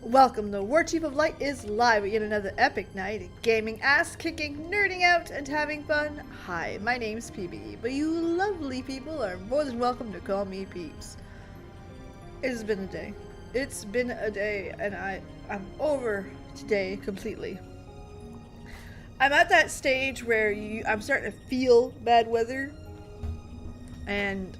Welcome, the Warchief of Light is live with yet another epic night of gaming, ass-kicking, nerding out, and having fun. Hi, my name's Peebs, but you lovely people are more than welcome to call me Peebs. It has been a day. It's been a day, and I'm over today completely. I'm at that stage where I'm starting to feel bad weather, and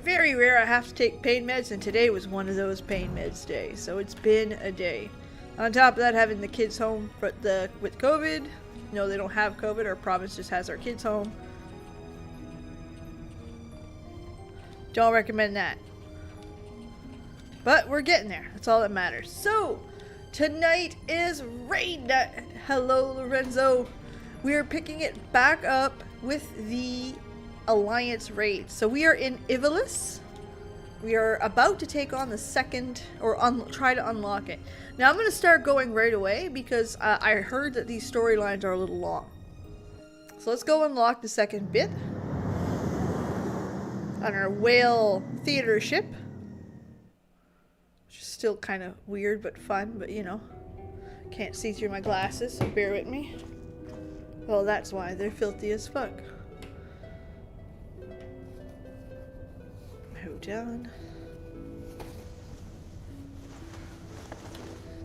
very rare I have to take pain meds, and today was one of those pain meds days. So it's been a day. On top of that, having the kids home with COVID. No, they don't have COVID. Our province just has our kids home. Don't recommend that. But we're getting there. That's all that matters. So tonight is raid night. Hello, Lorenzo. We are picking it back up with the Alliance raid. So we are in Ivalice. We are about to take on the second, or try to unlock it. Now I'm going to start going right away because I heard that these storylines are a little long. So let's go unlock the second bit on our whale theater ship. Which is still kind of weird but fun, but you know, can't see through my glasses, so bear with me. Well, that's why they're filthy as fuck. Hold on.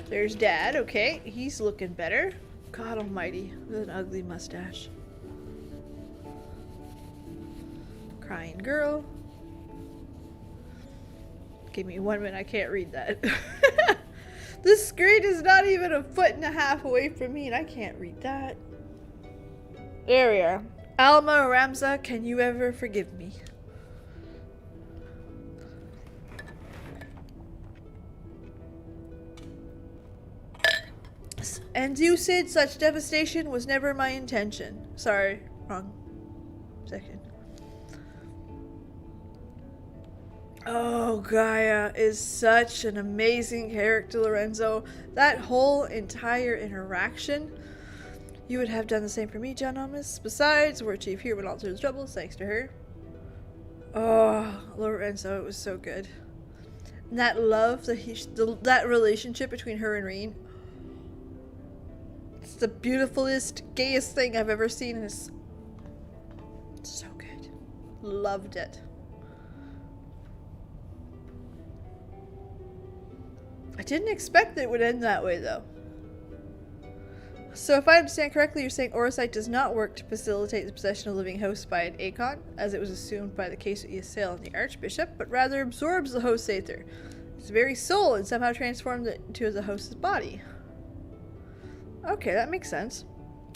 There's Dad. Okay, he's looking better. God almighty, with an ugly mustache. Crying girl. Give me 1 minute, I can't read that. This screen is not even a foot and a half away from me and I can't read that. There we are. Alma Ramza, can you ever forgive me? And you said such devastation was never my intention. Sorry, wrong section. Oh, Gaia is such an amazing character, Lorenzo. That whole entire interaction. You would have done the same for me, John Thomas. Besides, Warchief here when all through his troubles, thanks to her. Oh, Lorenzo, it was so good. And that love, that relationship between her and Reen. It's the beautifulest, gayest thing I've ever seen. It's so good. Loved it. I didn't expect that it would end that way, though. So if I understand correctly, you're saying Orosite does not work to facilitate the possession of living hosts by an Acon, as it was assumed by the case of Ysael and the Archbishop, but rather absorbs the host Aether, its very soul, and somehow transforms it into the host's body. Okay, that makes sense.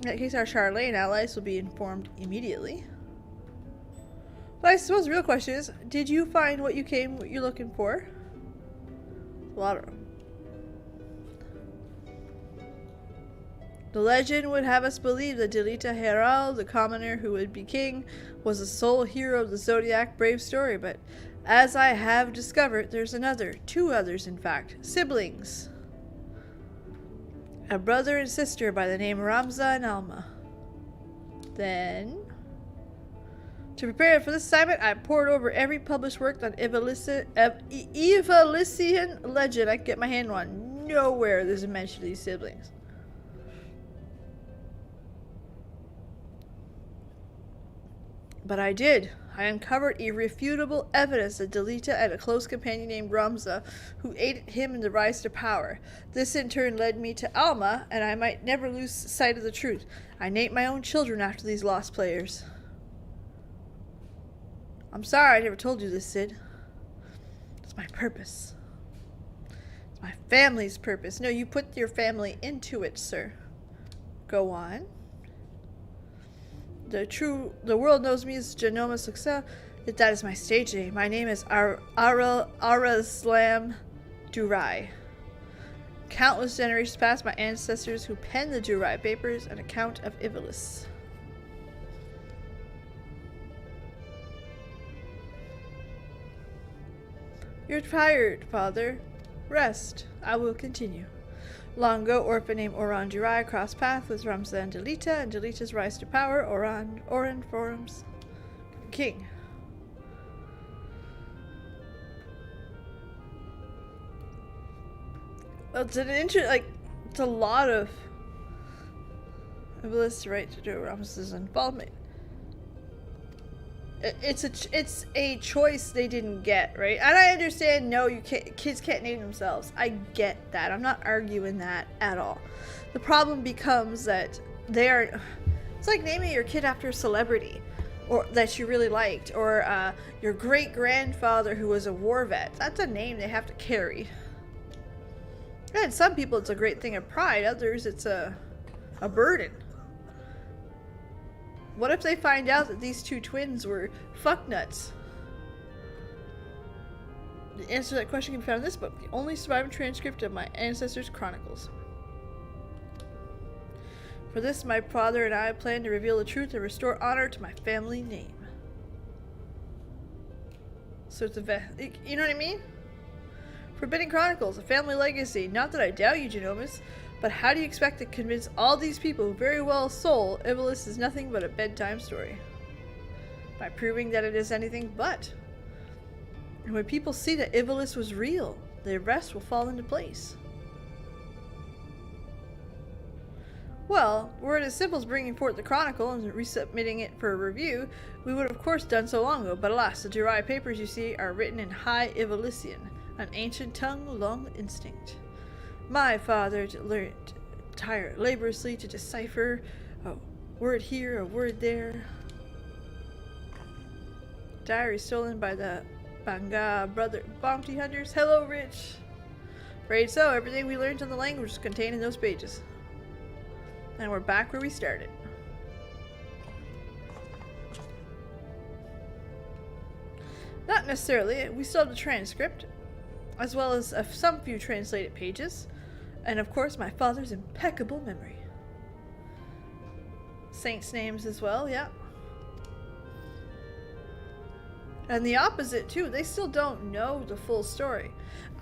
In that case, our Charlene allies will be informed immediately. But I suppose the real question is, did you find what you're looking for? A lot of them. The legend would have us believe that Delita Heral, the commoner who would be king, was the sole hero of the Zodiac brave story, but as I have discovered, there's two others in fact, siblings. A brother and sister by the name Ramza and Alma. Then, to prepare for this assignment, I pored over every published work on Ivalician legend I can get my hand on. Nowhere there's a mention of these siblings. But I did. I uncovered irrefutable evidence that Delita and a close companion named Ramza, who aided him in the rise to power. This in turn led me to Alma, and I might never lose sight of the truth. I named my own children after these lost players. I'm sorry I never told you this, Sid. It's my purpose. It's my family's purpose. No, you put your family into it, sir. Go on. The world knows me as Genoma Suxa. That is my stage name. My name is Araslam Durai. Countless generations past, my ancestors who penned the Durai papers, an account of Ivalice. You're tired, father. Rest. I will continue. Long ago, orphan named Oran Durai crossed paths with Ramza and Delita's rise to power, Oran forms king. It's an it's a lot of Ivalice right to do Rammus's involvement. It's a choice they didn't get, right? And I understand, no, kids can't name themselves. I get that. I'm not arguing that at all. The problem becomes that it's like naming your kid after a celebrity or that you really liked, or your great grandfather who was a war vet. That's a name they have to carry. And some people it's a great thing of pride, others it's a burden. What if they find out that these two twins were fucknuts? The answer to that question can be found in this book, the only surviving transcript of my ancestors' chronicles. For this, my father and I plan to reveal the truth and restore honor to my family name. So it's you know what I mean? Forbidden Chronicles, a family legacy. Not that I doubt you, Genomus, but how do you expect to convince all these people who very well soul Ivalice is nothing but a bedtime story? By proving that it is anything but. And when people see that Ivalice was real, the rest will fall into place. Well, were it as simple as bringing forth the Chronicle and resubmitting it for a review, we would have of course done so long ago, but alas, the dry papers you see are written in High Ivalician, an ancient tongue long extinct. My father learned laboriously to decipher a word here, a word there. Diary stolen by the Banga brother bounty hunters. Hello, Rich. Afraid so. Everything we learned in the language is contained in those pages. And we're back where we started. Not necessarily. We still have the transcript, as well as some few translated pages. And of course, my father's impeccable memory. Saints' names as well, yeah. And the opposite, too. They still don't know the full story.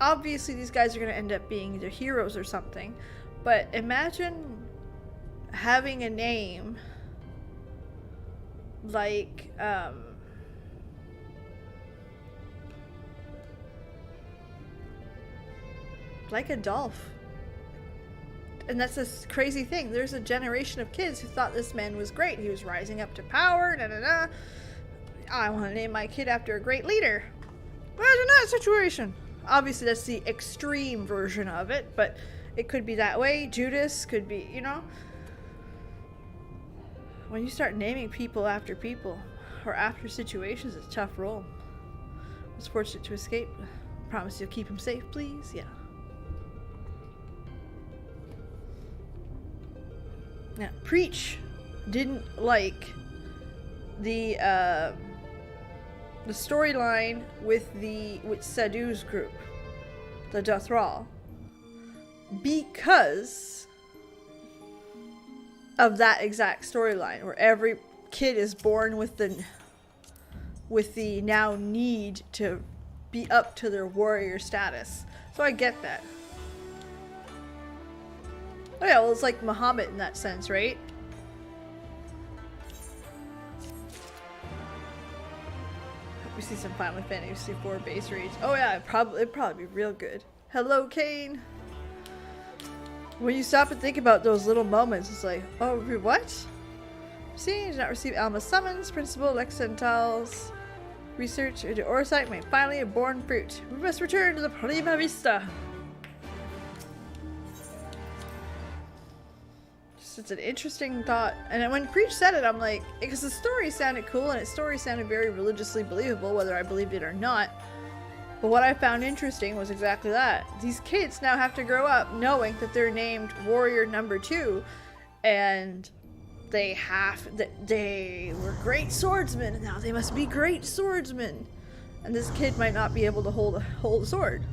Obviously, these guys are going to end up being either heroes or something. But imagine having a name like, Adolph. And that's this crazy thing. There's a generation of kids who thought this man was great. He was rising up to power, I want to name my kid after a great leader. Imagine that situation. Obviously, that's the extreme version of it, but it could be that way. Judas could be, you know. When you start naming people, or after situations, it's a tough role. I was fortunate to escape. Promise you'll keep him safe, please? Yeah. Now, Preach didn't like the storyline with Sadhu's group, the Dothral, because of that exact storyline, where every kid is born with the now need to be up to their warrior status. So I get that. Oh yeah, well, it's like Muhammad in that sense, right? Hope we see some Final Fantasy IV base raids. Oh yeah, it'd probably be real good. Hello, Kane. When you stop and think about those little moments, it's like, oh, what? See, did not receive Alma's summons. Principal Lexental's research into Orsite may finally have borne fruit. We must return to the Prima Vista. It's an interesting thought. And when Preach said it, I'm like, because the story sounded cool and its story sounded very religiously believable, whether I believed it or not. But what I found interesting was exactly that. These kids now have to grow up knowing that they're named Warrior Number 2, and they were great swordsmen, and now they must be great swordsmen. And this kid might not be able to hold a sword.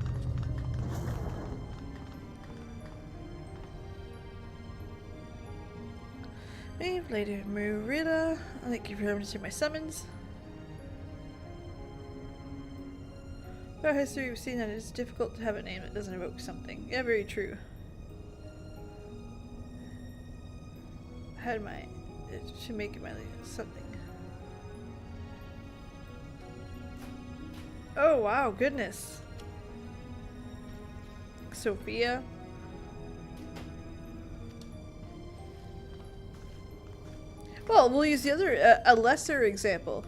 Hey, Lady Marilla, thank you for having to see my summons. Throughout history, we've seen that it's difficult to have a name that doesn't evoke something. Yeah, very true. It should make it my something. Oh wow, goodness. Sophia. Well, we'll use the other, a lesser example.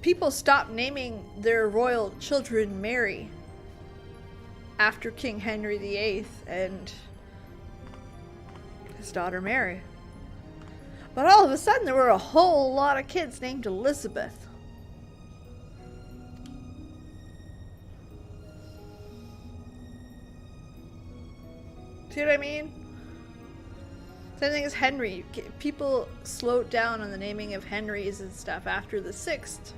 People stopped naming their royal children Mary after King Henry VIII and his daughter Mary. But all of a sudden there were a whole lot of kids named Elizabeth. See what I mean? Same thing as Henry. People slowed down on the naming of Henrys and stuff after the 6th.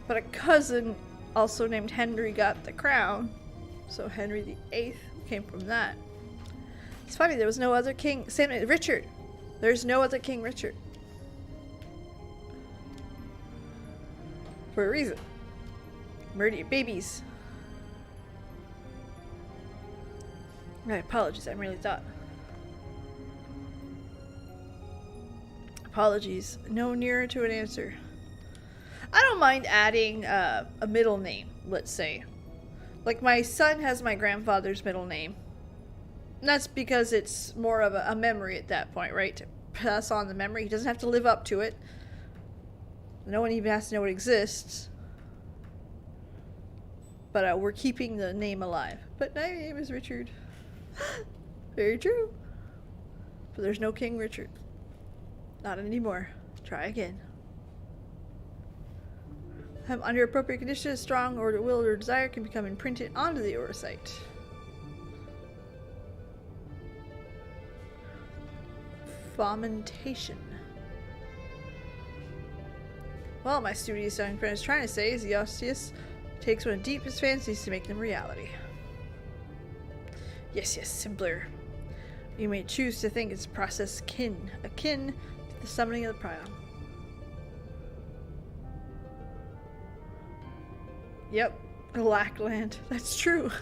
But a cousin also named Henry got the crown. So Henry VIII came from that. It's funny, there was no other king. Same as Richard. There's no other King Richard. For a reason. Murder your babies. Right, apologies, I really thought. Apologies. No nearer to an answer. I don't mind adding a middle name, let's say. Like my son has my grandfather's middle name. And that's because it's more of a memory at that point, right? To pass on the memory. He doesn't have to live up to it. No one even has to know it exists. But we're keeping the name alive. But my name is Richard. Very true. But there's no King Richard. Not anymore. Try again. Under appropriate conditions, strong or will or desire can become imprinted onto the oversight. Fomentation. Well, my studious young friend is trying to say is the Ostius takes one of the deepest fancies to make them reality. Yes, simpler. You may choose to think it's a process akin to the summoning of the prion. Yep, Lackland. That's true.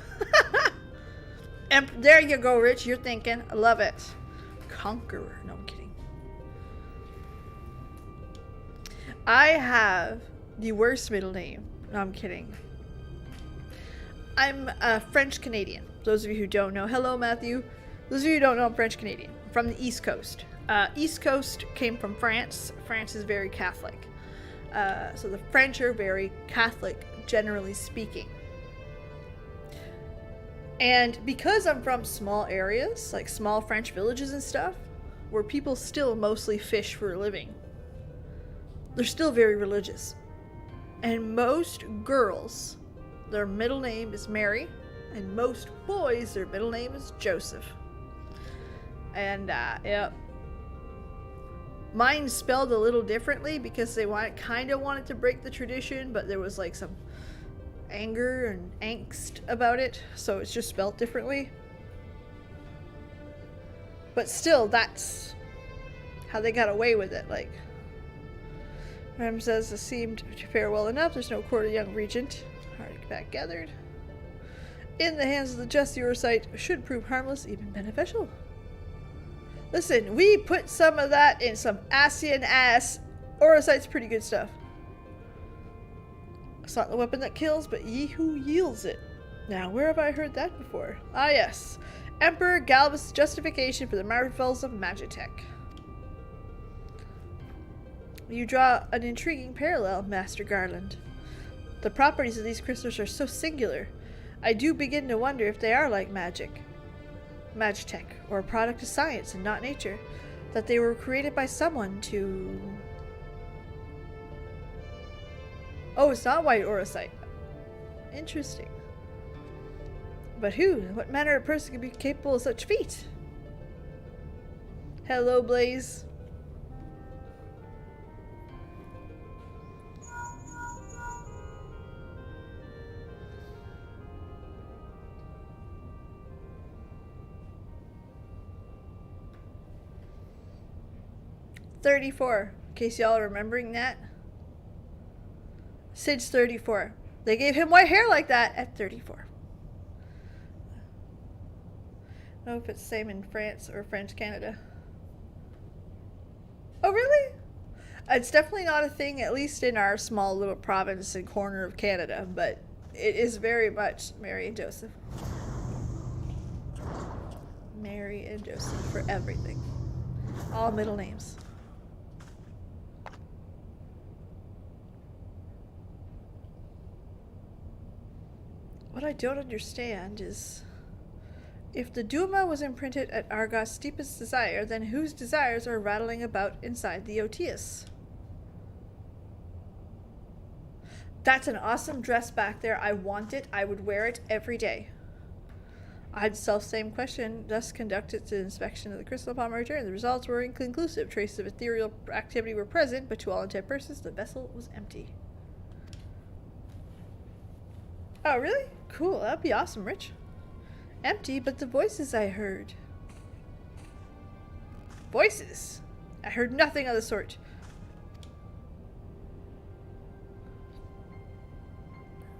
And there you go, Rich. You're thinking. I love it. Conqueror. No, I'm kidding. I have the worst middle name. No, I'm kidding. I'm a French Canadian. Those of you who don't know, hello Matthew. Those of you who don't know, I'm French Canadian. I'm from the East Coast. East Coast came from France. France is very Catholic. So the French are very Catholic, generally speaking. And because I'm from small areas, like small French villages and stuff, where people still mostly fish for a living, they're still very religious. And most girls, their middle name is Mary, and most boys, their middle name is Joseph. And, yep. Mine's spelled a little differently because they kind of wanted to break the tradition, but there was like some anger and angst about it, so it's just spelled differently. But still, that's how they got away with it. Like, Rem says, it seemed to fare well enough. There's no court of young regent. Artifact gathered. In the hands of the just, the oversight should prove harmless, even beneficial. Listen, we put some of that in some Asian ass. Orysight's pretty good stuff. It's not the weapon that kills, but ye who yields it. Now, where have I heard that before? Ah, yes. Emperor Galbus' justification for the marvels of Magitech. You draw an intriguing parallel, Master Garland. The properties of these crystals are so singular. I do begin to wonder if they are like magic. Magitech, or a product of science and not nature. That they were created by someone to... Oh, it's not white orisite. Interesting. But who? What manner of person can be capable of such feat? Hello, Blaze. $34, in case y'all are remembering that. Sid's 34. They gave him white hair like that at 34. I don't know if it's the same in France or French Canada. Oh, really? It's definitely not a thing, at least in our small little province and corner of Canada, but it is very much Mary and Joseph. Mary and Joseph for everything. All middle names. What I don't understand is, if the Duma was imprinted at Argos' deepest desire, then whose desires are rattling about inside the Otius? That's an awesome dress back there. I want it. I would wear it every day. I had the self-same question, thus conducted the inspection of the crystal upon my return. The results were inconclusive. Traces of ethereal activity were present, but to all intent purposes, the vessel was empty. Oh, really? Cool. That'd be awesome, Rich. Empty, but the voices I heard. Voices? I heard nothing of the sort.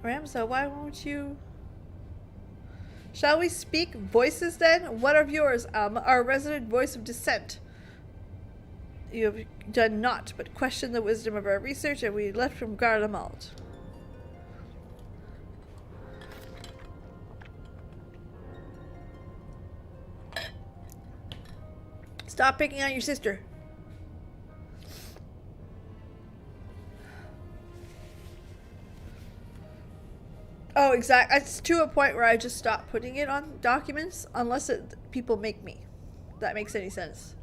Ramza, why won't you... Shall we speak voices then? What of yours, our resident voice of dissent? You have done naught but question the wisdom of our research, and we left from Garlemald. Stop picking on your sister. Oh, exactly. It's to a point where I just stop putting it on documents unless people make me. If that makes any sense.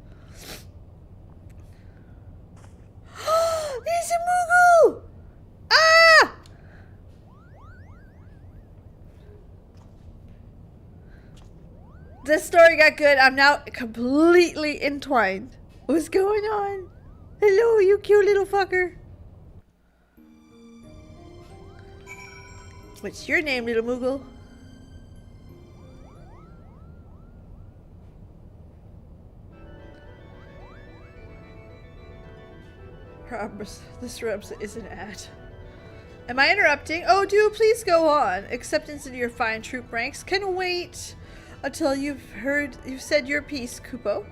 There's a Moogle! Ah! This story got good. I'm now completely entwined. What's going on? Hello, you cute little fucker. What's your name, little Moogle? This Ramza is an ad. Am I interrupting? Oh, do please go on. Acceptance into your fine troop ranks can wait until you've said your piece, Kupo.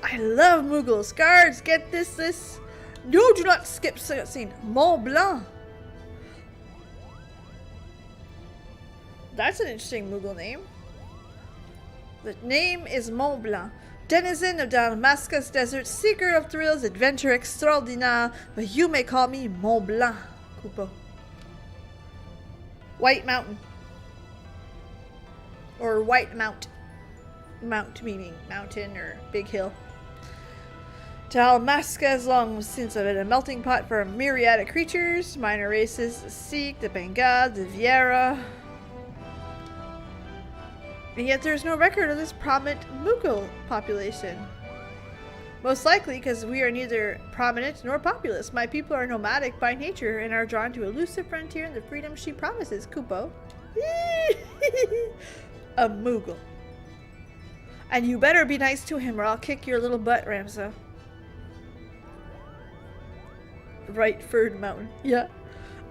I love Moogles. Guards, get this. No, do not skip scene. Mont Blanc. That's an interesting Moogle name. The name is Mont Blanc. Denizen of Damascus Desert, seeker of thrills, adventure extraordinaire, but you may call me Mont Blanc, Kupo. White Mountain. Or White Mount. Mount meaning mountain or big hill. Dalmasca has long since been a melting pot for a myriad of creatures, minor races, the Sikh, the Bengal, the Viera. And yet there's no record of this prominent Moogle population. Most likely because we are neither prominent nor populous. My people are nomadic by nature and are drawn to elusive frontier and the freedom she promises, Kupo. A Moogle. And you better be nice to him or I'll kick your little butt, Ramza. Right, Ferd Mountain. Yeah.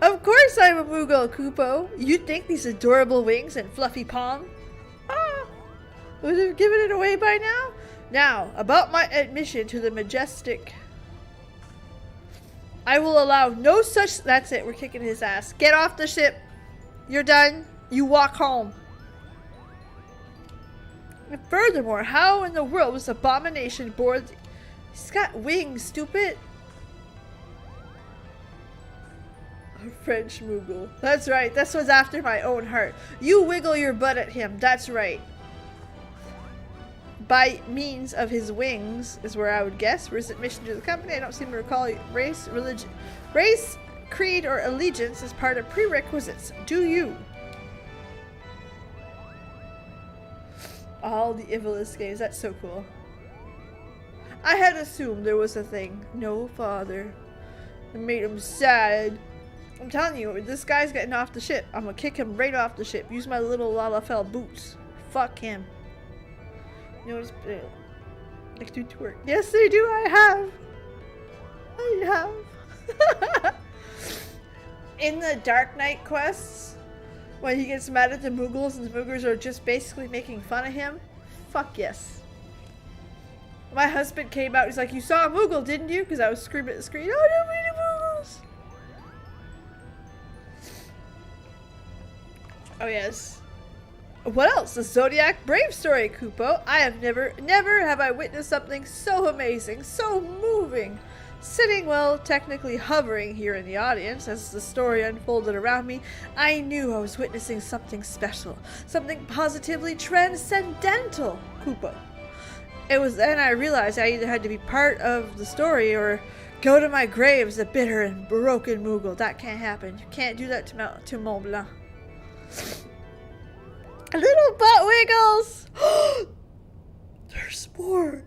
Of course I'm a Moogle, Kupo. You'd think these adorable wings and fluffy palm would have given it away by now. Now, about my admission to the majestic. I will allow no such... That's it, we're kicking his ass. Get off the ship. You're done. You walk home. And furthermore, how in the world was Abomination board... He's got wings, stupid. A French Moogle. That's right, this was after my own heart. You wiggle your butt at him, that's right. By means of his wings is where I would guess. Where's admission to the company? I don't seem to recall race, religion, race, creed, or allegiance as part of prerequisites. Do you? All the Ivalice games. That's so cool. I had assumed there was a thing. No father. It made him sad. I'm telling you, this guy's getting off the ship. I'm gonna kick him right off the ship. Use my little Lalafell boots. Fuck him. You know, next to twerk. Yes, they do. I have. In the Dark Knight quests, when he gets mad at the Moogles and the Moogles are just basically making fun of him, fuck yes. My husband came out. He's like, "You saw a Moogle, didn't you?" Because I was screaming at the screen. Oh, no, we the Moogles. Oh yes. What else? The Zodiac Brave story, Kupo. I have never have I witnessed something so amazing, so moving. Sitting, well, technically hovering here in the audience as the story unfolded around me, I knew I was witnessing something special, something positively transcendental, Kupo. It was then I realized I either had to be part of the story or go to my grave as a bitter and broken Moogle. That can't happen. You can't do that to Mont Blanc. Little butt wiggles! There's more.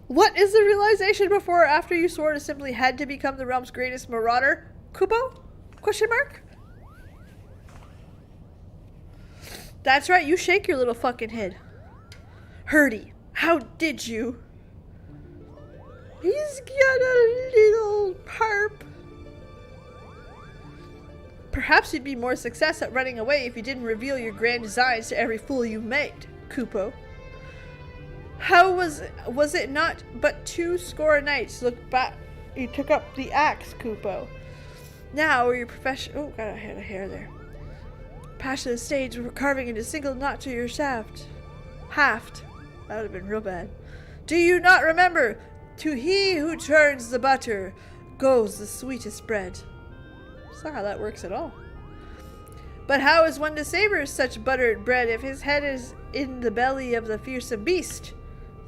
What is the realization before or after you swore to simply had to become the realm's greatest marauder? Kupo? Question mark? That's right, you shake your little fucking head. Hurdy, how did you? He's got a little perp. Perhaps you'd be more success at running away if you didn't reveal your grand designs to every fool you made, Kupo. How was it not but 2 nights? Look back, you took up the axe, Kupo. Now your profession. Oh, got a head of hair there. Passion of the stage, we're carving into a single knot to your shaft. Haft. That would have been real bad. Do you not remember? To he who turns the butter goes the sweetest bread. That's not how that works at all. But how is one to savor such buttered bread if his head is in the belly of the fearsome beast?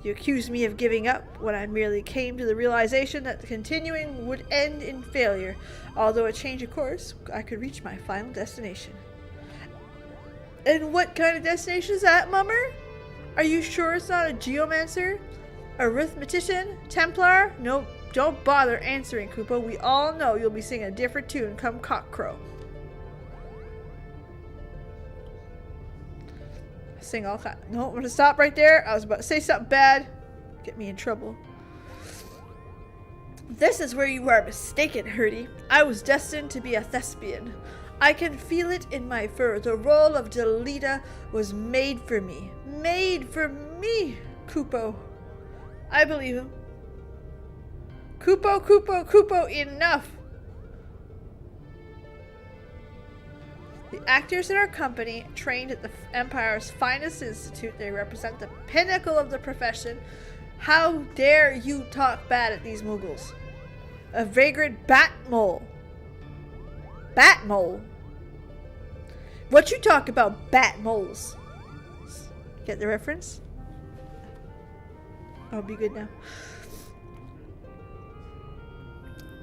You accuse me of giving up when I merely came to the realization that the continuing would end in failure. Although a change of course, I could reach my final destination. And what kind of destination is that, Mummer? Are you sure it's not a geomancer? Arithmetician? Templar? Nope, don't bother answering, Kupo. We all know you'll be singing a different tune come cockcrow. Sing all kind. No, I'm gonna stop right there. I was about to say something bad. Get me in trouble. This is where you are mistaken, Hurdy. I was destined to be a thespian. I can feel it in my fur. The role of Delita was made for me. Made for me, Kupo. I believe him. Kupo, Kupo, Kupo, enough. The actors in our company, trained at the Empire's finest institute, they represent the pinnacle of the profession. How dare you talk bad at these Moogles? A vagrant bat mole. Bat mole? What you talk about bat moles? Get the reference? I'll be good now.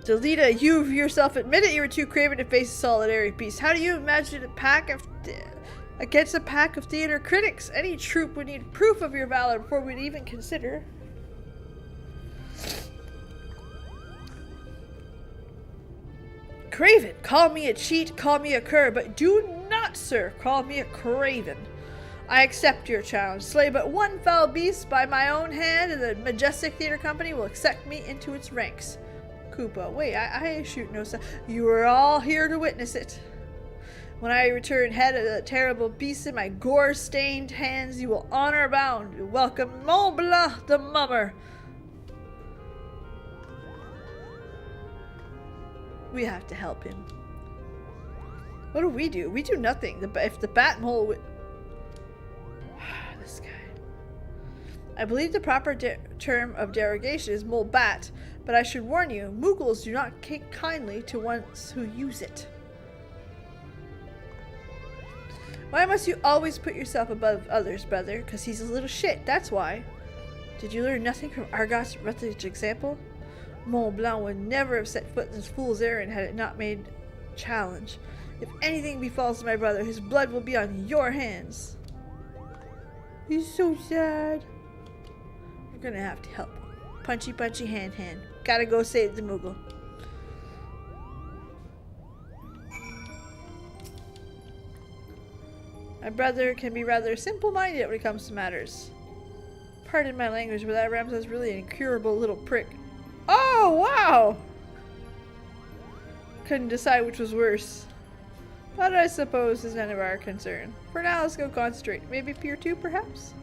Delita, you yourself admitted you were too craven to face a solitary beast. How do you imagine against a pack of theater critics? Any troupe would need proof of your valor before we'd even consider. Craven, call me a cheat, call me a cur, but do not, sir, call me a craven. I accept your challenge. Slay but one foul beast by my own hand, and the Majestic Theater Company will accept me into its ranks. Kupo, wait, I shoot no stuff. You are all here to witness it. When I return head of the terrible beast in my gore-stained hands, you will honor bound welcome Mont Blanc the Mummer. We have to help him. What do? We do nothing. If the bat mole would... This guy. I believe the proper term of derogation is mole bat, but I should warn you, Moogles do not take kindly to ones who use it. Why must you always put yourself above others, brother? Because he's a little shit, that's why. Did you learn nothing from Argot's Rutledge example? Mont Blanc would never have set foot in this fool's errand had it not made challenge. If anything befalls my brother, his blood will be on your hands. He's so sad. We're gonna have to help him. Punchy, punchy, hand, hand. Gotta go save the Moogle. My brother can be rather simple-minded when it comes to matters. Pardon my language, but that Ramses is really an incurable little prick. Oh, wow! Couldn't decide which was worse. But I suppose is none of our concern. For now, let's go concentrate. Maybe Pier 2, perhaps?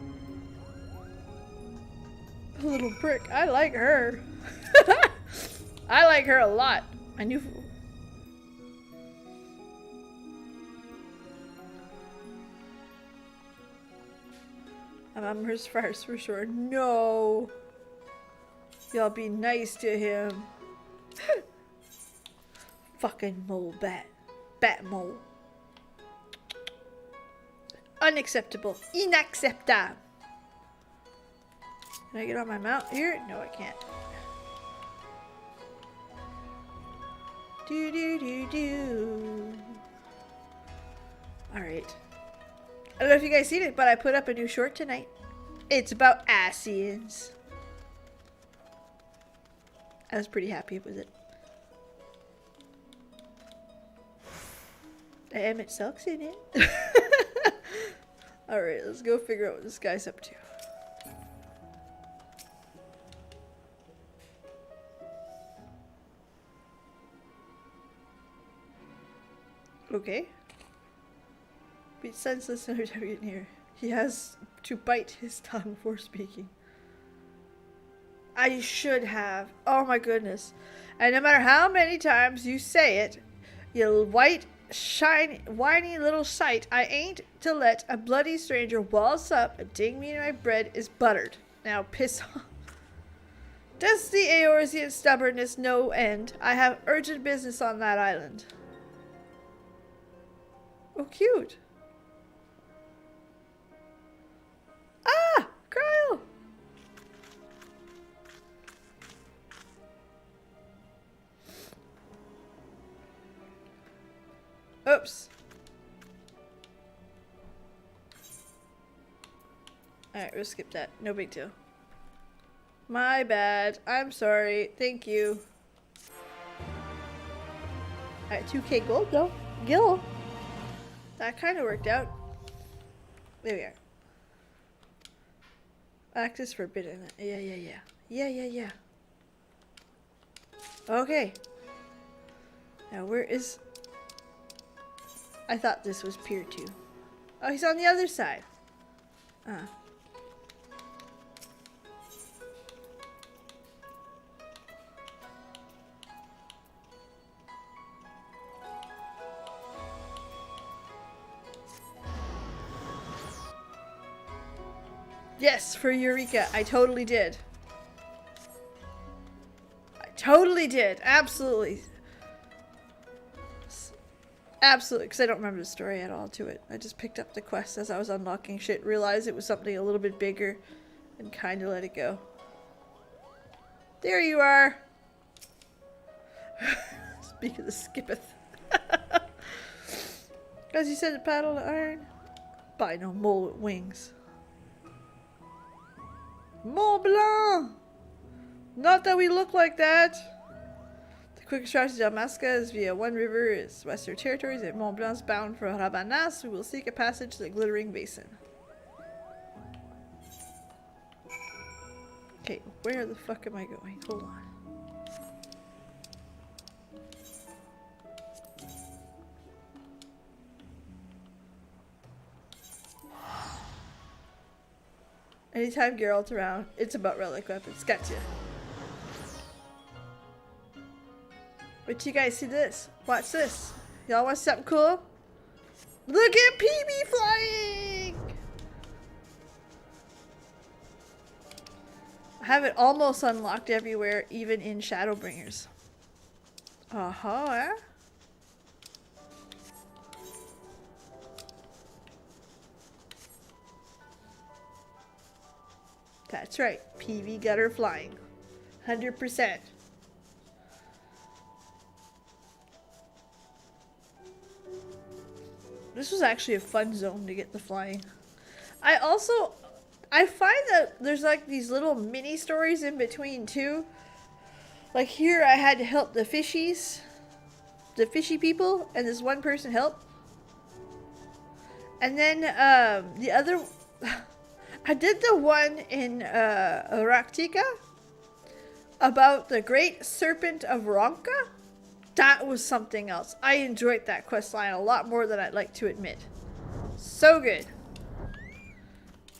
A little prick. I like her. I like her a lot. I knew... I'm his first for sure. No. Y'all be nice to him. Fucking mole bat. Bat mole. Unacceptable. Inacceptable. Can I get on my mount here? No, I can't. Do do do do. Alright. I don't know if you guys seen it, but I put up a new short tonight. It's about Asians. I was pretty happy with it. Emmett Sucks in it. Alright, let's go figure out what this guy's up to. Okay. Be senseless and target near. He has to bite his tongue before speaking. I should have. Oh my goodness. And no matter how many times you say it, you white, shiny, whiny little shite, I ain't to let a bloody stranger waltz up and ding me my bread is buttered. Now piss off. Does the Eorzean stubbornness no end? I have urgent business on that island. Oh, cute. Ah! Cryo! Oops. Alright, we'll skip that. No big deal. My bad. I'm sorry. Thank you. Alright, 2k gold though. Gil. That kind of worked out. There we are. Act is forbidden. Yeah. Okay. Now where is... I thought this was Pier 2. Oh, he's on the other side. Yes, for Eureka. I totally did. Absolutely. Absolutely, because I don't remember the story at all to it. I just picked up the quest as I was unlocking shit, realized it was something a little bit bigger, and kind of let it go. There you are! Speak of the skippeth. As you said, the paddle to iron. By no mole with wings. Mont Blanc! Not that we look like that! The quickest route to Damascus is via one river is Western Territories. If Mont Blanc's bound for Rabannas, we will seek a passage to the Glittering Basin. Okay, where the fuck am I going? Hold on. Anytime Geralt's around, it's about relic weapons. Gotcha. Wait till you guys see this. Watch this. Y'all want something cool? Look at Peebs flying! I have it almost unlocked everywhere, even in Shadowbringers. Uh-huh, That's right. PV got her flying. 100%. This was actually a fun zone to get the flying. I find that there's like these little mini stories in between too. Like here I had to help the fishies. The fishy people, and this one person helped. And then the other... I did the one in Raktika about the Great Serpent of Ronka. That was something else. I enjoyed that quest line a lot more than I'd like to admit. So good.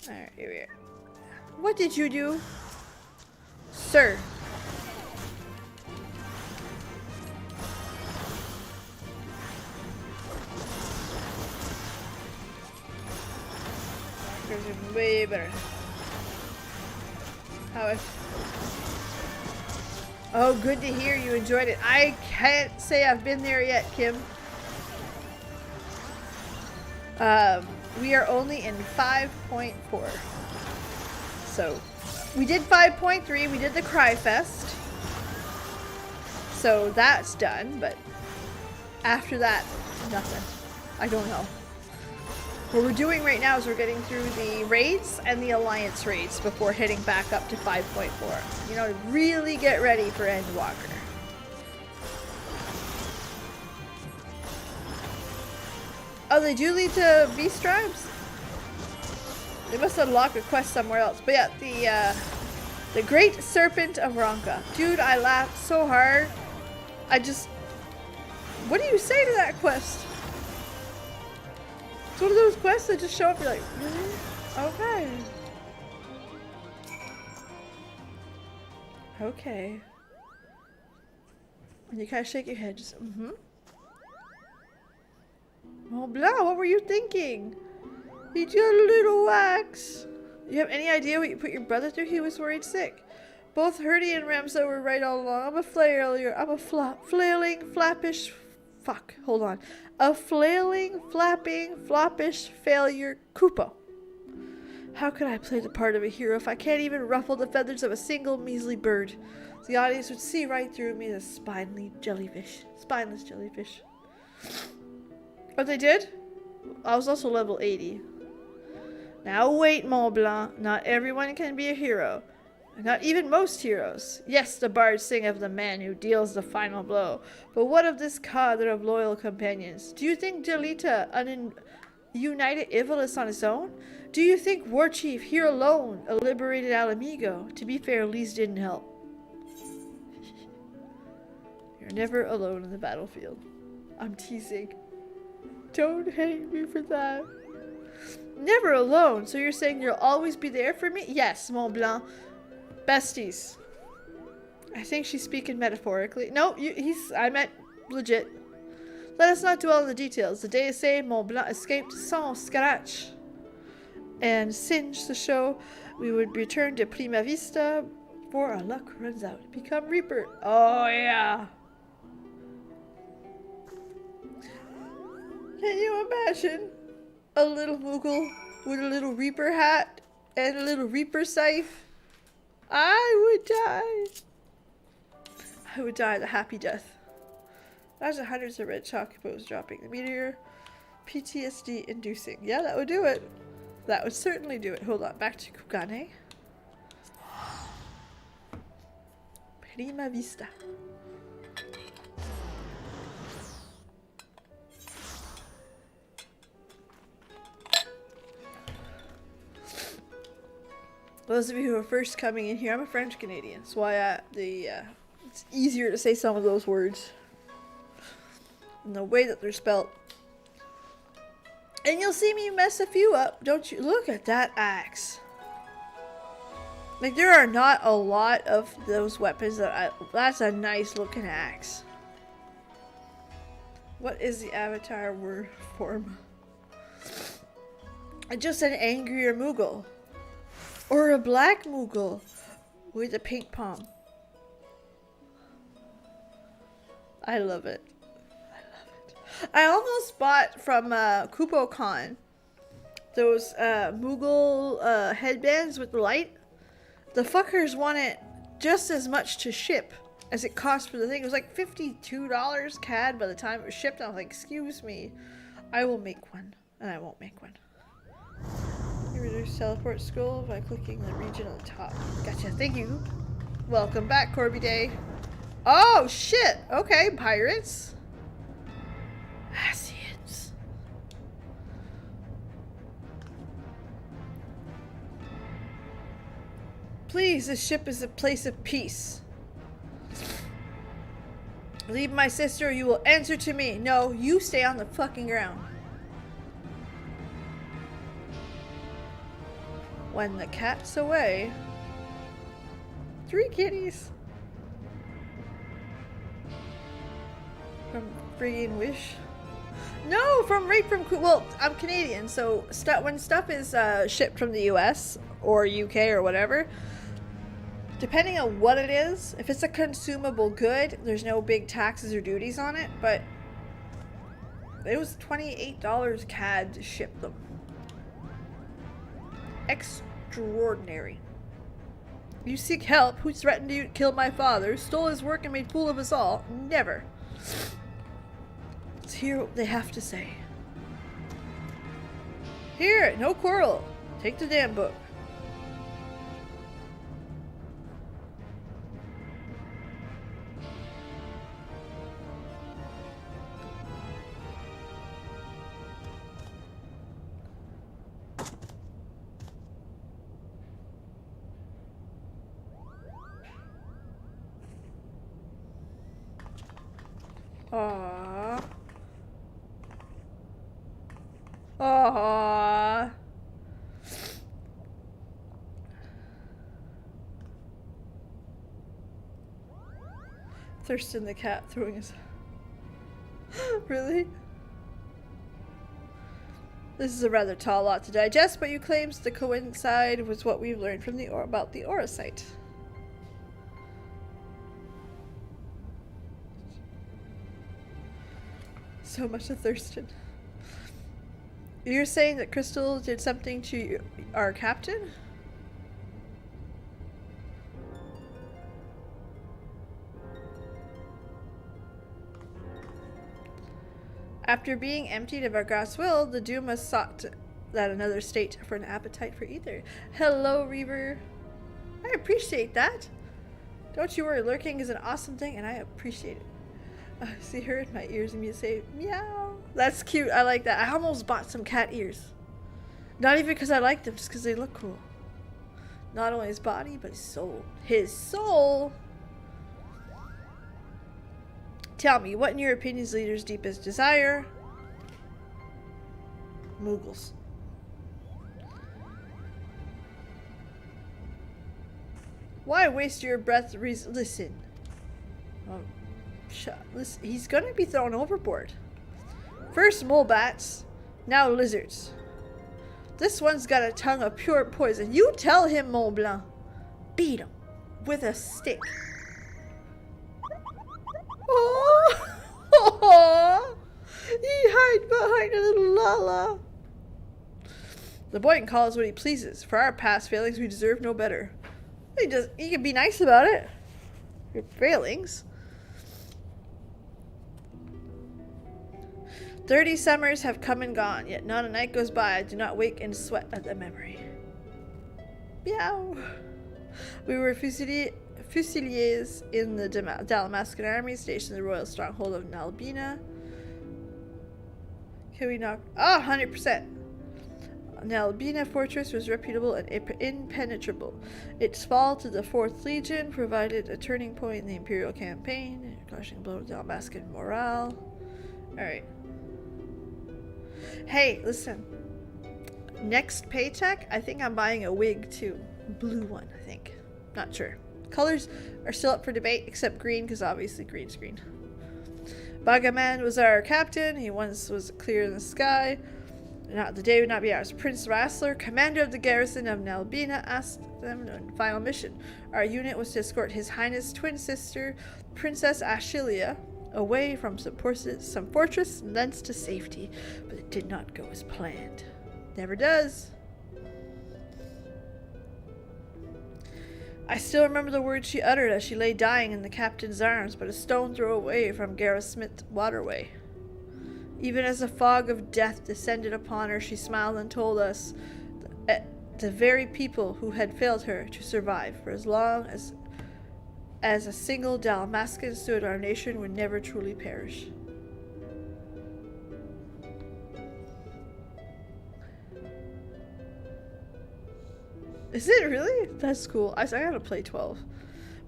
Alright, here we are. What did you do, sir? version way better. Oh, good to hear you enjoyed it. I can't say I've been there yet, Kim. We are only in 5.4. So, we did 5.3. We did the Cry Fest. So that's done, but after that, nothing. I don't know. What we're doing right now is we're getting through the raids and the alliance raids before heading back up to 5.4. You know, to really get ready for Endwalker. Oh, they do lead to beast tribes? They must unlock a quest somewhere else. But yeah, the Great Serpent of Ronka. Dude, I laughed so hard. What do you say to that quest? It's one of those quests that just show up, you're like, really? Okay. Okay. And you kind of shake your head, just, Mont Blanc, what were you thinking? He just a little wax. You have any idea what you put your brother through? He was worried sick. Both Hurdy and Ramsa were right all along. I'm a flailing, flappish... Fuck, hold on. A flailing, flapping, floppish failure Kupo. How could I play the part of a hero if I can't even ruffle the feathers of a single measly bird? The audience would see right through me as a spineless jellyfish. Oh, they did? I was also level 80. Now wait, Mont Blanc. Not everyone can be a hero. Not even most heroes. Yes, the bards sing of the man who deals the final blow. But what of this cadre of loyal companions? Do you think Delita united Ivalice on his own? Do you think Warchief here alone liberated Alamigo? To be fair, Lise didn't help. You're never alone in the battlefield. I'm teasing. Don't hate me for that. Never alone. So you're saying you'll always be there for me? Yes, Mont Blanc. Besties. I think she's speaking metaphorically. No, I meant legit. Let us not dwell on the details. The day say Mont Blanc escaped sans scratch and singed the show. We would return to Prima Vista before our luck runs out. Become Reaper. Oh yeah. Can you imagine a little Moogle with a little Reaper hat and a little Reaper scythe? I would die. I would die the happy death. Imagine hundreds of red chocobos dropping the meteor. PTSD inducing. Yeah, that would do it. That would certainly do it. Hold on, back to Kugane. Prima Vista. Those of you who are first coming in here, I'm a French Canadian, so it's easier to say some of those words and the way that they're spelled. And you'll see me mess a few up, don't you? Look at that axe. Like, there are not a lot of those weapons that's a nice looking axe. What is the avatar word form? I just said angrier Moogle. Or a black Moogle with a pink palm. I love it. I almost bought from KupoCon those Moogle headbands with the light. The fuckers wanted just as much to ship as it cost for the thing. It was like $52 CAD by the time it was shipped. I was like, excuse me, I will make one. And I won't make one. You reduce teleport scroll by clicking the region on the top. Gotcha, thank you. Welcome back, Corby Day. Oh, shit. Okay, pirates. Asians. Please, this ship is a place of peace. Leave my sister or you will answer to me. No, you stay on the fucking ground. When the cat's away. 3 kitties. From friggin' Wish. No, well, I'm Canadian, so when stuff is shipped from the US or UK or whatever, depending on what it is, if it's a consumable good, there's no big taxes or duties on it, but it was $28 CAD to ship them. Extraordinary. You seek help. Who threatened to kill my father, stole his work, and made fool of us all? Never. Let's hear what they have to say. Here, no quarrel. Take the damn book. Aww. Aww. Thurston the cat throwing his... Really? This is a rather tall lot to digest, but you claims to coincide with what we've learned from about the Aura site. So much to Thurston. You're saying that Crystal did something to our captain? After being emptied of our grass will, the Duma sought that another state for an appetite for either. Hello, Reaver. I appreciate that. Don't you worry, lurking is an awesome thing, and I appreciate it. I see her in my ears and you say, meow. That's cute. I like that. I almost bought some cat ears. Not even because I like them, just because they look cool. Not only his body, but his soul. His soul! Tell me, what in your opinion is the leader's deepest desire? Moogles. Why waste your breath? Listen. Listen. He's gonna be thrown overboard. First mole bats, now lizards. This one's got a tongue of pure poison. You tell him, Mont Blanc. Beat him with a stick. Oh, he hide behind a little Lala. The boy can call us what he pleases. For our past failings, we deserve no better. He can be nice about it. Your failings. 30 summers have come and gone, yet not a night goes by I do not wake and sweat at the memory. Meow. We were fusiliers in the Dalamascan army, stationed in the royal stronghold of Nalbina. Can we knock? 100%. Nalbina fortress was reputable and impenetrable. Its fall to the 4th Legion provided a turning point in the Imperial campaign, crushing blow to Dalmascan morale. Alright. Hey, listen. Next paycheck, I think I'm buying a wig too. Blue one, I think. Not sure. Colors are still up for debate, except green, because obviously green's green. Bagaman was our captain. He once was clear in the sky. The day would not be ours. Prince Rassler, commander of the garrison of Nalbina, asked them on final mission. Our unit was to escort His Highness' twin sister, Princess Ashilia, away from some fortress and thence to safety, but it did not go as planned. Never does. I still remember the words she uttered as she lay dying in the captain's arms, but a stone throw away from Gareth Smith's waterway. Even as a fog of death descended upon her, she smiled and told us the very people who had failed her to survive for as long as a single Dalmascan stood, our nation would never truly perish. Is it really? That's cool. I gotta play 12.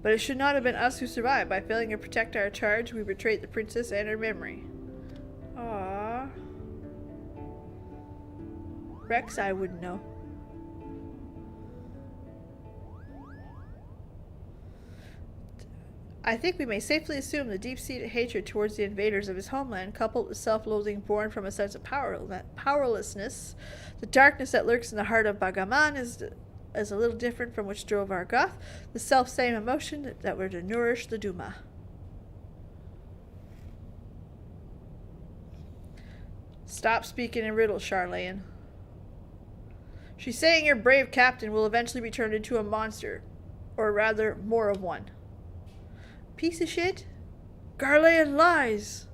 But it should not have been us who survived. By failing to protect our charge, we betrayed the princess and her memory. Aww. Rex, I wouldn't know. I think we may safely assume the deep-seated hatred towards the invaders of his homeland, coupled with self-loathing born from a sense of powerlessness, the darkness that lurks in the heart of Bagaman is a little different from which drove our Goth, the self-same emotion that were to nourish the Duma. Stop speaking in riddles, Charlene. She's saying your brave captain will eventually be turned into a monster. Or rather, more of one. Piece of shit? Garlean lies!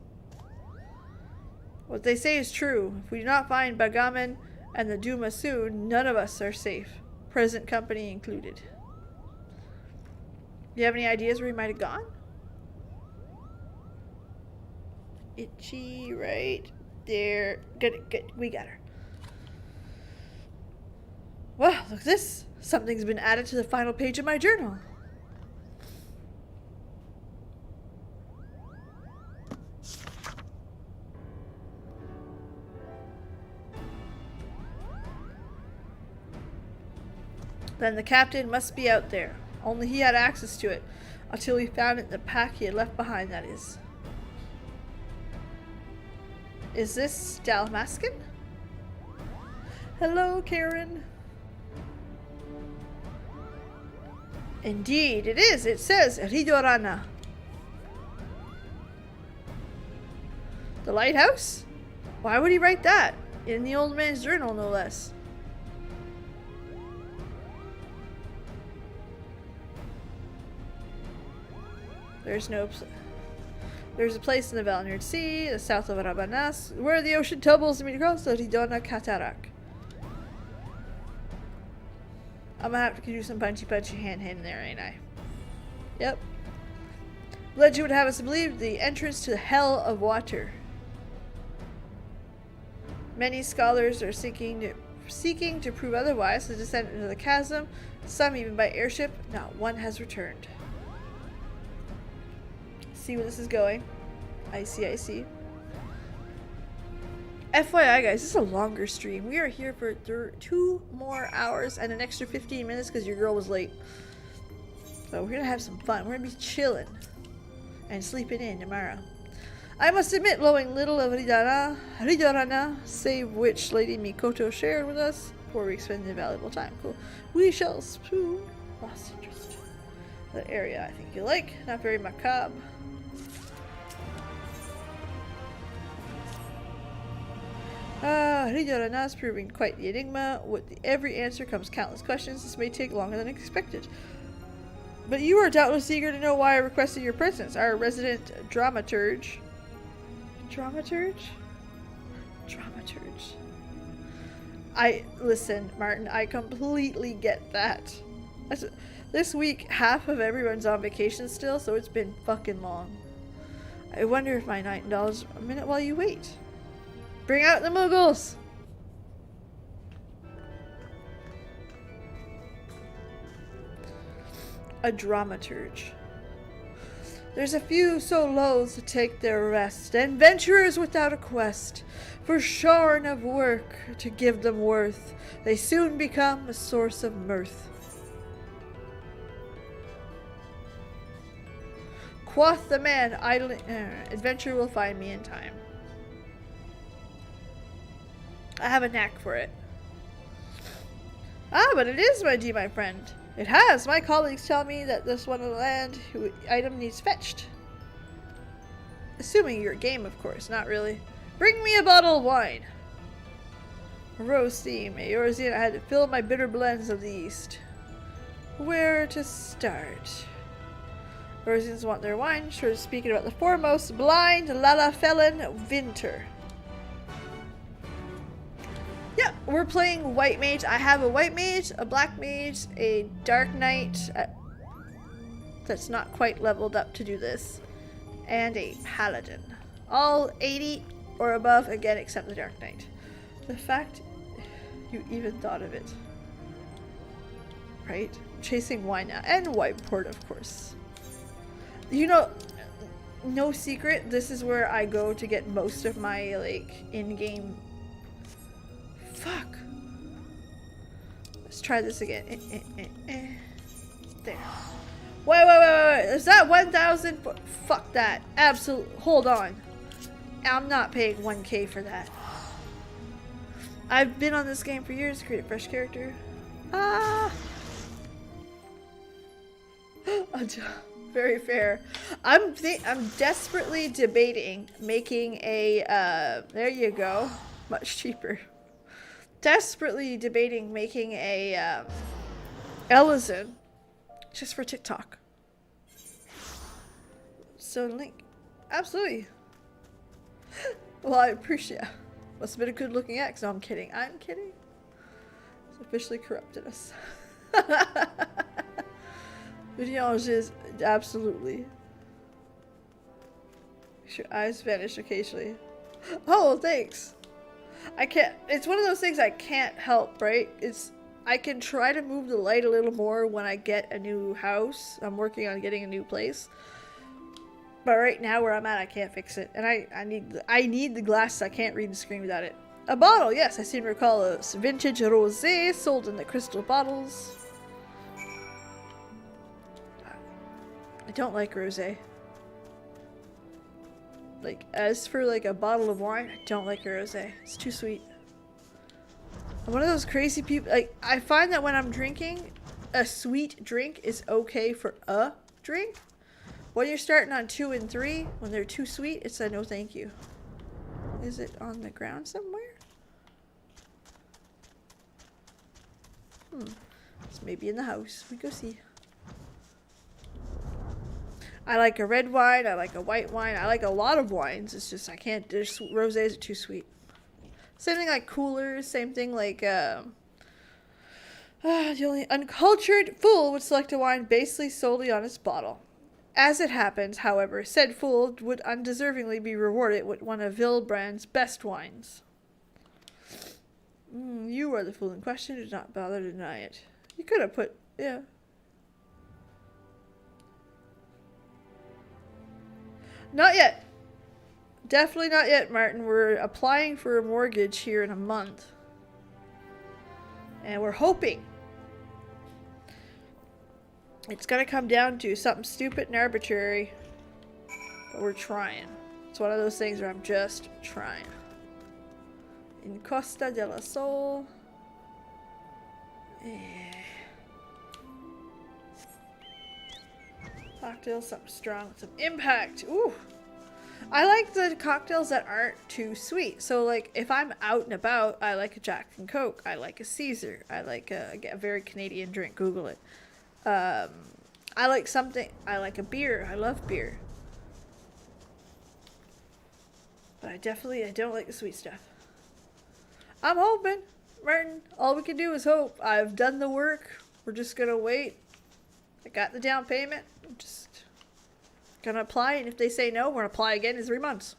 What they say is true. If we do not find Bagaman and the Duma soon, none of us are safe. Present company included. Do you have any ideas where he might have gone? Itchy right there. Good. We got her. Well, look at this. Something's been added to the final page of my journal. Then the captain must be out there. Only he had access to it. Until we found it in the pack he had left behind, that is. Is this Dalmascan? Hello, Karen. Indeed, it is. It says Ridorana. The lighthouse? Why would he write that? In the old man's journal, no less. There's a place in the Valnard Sea, the south of Rabanas, where the ocean tumbles to meet across the Ridona Cataract. I'm gonna have to do some punchy hand there, ain't I? Yep. Legend would have us believe the entrance to the hell of water. Many scholars are seeking to prove otherwise. The descent into the chasm, some even by airship, not one has returned. See where this is going. I see. FYI guys, this is a longer stream. We are here for 2 more hours and an extra 15 minutes because your girl was late. So we're gonna have some fun. We're gonna be chilling and sleeping in tomorrow. I must admit, knowing little of Ridorana, save which Lady Mikoto shared with us before we expended valuable time. Cool. We shall soon lost interest. The area I think you like, not very macabre. Ridorana is proving quite the enigma. With every answer comes countless questions. This may take longer than expected. But you are doubtless eager to know why I requested your presence. Our resident dramaturge. Listen, Martin, I completely get that. This week, half of everyone's on vacation still, so it's been fucking long. I wonder if my $9 a minute while you wait. Bring out the Moogles! A dramaturge. There's a few so loath to take their rest, and venturers without a quest, for shorn of work to give them worth, they soon become a source of mirth. Quoth the man idling, adventure will find me in time. I have a knack for it. Ah, but it is, my friend. It has. My colleagues tell me that this one of the land item needs fetched. Assuming you're game, of course. Not really. Bring me a bottle of wine. A rose theme. A Eorzean, I had to fill my bitter blends of the East. Where to start? Eorzeans want their wine. Sure, speaking about the foremost, blind Lala Felon Winter. Yeah, we're playing White Mage. I have a White Mage, a Black Mage, a Dark Knight that's not quite leveled up to do this, and a Paladin. All 80 or above, again, except the Dark Knight. The fact you even thought of it. Right? Chasing wine now. And Whiteport, of course. You know, no secret, this is where I go to get most of my, like, in-game... Fuck. Let's try this again. There. Wait. Is that 1,000? Fuck that. Absolute. Hold on. I'm not paying 1K for that. I've been on this game for years. Create a fresh character. Ah. Very fair. I'm desperately debating making a. There you go. Much cheaper. Desperately debating making a Ellison just for TikTok. So link. Absolutely. Well, I appreciate it. Must have been a good looking ex. No, I'm kidding. I'm kidding. It's officially corrupted us. Videos is absolutely. Your eyes vanish occasionally. Oh, thanks. I can't. It's one of those things I can't help, right? I can try to move the light a little more when I get a new house. I'm working on getting a new place. But right now where I'm at, I can't fix it. And I need the glasses. I can't read the screen without it. A bottle, yes. I seem to recall a vintage rosé sold in the crystal bottles. I don't like rosé. Like, as for like a bottle of wine, I don't like a rosé. It's too sweet. I'm one of those crazy people. Like, I find that when I'm drinking, a sweet drink is okay for a drink. When you're starting on 2 and 3, when they're too sweet, it's a no thank you. Is it on the ground somewhere? It's maybe in the house. We go see. I like a red wine. I like a white wine. I like a lot of wines. It's just I can't. Rosés are too sweet. Same thing like coolers. Same thing like the only uncultured fool would select a wine basically solely on its bottle. As it happens, however, said fool would undeservingly be rewarded with one of Villebrand's best wines. You are the fool in question. Do not bother to deny it. You could have put, yeah. Not yet. Definitely not yet, Martin. We're applying for a mortgage here in a month. And we're hoping it's going to come down to something stupid and arbitrary. But we're trying. It's one of those things where I'm just trying. In Costa del Sol. Cocktail, something strong, some impact. Ooh. I like the cocktails that aren't too sweet. So, like, if I'm out and about, I like a Jack and Coke. I like a Caesar. I like a very Canadian drink. Google it. I like something. I like a beer. I love beer. But I don't like the sweet stuff. I'm hoping, Martin. All we can do is hope. I've done the work. We're just going to wait. I got the down payment. I'm just gonna apply, and if they say no, we're gonna apply again in 3 months.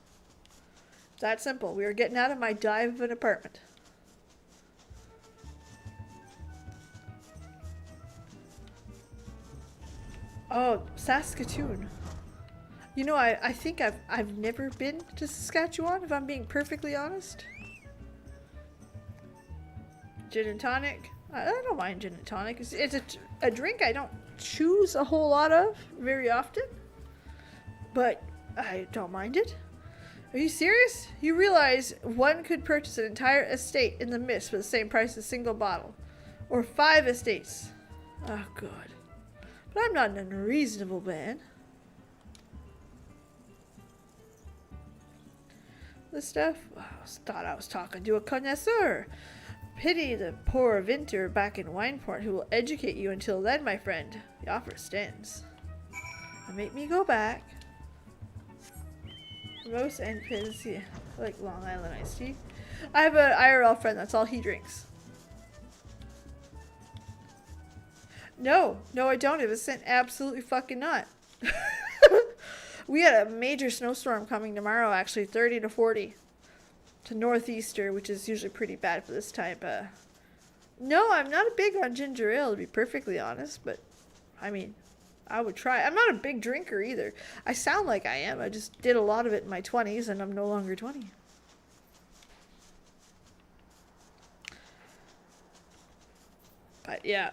It's that simple. We are getting out of my dive of an apartment. Oh, Saskatoon. You know, I think I've never been to Saskatchewan, if I'm being perfectly honest. Gin and tonic. I don't mind gin and tonic. It's a drink I don't choose a whole lot of very often, but I don't mind it. Are you serious? You realize one could purchase an entire estate in the mist for the same price as a single bottle, or 5 estates. Oh god. But I'm not an unreasonable man. This stuff? Oh, I thought I was talking to a connoisseur. Pity the poor Vinter back in Wineport who will educate you. Until then, my friend, the offer stands. And make me go back. Roast and pins, yeah, I like Long Island iced tea. I have an IRL friend, that's all he drinks. No, I don't. It was sent absolutely fucking not. We had a major snowstorm coming tomorrow, actually, 30 to 40. To northeaster, which is usually pretty bad for this type. No, I'm not a big on ginger ale, to be perfectly honest, but I mean, I would try. I'm not a big drinker either. I sound like I am. I just did a lot of it in my 20s, and I'm no longer 20. But yeah,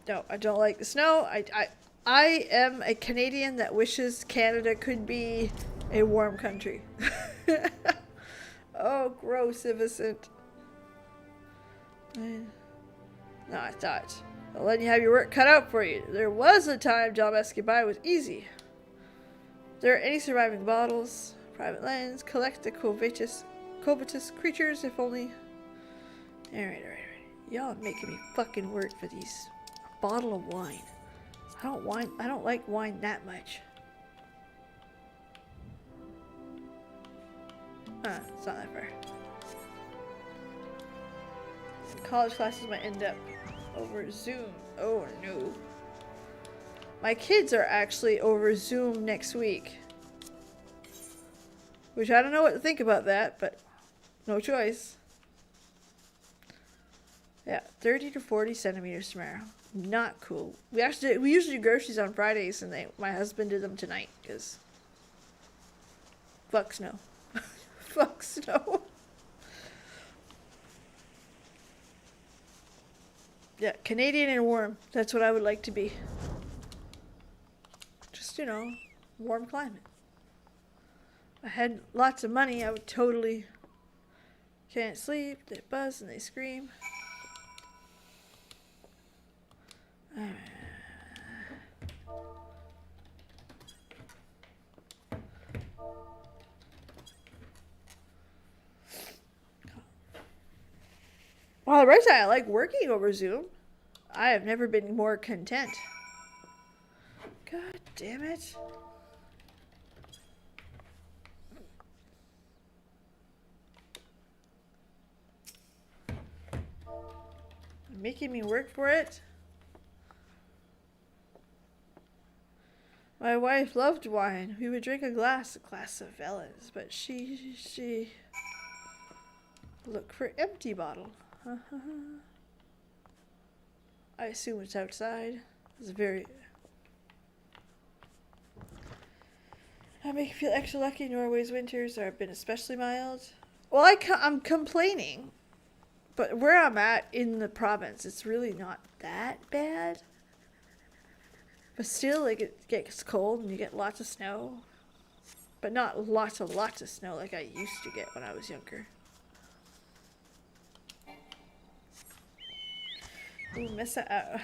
no, I don't like the snow. I am a Canadian that wishes Canada could be a warm country. Oh, gross, Innocent. No, I thought. I'll let you have your work cut out for you. There was a time job Escabai was easy. If there are any surviving bottles, private lands, collect the covetous creatures, if only. Alright. Y'all are making me fucking work for these. A bottle of wine. I don't like wine that much. It's not that far. College classes might end up over Zoom. Oh no. My kids are actually over Zoom next week. Which I don't know what to think about that, but no choice. Yeah, 30 to 40 centimeters tomorrow. Not cool. We usually do groceries on Fridays, and my husband did them tonight because fuck snow. Fuck snow. Yeah, Canadian and warm. That's what I would like to be. Just, warm climate. If I had lots of money, I would totally can't sleep. They buzz and they scream. Well, the right side, I like working over Zoom. I have never been more content. God damn it. Making me work for it. My wife loved wine. We would drink a glass of Ivalice, but she look for empty bottle. I assume it's outside. It's very. I make you feel extra lucky. Norway's winters have been especially mild. Well, I'm complaining, but where I'm at in the province, it's really not that bad. But still, like, it gets cold and you get lots of snow, but not lots of snow like I used to get when I was younger. Ooh, miss it out.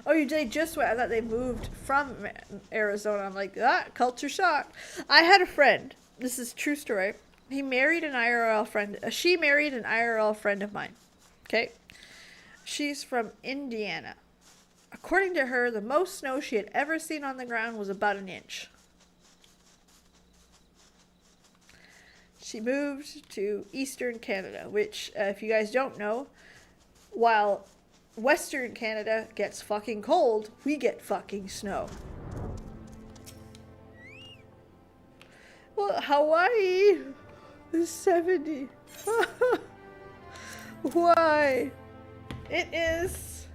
Oh, they just went. I thought they moved from Arizona. I'm like, culture shock. I had a friend. This is a true story. He married an IRL friend. She married an IRL friend of mine. Okay. She's from Indiana. According to her, the most snow she had ever seen on the ground was about an inch. She moved to Eastern Canada, which, if you guys don't know, while Western Canada gets fucking cold, we get fucking snow. Well, Hawaii is 70. Why? It is.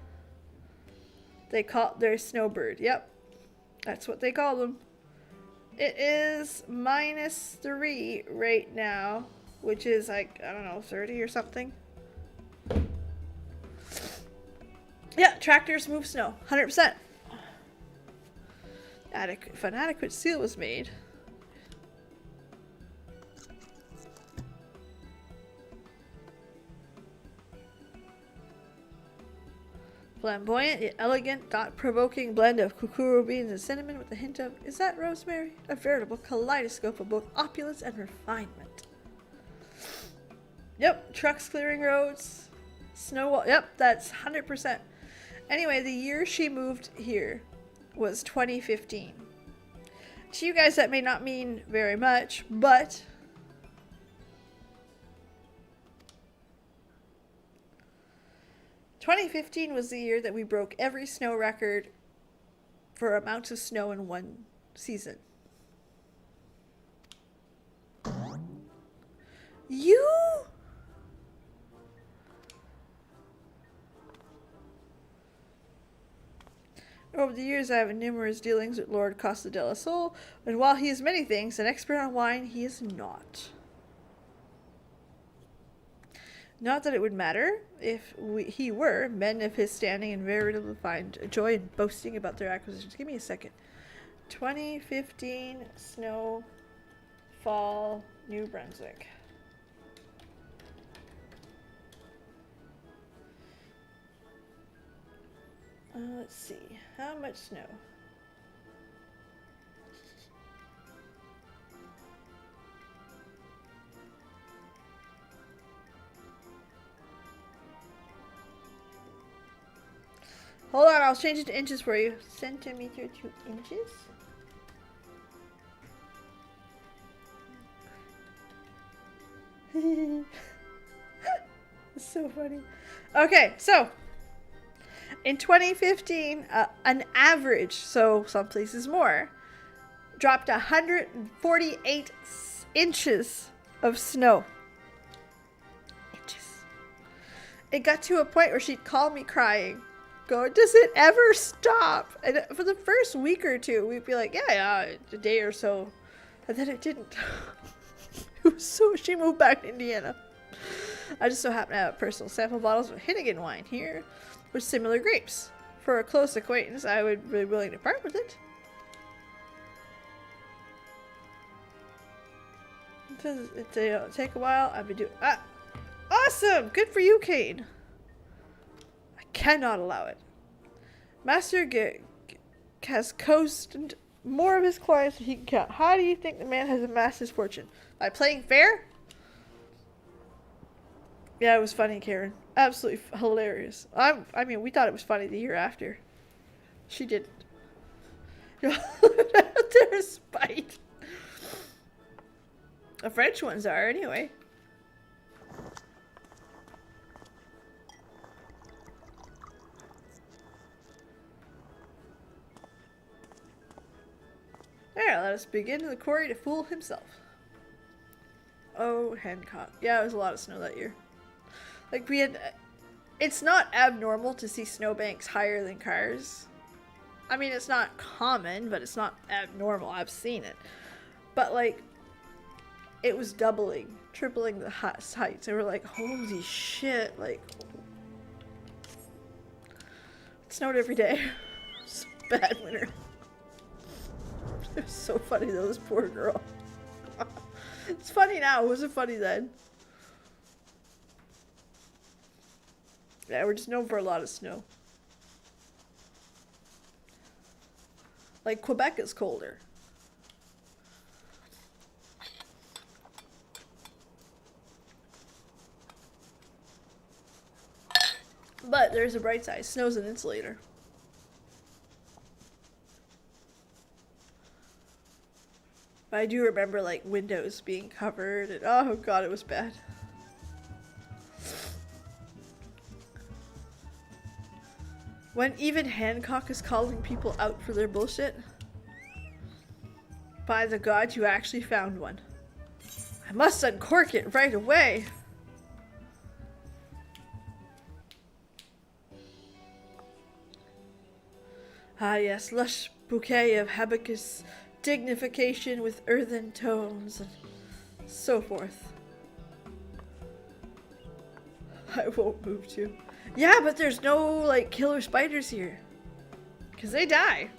They call their snowbird. Yep. That's what they call them. It is -3 right now, which is like, I don't know, 30 or something. Yeah, tractors move snow, 100%. If an adequate seal was made. Flamboyant yet elegant, thought-provoking blend of kukuru beans and cinnamon with a hint of, is that rosemary? A veritable kaleidoscope of both opulence and refinement. Yep, trucks clearing roads, snow wall. Yep, that's 100%. Anyway, the year she moved here was 2015. To you guys, that may not mean very much, but 2015 was the year that we broke every snow record for amounts of snow in one season. You? Over the years, I have had numerous dealings with Lord Costa del Sol, and while he is many things, an expert on wine, he is not. Not that it would matter if he were. Men of his standing and veritable find joy in boasting about their acquisitions. Give me a second. 2015 Snowfall, New Brunswick. Let's see. How much snow? Hold on, I'll change it to inches for you. Centimeter to inches. It's so funny. Okay, so in 2015, an average, so some places more, dropped 148 inches of snow. Inches. It got to a point where she'd call me crying. Go, does it ever stop? And for the first week or two, we'd be like, yeah, a day or so. And then it didn't. It was so, she moved back to Indiana. I just so happen to have personal sample bottles of Hinnigan wine here with similar grapes. For a close acquaintance, I would be willing to part with it. It'll take a while. I've been doing. Awesome! Good for you, Kane. I cannot allow it. Master has coasted more of his clients than he can count. How do you think the man has amassed his fortune? By playing fair? Yeah, it was funny, Karen. Absolutely hilarious. I mean, we thought it was funny the year after. She didn't. There's spite. The French ones are, anyway. There, let us begin the quarry to fool himself. Oh, Hancock. Yeah, it was a lot of snow that year. Like, we had... It's not abnormal to see snowbanks higher than cars. I mean, it's not common, but it's not abnormal. I've seen it. But, like, it was doubling, tripling the heights. And we're like, holy shit. Like, it snowed every day. It's a bad winter. It was so funny, though, this poor girl. It's funny now. It wasn't funny then. Yeah, we're just known for a lot of snow. Like, Quebec is colder. But there's a bright side. Snow's an insulator. But I do remember, like, windows being covered, and oh god, it was bad. When even Hancock is calling people out for their bullshit. By the gods, you actually found one. I must uncork it right away. Ah yes, lush bouquet of hibiscus, dignification with earthen tones, and so forth. I won't move to. Yeah, but there's no, like, killer spiders here. Because they die.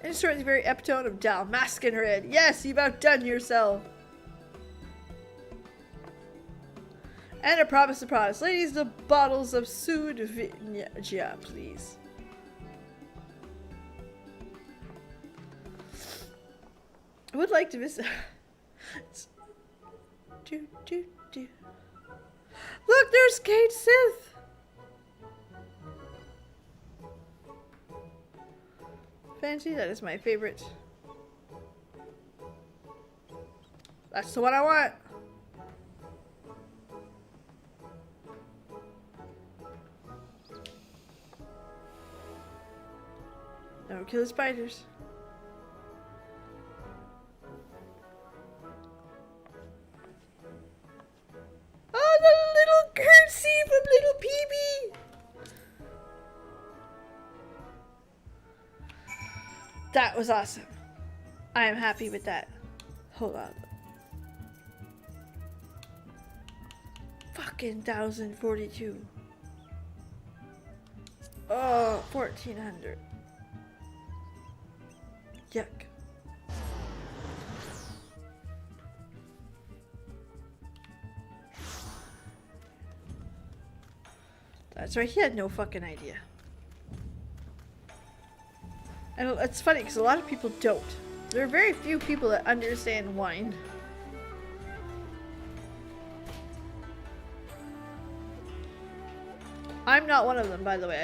And it's sort of the very epitome of Dalmaskinred. Yes, you've outdone yourself. And a promise to promise. Ladies, the bottles of Sud Vinja, please. I would like to visit. Look, there's Kate Sith. Fancy, that is my favorite. That's the one I want. No, kill the spiders. Oh, the little curtsy from little Peebs. That was awesome. I am happy with that. Hold on. Fucking 1042. Oh, 1400. Yuck. That's right, he had no fucking idea. And it's funny because a lot of people don't. There are very few people that understand wine. I'm not one of them, by the way.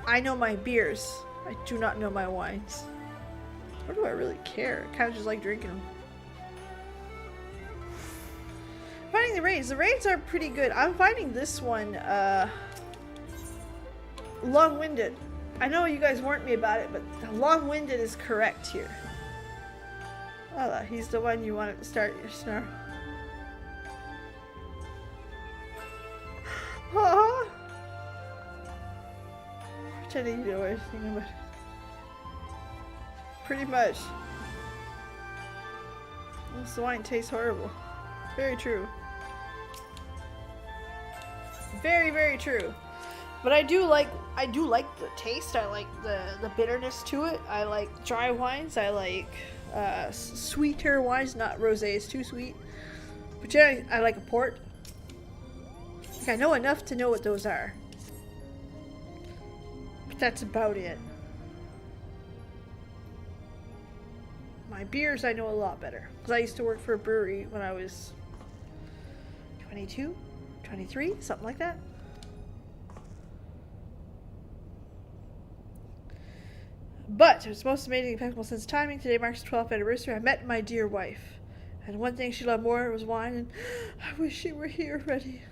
I know my beers. I do not know my wines. Or do I really care? I kind of just like drinking them. Finding the raids. The raids are pretty good. I'm finding this one, long-winded. I know you guys warned me about it, but long-winded is correct here. Oh, he's the one you wanted to start your snarl. Pretending you know everything about it. Pretty much. This wine tastes horrible. Very true. Very, very true. But I do like the taste. I like the bitterness to it. I like dry wines. I like sweeter wines. Not rosé is too sweet. But generally, I like a port. Like, I know enough to know what those are. But that's about it. My beers I know a lot better. Because I used to work for a brewery when I was 22, 23, something like that. But it was the most amazing impeccable sense of timing. Today marks the 12th anniversary. I met my dear wife. And one thing she loved more was wine, and I wish she were here already.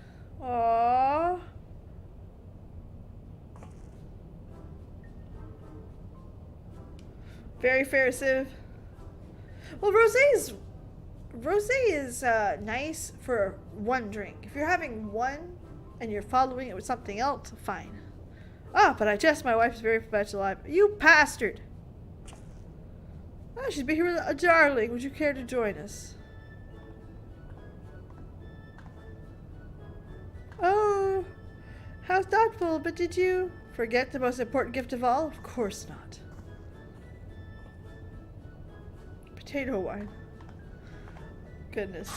Aww. Very fair, Civ. Well, rosé is nice for one drink. If you're having one and you're following it with something else, fine. Ah, but I jest, my wife is very much alive. You bastard! Ah, she's been here with a darling. Would you care to join us? Oh, how thoughtful, but did you forget the most important gift of all? Of course not. Potato wine. Goodness.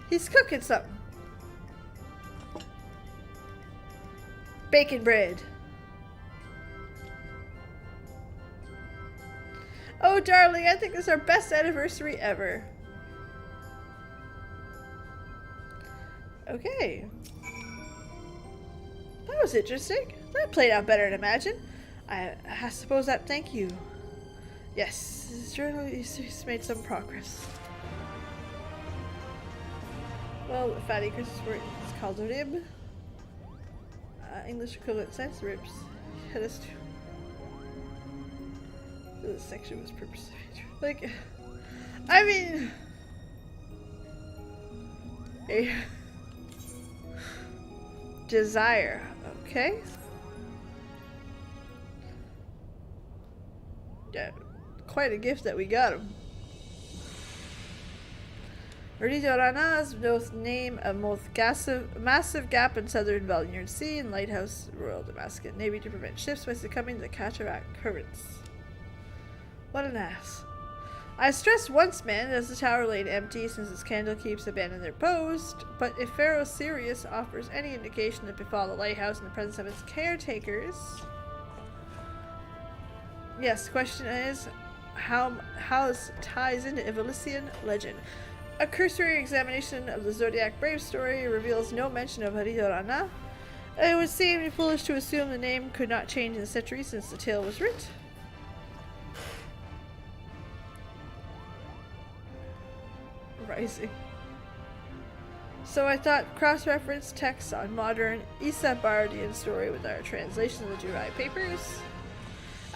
He's cooking something. Bacon bread. Oh, darling, I think this is our best anniversary ever. Okay. That was interesting. That played out better than imagined. I suppose that, thank you. Yes, this journal he's made some progress. Well, fatty Christmas word is called a rib. English equivalent sense, ribs. Head us to. This section was purposely like, I mean, a desire. Okay. Yeah, quite a gift that we got him. Ardito Rana's both name a massive gap in southern Valiant Sea and lighthouse Royal Damascus Navy to prevent ships by succumbing to the cataract currents. What an ass. I stressed once, man, as the tower laid empty since its candlekeeps abandoned their post, but if Pharaoh Sirius offers any indication that befall the lighthouse in the presence of its caretakers... Yes, the question is, how this ties into Ivalician legend. A cursory examination of the Zodiac Brave story reveals no mention of Ardito Rana. It would seem foolish to assume the name could not change in the century since the tale was writ. Rising. So I thought cross-reference text on modern Isabardian story with our translation of the Jurai papers.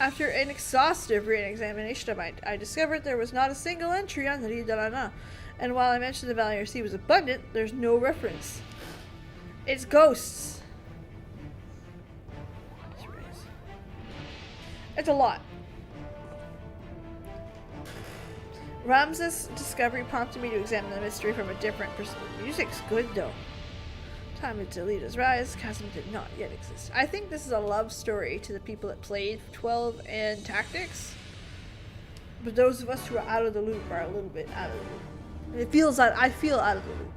After an exhaustive re-examination of I discovered there was not a single entry on the Ridorana, and while I mentioned the Valier Sea was abundant, there's no reference. It's ghosts. It's a lot. Ramses' discovery prompted me to examine the mystery from a different perspective. Music's good though. Time to delete his rise. Chasm did not yet exist. I think this is a love story to the people that played 12 and Tactics. But those of us who are out of the loop are a little bit out of the loop. It feels that I feel out of the loop.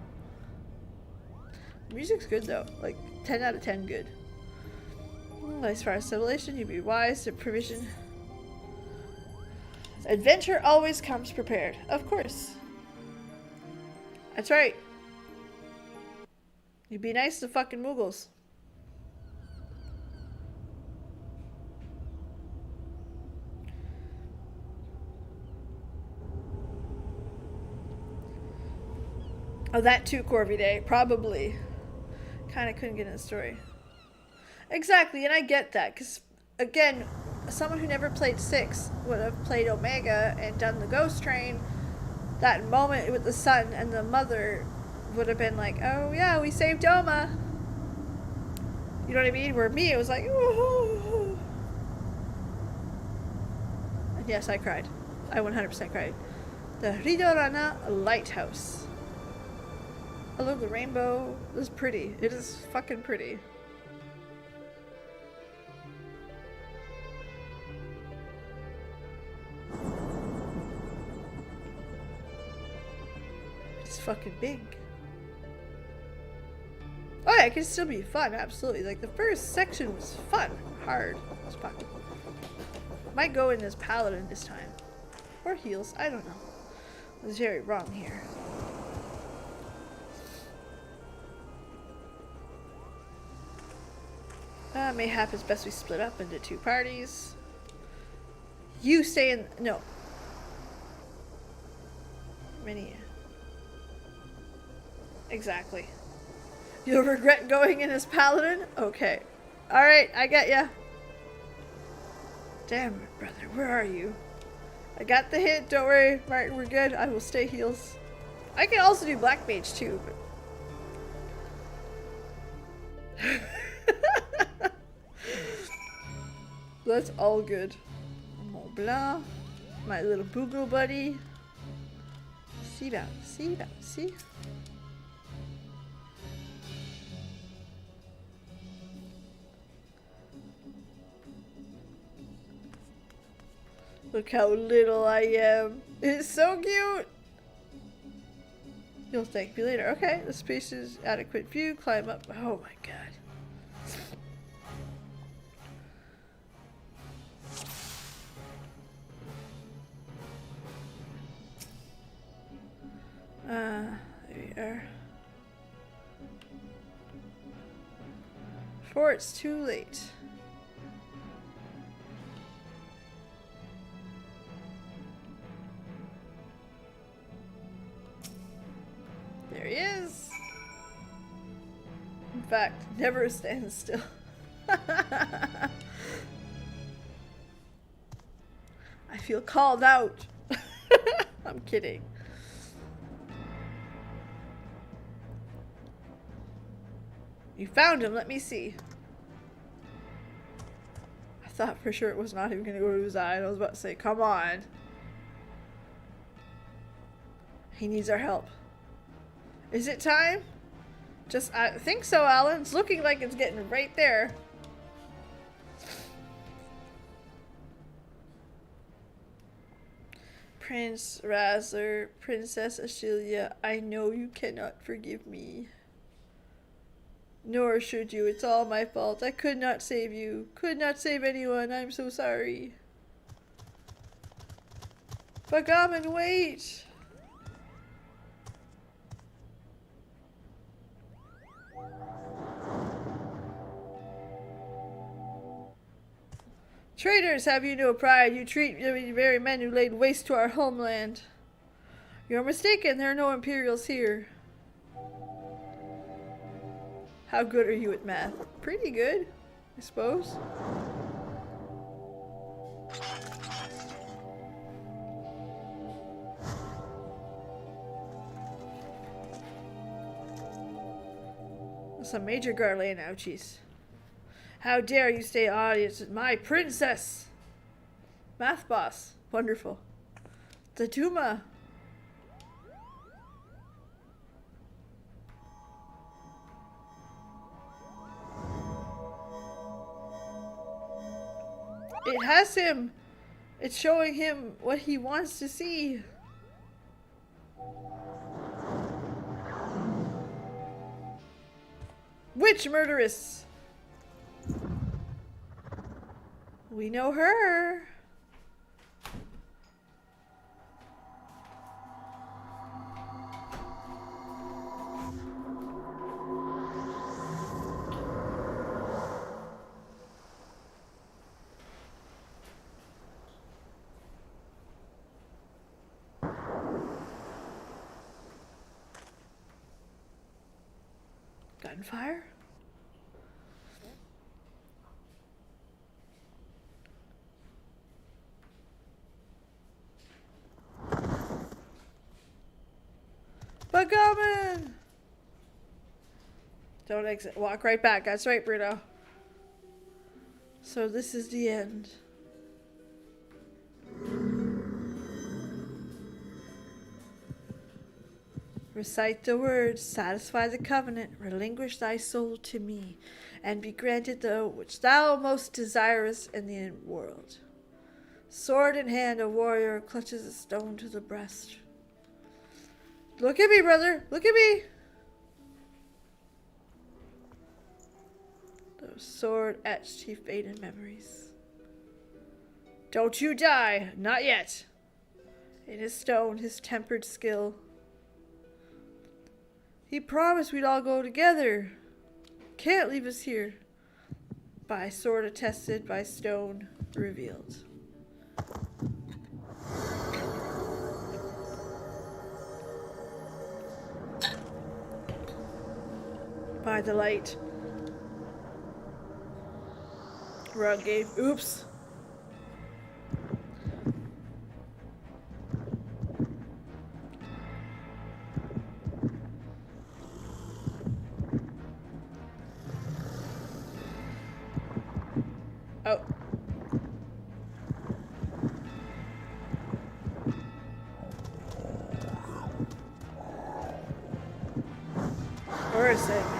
Music's good though. Like 10 out of 10 good. As far as civilization, you'd be wise to provision. Adventure always comes prepared. Of course. That's right. You'd be nice to fucking Moogles. Oh, that too, Corby Day. Probably. Kinda couldn't get in the story. Exactly, and I get that. Because, again, someone who never played 6 would have played Omega and done the Ghost Train. That moment with the son and the mother would have been like, oh yeah, we saved Oma. You know what I mean? Where me, it was like, ooh. And yes, I cried. I 100% cried. The Ridorana Lighthouse. I love the rainbow. It is pretty. It is fucking pretty. It's fucking big. Oh yeah, it can still be fun, absolutely. Like the first section was fun. Hard. It was fun. Might go in as paladin this time. Or heals, I don't know. I was very wrong here. Mayhap it's best we split up into 2 parties. You stay in... No. Many... Exactly. You'll regret going in as paladin? Okay. Alright, I get ya. Damn it, brother. Where are you? I got the hit. Don't worry. Martin, we're good. I will stay heals. I can also do Black Mage too, but... That's all good. Mont Blanc. My little Boogle buddy. See that? See that? See? Look how little I am. It's so cute. You'll thank me later. Okay, the space is adequate view. Climb up. Oh my god. There we are. Before it's too late. There he is. In fact, never stands still. I feel called out. I'm kidding. You found him, let me see. I thought for sure it was not even gonna go to his eye, and I was about to say, come on. He needs our help. Is it time? I think so, Alan. It's looking like it's getting right there. Prince Razzler, Princess Ashilia, I know you cannot forgive me. Nor should you. It's all my fault. I could not save you. Could not save anyone. I'm so sorry. Bagaman, wait! Traitors, have you no pride? You treat the very men who laid waste to our homeland. You're mistaken. There are no Imperials here. How good are you at math? Pretty good, I suppose. some major garland ouchies. How dare you stay audience with my princess? Math boss. Wonderful. Tatuma. It has him. It's showing him what he wants to see. Witch murderess. We know her. Gunfire? Backgammon! Don't exit. Walk right back. That's right, Bruno. So this is the end. Recite the words, satisfy the covenant, relinquish thy soul to me, and be granted the which thou most desirest in the world. Sword in hand, a warrior clutches a stone to the breast. Look at me, brother. Look at me. Those sword etched he faded memories. Don't you die. Not yet. In his stone, his tempered skill. He promised we'd all go together. Can't leave us here. By sword attested, by stone revealed. By the light. Rug gave. Oops. Oh. Or a segment.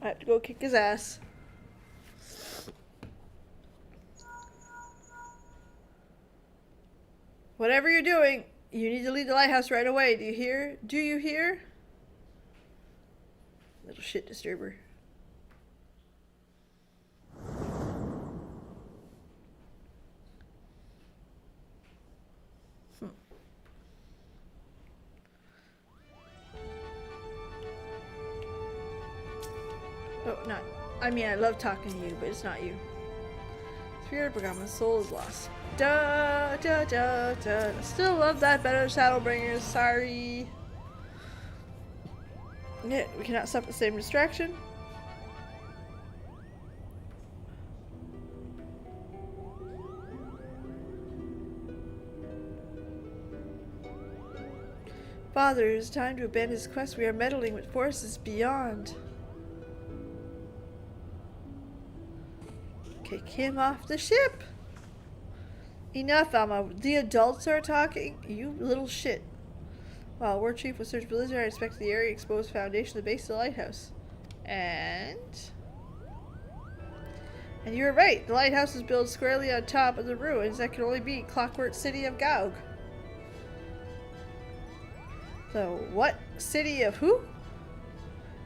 I have to go kick his ass. Whatever you're doing, you need to leave the lighthouse right away. Do you hear? Do you hear? Little shit disturber. Oh, not. I mean, I love talking to you, but it's not you. Spirit program, my soul is lost. Da da da da. Still love that better, Shadowbringers. Sorry. Yeah, we cannot stop the same distraction. Father, it is time to abandon his quest. We are meddling with forces beyond. Kick him off the ship. Enough, Alma. The adults are talking. You little shit. While Warchief was searched Blizzard, I inspected the area, exposed foundation of the base of the lighthouse. And you were right. The lighthouse is built squarely on top of the ruins that can only be Clockwork City of Gaug. So, what city of who?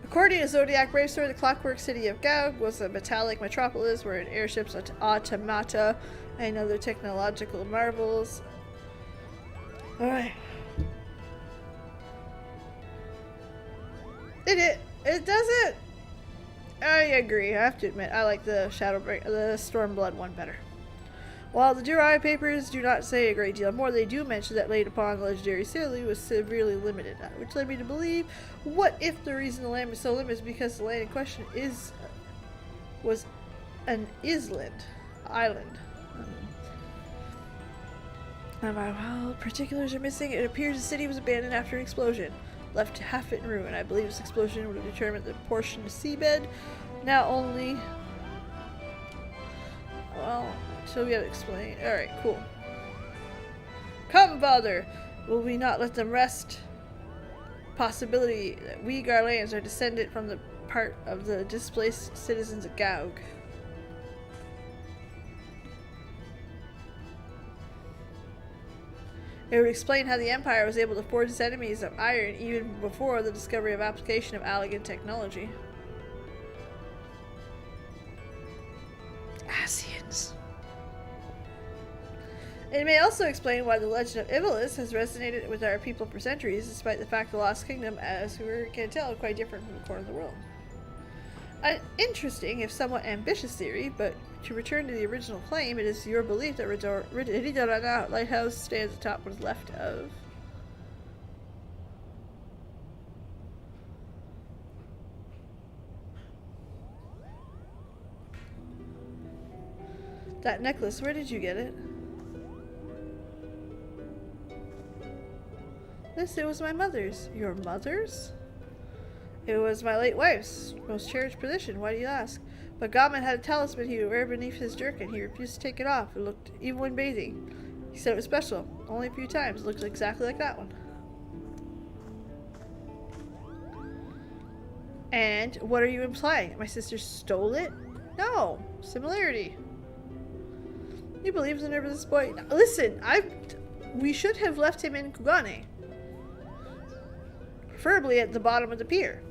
According to Zodiac Brave Story, the Clockwork City of Gaug was a metallic metropolis where airships, automata, and other technological marvels. Alright. It does it! I agree. I have to admit, I like the the Stormblood one better. While the Durai papers do not say a great deal more, they do mention that laid upon the legendary Silly was severely limited, which led me to believe, what if the reason the land was so limited is because the land in question was an island. While particulars are missing, it appears the city was abandoned after an explosion. Left half in ruin. I believe this explosion would have determined the portion of seabed. Now only... Well, so we gotta explain. Alright, cool. Come, father! Will we not let them rest? Possibility that we Garlands are descended from the part of the displaced citizens of Gaug. It would explain how the Empire was able to forge its enemies of iron even before the discovery of application of elegant technology. Asians. It may also explain why the legend of Ivalice has resonated with our people for centuries, despite the fact the Lost Kingdom, as we can tell, is quite different from the corner of the world. An interesting, if somewhat ambitious theory, but to return to the original claim, it is your belief that Ridorana Lighthouse stands atop what is left of. That necklace, where did you get it? It was my mother's. Your mother's? It was my late wife's most cherished possession. Why do you ask? But Gottman had a talisman he would wear beneath his jerkin. He refused to take it off. It looked, even when bathing. He said it was special. Only a few times. It looked exactly like that one. And what are you implying? My sister stole it? No. Similarity. He believes in this boy. Listen, we should have left him in Kugane. Preferably at the bottom of the pier.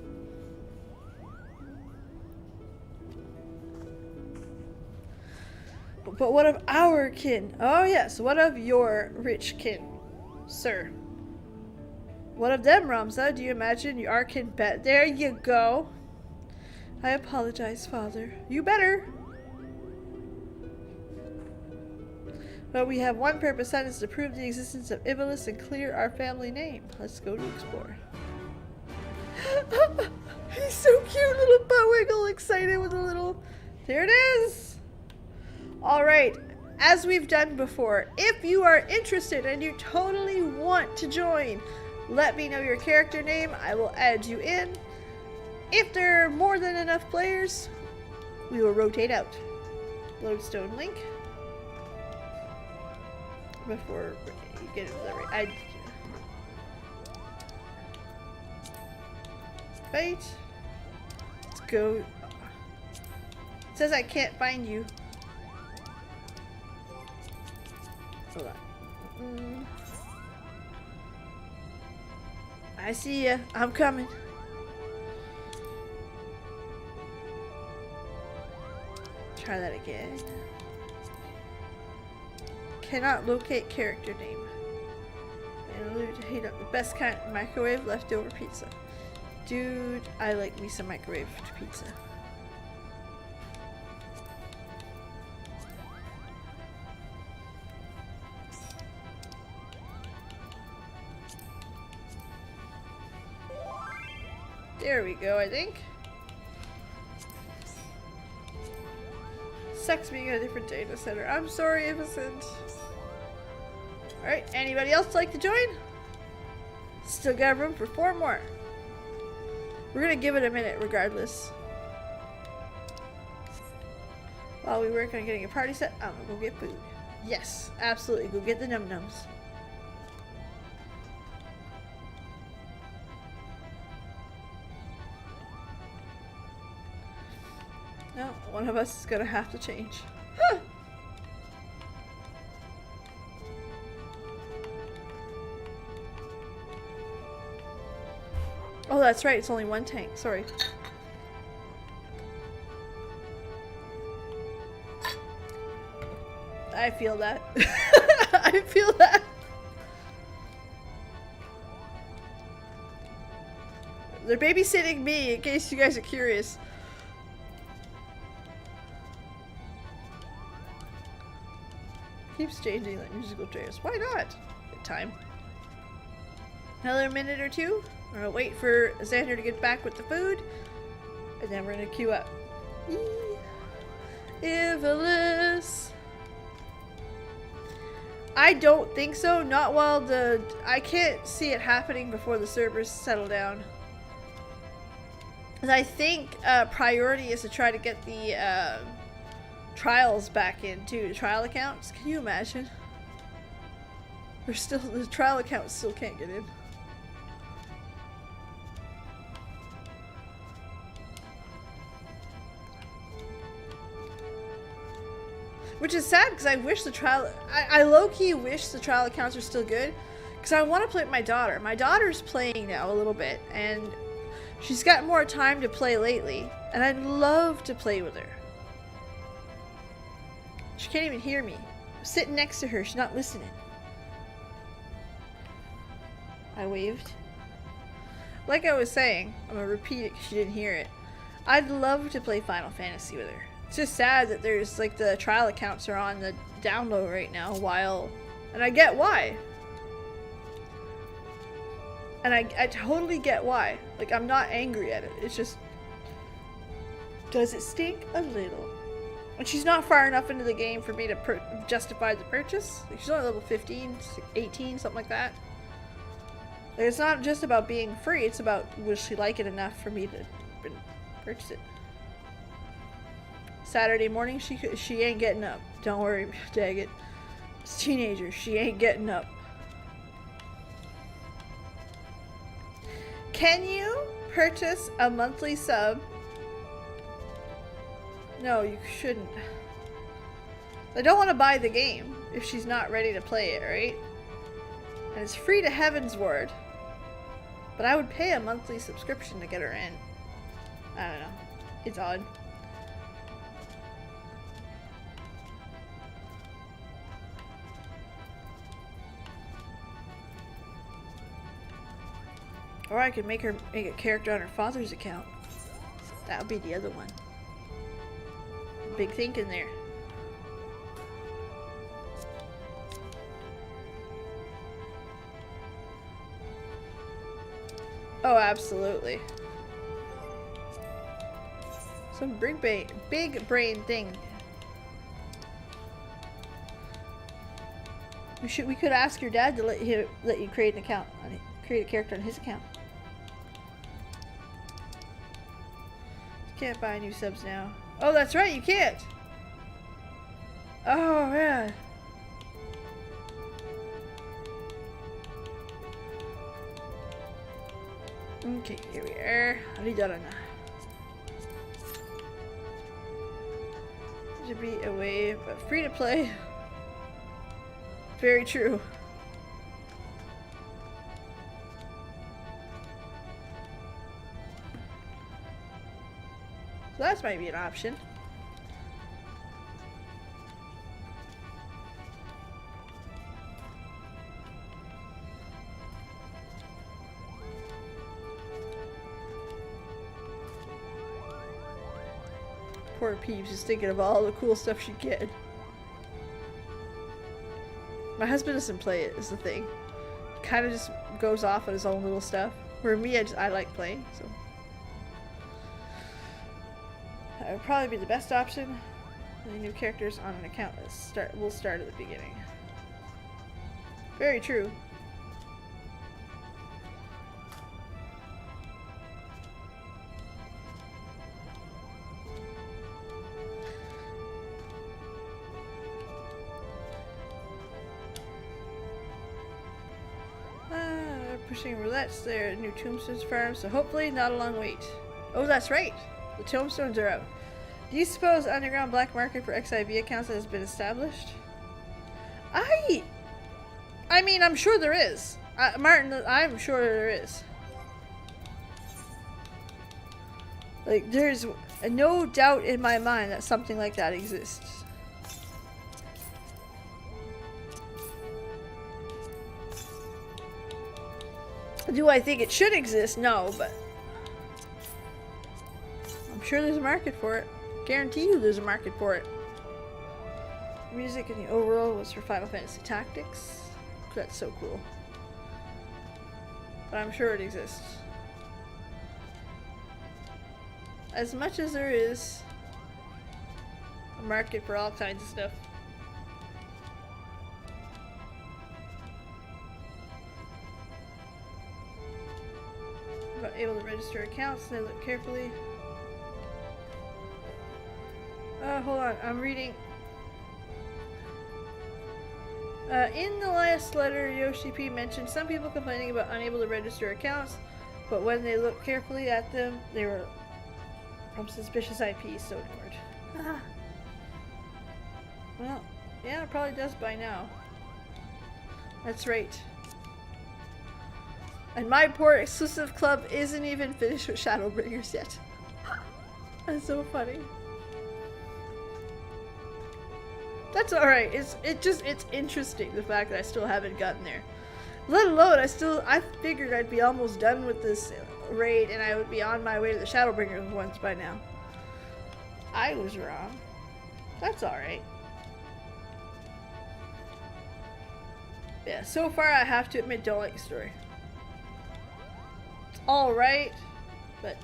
But what of our kin? Oh yes, what of your rich kin, sir? What of them, Ramza? Do you imagine our kin bet? There you go. I apologize, father. You better. But we have one purpose, that is to prove the existence of Ivalice and clear our family name. Let's go to explore. He's so cute, little butt wiggle, excited with a little... There it is! Alright, as we've done before, if you are interested and you totally want to join, let me know your character name. I will add you in. If there are more than enough players, we will rotate out. Lodestone link. Before you get into the right. Fight. Let's go. It says I can't find you. Hold on. I see ya. I'm coming. Try that again. Cannot locate character name. And allude to heat up the best kind of microwave leftover pizza. Dude, I like me some microwave pizza. There we go, I think. Sucks being a different data center. I'm sorry, Innocent. Alright, anybody else like to join? Still got room for 4 more. We're gonna give it a minute regardless. While we work on getting a party set, I'm gonna go get food. Yes, absolutely. Go get the num-nums. No, one of us is gonna have to change. Huh. Oh, that's right. It's only one tank. Sorry. I feel that. I feel that. They're babysitting me, in case you guys are curious. Keeps changing like musical chairs. Why not? Good time. Another minute or two. We're gonna wait for Xander to get back with the food, and then we're gonna queue up. Ivalice. I don't think so. Not while I can't see it happening before the servers settle down. And I think priority is to try to get the trials back in too. Trial accounts. Can you imagine? There's still the trial accounts still can't get in. Which is sad because I wish the trial. I low-key wish the trial accounts were still good because I want to play with my daughter. My daughter's playing now a little bit and she's got more time to play lately, and I'd love to play with her. She can't even hear me. I'm sitting next to her. She's not listening. I waved. Like I was saying, I'm gonna repeat it because she didn't hear it. I'd love to play Final Fantasy with her. It's just sad that there's like the trial accounts are on the download right now and I get why. And I totally get why. Like, I'm not angry at it. It's just, does it stink a little? And she's not far enough into the game for me to justify the purchase. Like, she's only level 15, 18, something like that. Like, it's not just about being free. It's about, will she like it enough for me to purchase it? Saturday morning, she ain't getting up. Don't worry, dag it. It's a teenager. She ain't getting up. Can you purchase a monthly sub? No, you shouldn't. I don't want to buy the game if she's not ready to play it, right? And it's free to Heavensward. But I would pay a monthly subscription to get her in. I don't know. It's odd. Or I could make her make a character on her father's account. That would be the other one. Big thinking there. Oh, absolutely. Some big brain thing. We could ask your dad to let you create an account, create a character on his account. Can't buy new subs now. Oh, that's right, you can't. Oh man. Okay, here we are. Aridana. To be away, but free to play. Very true. So that might be an option. Poor Peebs is thinking of all the cool stuff she get. My husband doesn't play it, is the thing. Kind of just goes off on his own little stuff. Where me, I like playing, so. That would probably be the best option. Any new characters on an account will start at the beginning. Very true. Pushing roulettes there at new tombstones farm, so hopefully not a long wait. Oh, that's right. The tombstones are out. Do you suppose underground black market for XIV accounts has been established? I mean, I'm sure there is. Martin, I'm sure there is. Like, there's no doubt in my mind that something like that exists. Do I think it should exist? No, but I'm sure there's a market for it. Guarantee you there's a market for it. Music in the overall was for Final Fantasy Tactics. That's so cool. But I'm sure it exists. As much as there is a market for all kinds of stuff. able to register accounts, and they look carefully. Hold on, I'm reading. In the last letter, Yoshi P mentioned some people complaining about unable to register accounts, but when they looked carefully at them, they were from suspicious IPs, so ignored. Well, yeah, it probably does by now. That's right. And my poor exclusive club isn't even finished with Shadowbringers yet. That's so funny. That's alright. It's interesting, the fact that I still haven't gotten there. Let alone, I figured I'd be almost done with this raid and I would be on my way to the Shadowbringers once by now. I was wrong. That's alright. Yeah, so far I have to admit, don't like the story. It's alright, but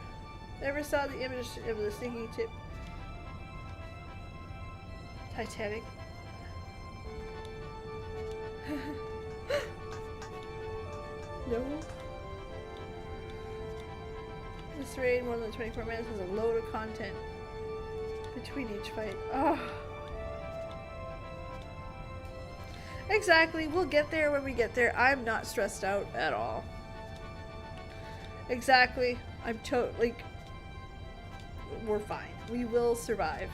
never saw the image of the sinking tip. Titanic. No. This raid, more than 24 minutes, has a load of content between each fight. Oh. Exactly, we'll get there when we get there. I'm not stressed out at all. Exactly. I'm totally... We're fine. We will survive.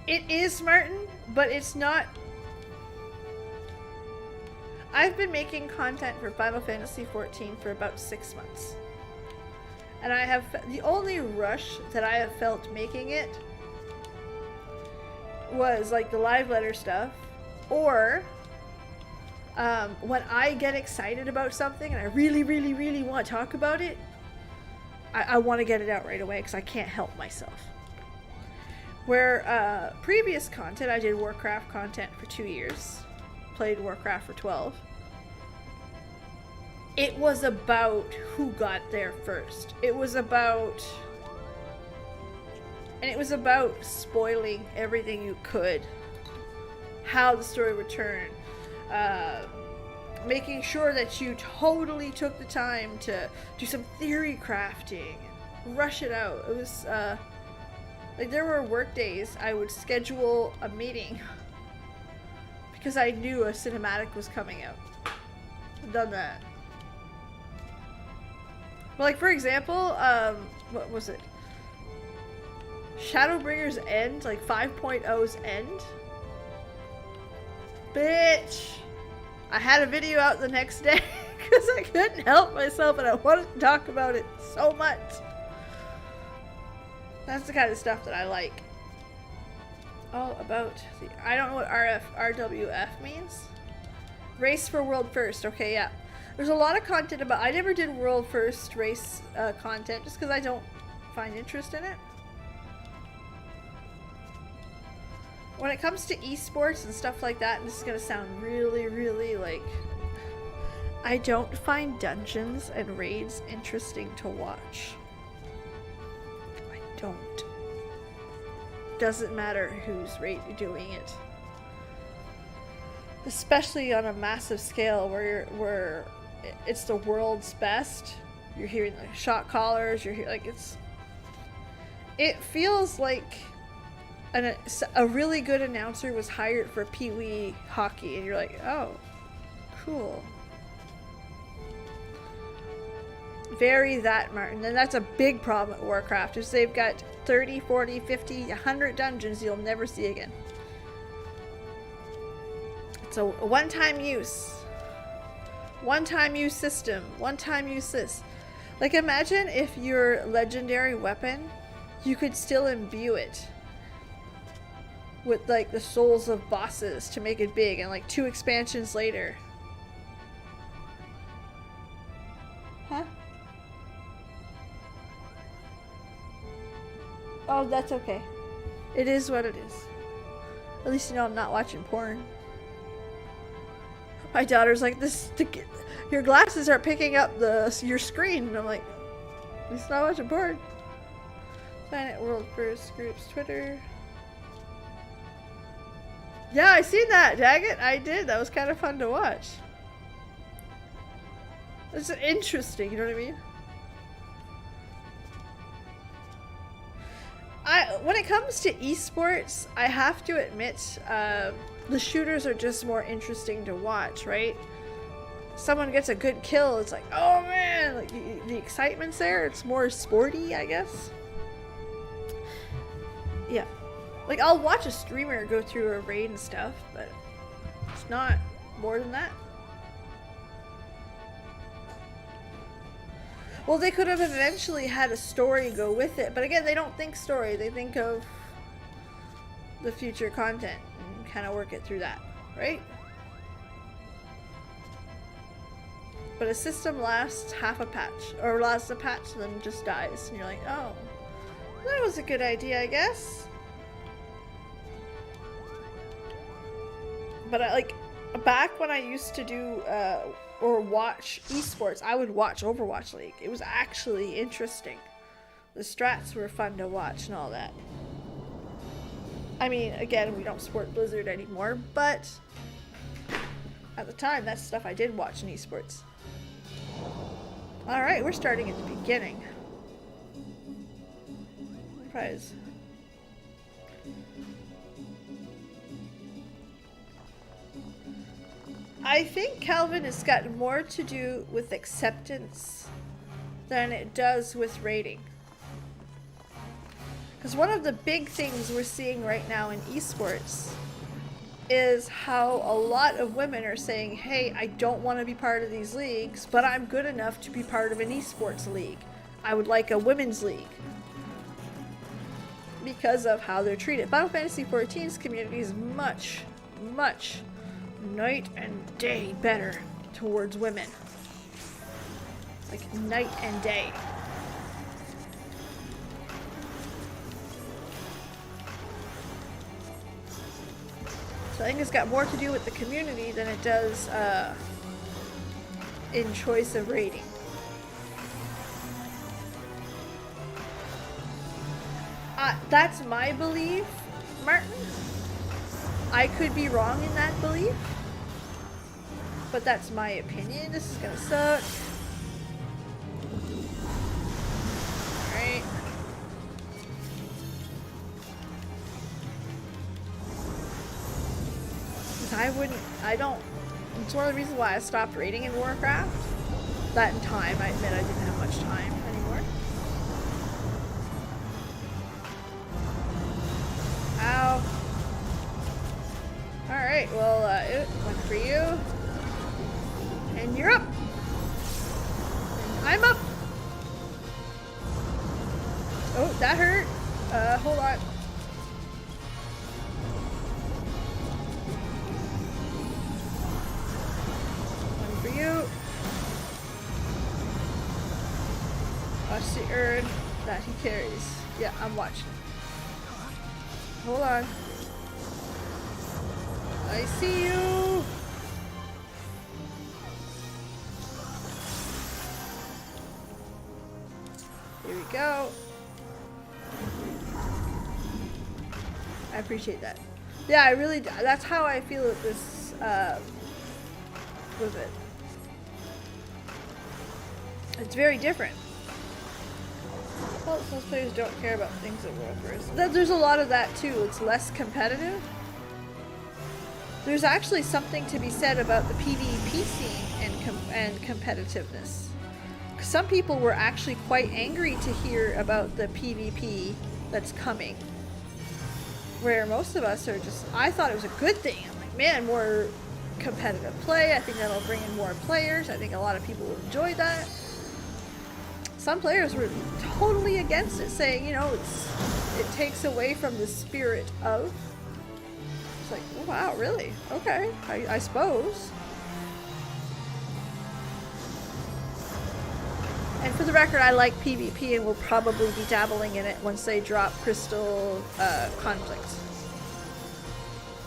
It is Martin, but it's not... I've been making content for Final Fantasy XIV for about 6 months. And I have... The only rush that I have felt making it was like the live letter stuff, or when I get excited about something and I really, really, really want to talk about it, I want to get it out right away because I can't help myself. Where previous content, I did Warcraft content for 2 years, played Warcraft for 12. It was about who got there first. It was about... And it was about spoiling everything you could. How the story would turn. Making sure that you totally took the time to do some theory crafting. Rush it out. It was... like, there were work days I would schedule a meeting because I knew a cinematic was coming out. I've done that. But like, for example, what was it? Shadowbringers End, like 5.0's End. Bitch! I had a video out the next day because I couldn't help myself and I wanted to talk about it so much. That's the kind of stuff that I like. All about the... I don't know what RWF means. Race for World First. Okay, yeah. There's a lot of content about... I never did World First race content just because I don't find interest in it. When it comes to esports and stuff like that, and this is going to sound really, really like... I don't find dungeons and raids interesting to watch. Don't. Doesn't matter who's doing it. Especially on a massive scale where it's the world's best. You're hearing like shot callers, you're hearing like it feels like a really good announcer was hired for Pee Wee hockey and you're like, "Oh, cool." Very that, Martin. And that's a big problem at Warcraft, is they've got 30, 40, 50, 100 dungeons you'll never see again. It's a one-time use. One-time use system. One-time use this. Like, imagine if your legendary weapon, you could still imbue it with, like, the souls of bosses to make it big, and, like, 2 expansions later. Huh? Oh, that's okay. It is what it is. At least you know I'm not watching porn. My daughter's like, your glasses are picking up your screen. And I'm like, at least not watching porn. Planet World First Groups Twitter. Yeah, I seen that, Daggett. I did. That was kind of fun to watch. It's interesting, you know what I mean? When it comes to esports, I have to admit, the shooters are just more interesting to watch, right? Someone gets a good kill, it's like, oh man, like, the excitement's there. It's more sporty, I guess. Yeah. Like, I'll watch a streamer go through a raid and stuff, but it's not more than that. Well, they could have eventually had a story go with it, but again, they don't think story. They think of the future content and kind of work it through that, right? But a system lasts half a patch, or lasts a patch and then just dies, and you're like, oh, that was a good idea, I guess. But like, back when I used to do, or watch esports, I would watch Overwatch League. It was actually interesting. The strats were fun to watch and all that. I mean, again, we don't support Blizzard anymore, but at the time, that's stuff I did watch in esports. Alright, we're starting at the beginning. Prize. I think Calvin has got more to do with acceptance than it does with rating. Because one of the big things we're seeing right now in esports is how a lot of women are saying, hey, I don't want to be part of these leagues, but I'm good enough to be part of an esports league. I would like a women's league. Because of how they're treated. Final Fantasy XIV's community is much, much night and day better towards women. Like night and day. So I think it's got more to do with the community than it does in choice of rating. That's my belief, Martin. I could be wrong in that belief, but that's my opinion. This is gonna suck. Alright. It's one of the reasons why I stopped raiding in Warcraft. That in time, I admit I didn't have much time anymore. Ow. Alright, well, it went for you. And you're up. And I'm up. Oh, that hurt. Hold on. One for you. Watch the urn that he carries. Yeah, I'm watching. Hold on. I see you! Here we go. I appreciate that. Yeah, I really, that's how I feel with this, with it. It's very different. Well, most players don't care about things that work first. There's a lot of that too. It's less competitive. There's actually something to be said about the PvP scene and competitiveness. Some people were actually quite angry to hear about the PvP that's coming. Where most of us are just, I thought it was a good thing. I'm like, man, more competitive play. I think that'll bring in more players. I think a lot of people will enjoy that. Some players were totally against it, saying, you know, it takes away from the spirit of. It's like, oh, wow, really? Okay, I suppose. And for the record, I like PvP and will probably be dabbling in it once they drop Crystal Conflict.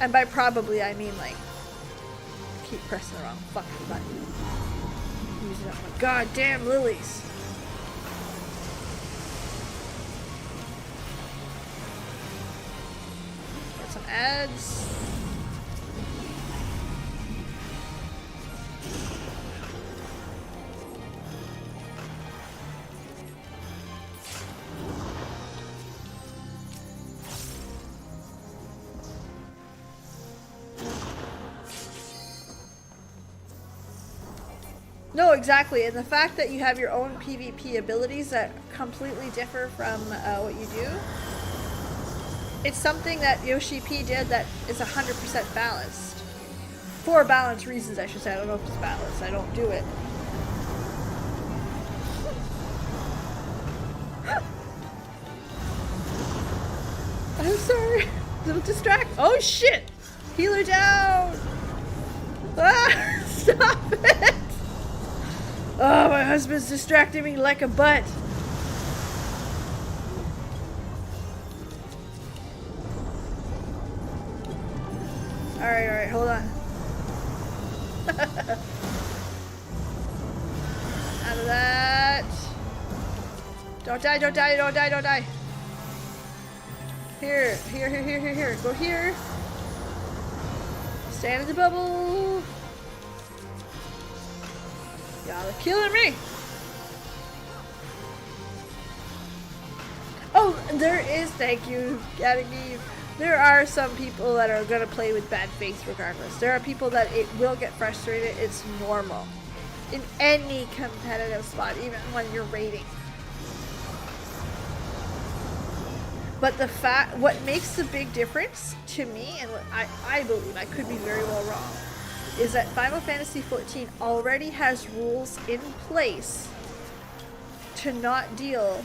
And by probably, I mean like, keep pressing the wrong fucking button. Using up my goddamn lilies. Got some ads. No, exactly, and the fact that you have your own PvP abilities that completely differ from what you do, it's something that Yoshi P did that is 100% balanced. For balanced reasons, I should say. I don't know if it's balanced. I don't do it. I'm sorry. Little distract. Oh shit! Healer down! Ah! Stop it! Oh, my husband's distracting me like a butt. Alright, hold on. Out of that. Don't die, don't die, don't die, don't die. Here. Go here. Stand in the bubble. Y'all are killing me. Oh, there is, thank you, Gattageeve. There are some people that are going to play with bad faith regardless. There are people that it will get frustrated. It's normal. In any competitive spot, even when you're raiding. But what makes the big difference to me, and what I believe, I could be very well wrong, is that Final Fantasy XIV already has rules in place to not deal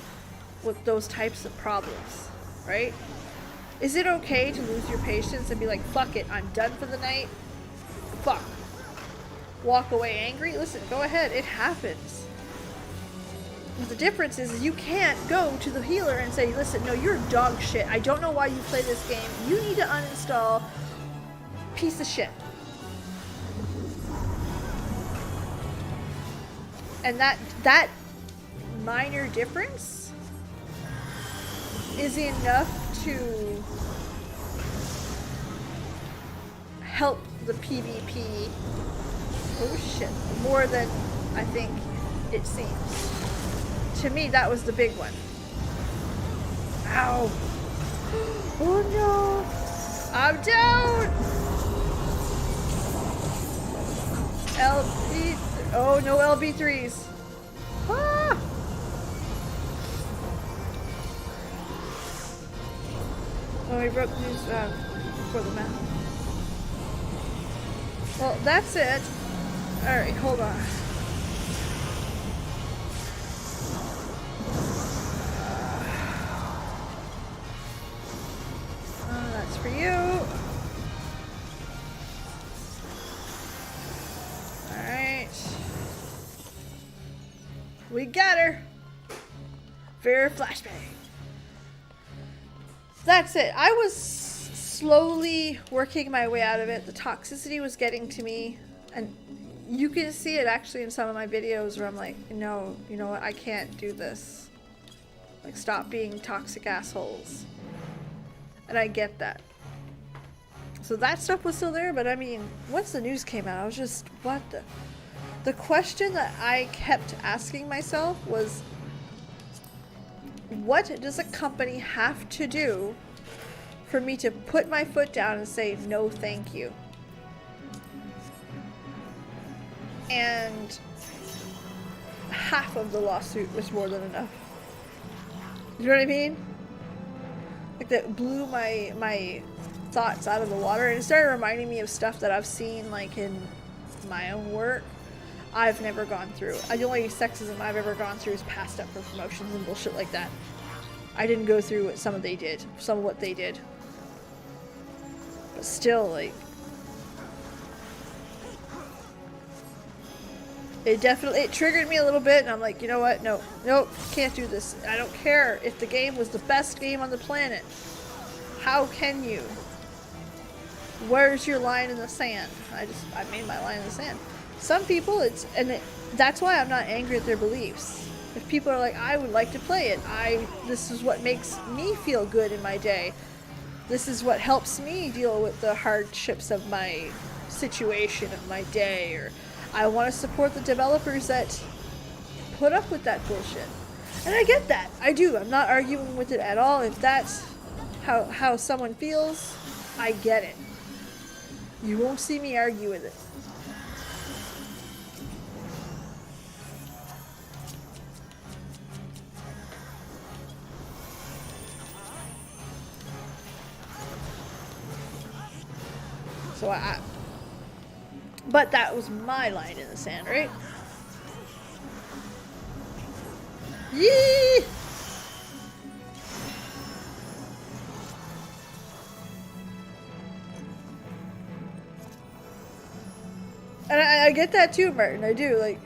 with those types of problems, right? Is it okay to lose your patience and be like, fuck it, I'm done for the night? Fuck. Walk away angry? Listen, go ahead, it happens. But the difference is you can't go to the healer and say, listen, no, you're dog shit. I don't know why you play this game. You need to uninstall. Piece of shit. And that minor difference is enough to help the PvP, oh shit, more than I think it seems. To me, that was the big one. Ow. Oh no. I'm down. LB. Oh, no LB3s. Ah. Oh, we broke news for the map. Well, that's it. Alright, hold on. That's for you. Alright. We got her. Fair flashbang. That's it. I was slowly working my way out of it. The toxicity was getting to me. And you can see it actually in some of my videos where I'm like, no, you know what? I can't do this. Like, stop being toxic assholes. And I get that. So that stuff was still there, but I mean, once the news came out, I was just, what the... The question that I kept asking myself was, what does a company have to do for me to put my foot down and say, no thank you? And half of the lawsuit was more than enough. You know what I mean? Like, that blew my thoughts out of the water, and it started reminding me of stuff that I've seen, like, in my own work. I've never gone through. The only sexism I've ever gone through is passed up for promotions and bullshit like that. I didn't go through what some of what they did. But still, like, it triggered me a little bit, and I'm like, you know what? No, nope, can't do this. I don't care if the game was the best game on the planet. How can you? Where's your line in the sand? I made my line in the sand. Some people, that's why I'm not angry at their beliefs. If people are like, I would like to play it, this is what makes me feel good in my day. This is what helps me deal with the hardships of my situation of my day, or I want to support the developers that put up with that bullshit. And I get that. I do. I'm not arguing with it at all. If that's how someone feels, I get it. You won't see me argue with it. So but that was my line in the sand, right? Yee! And I get that too, Martin. I do, like...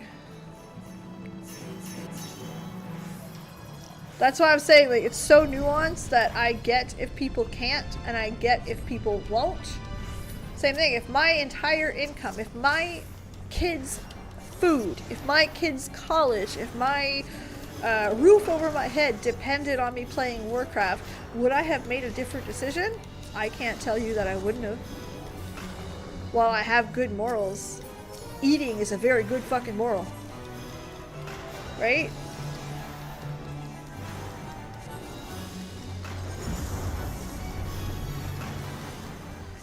That's why I'm saying, like, it's so nuanced that I get if people can't, and I get if people won't. Same thing, if my entire income, if my kids' food, if my kids' college, if my roof over my head depended on me playing Warcraft, would I have made a different decision? I can't tell you that I wouldn't have. While I have good morals, eating is a very good fucking moral. Right?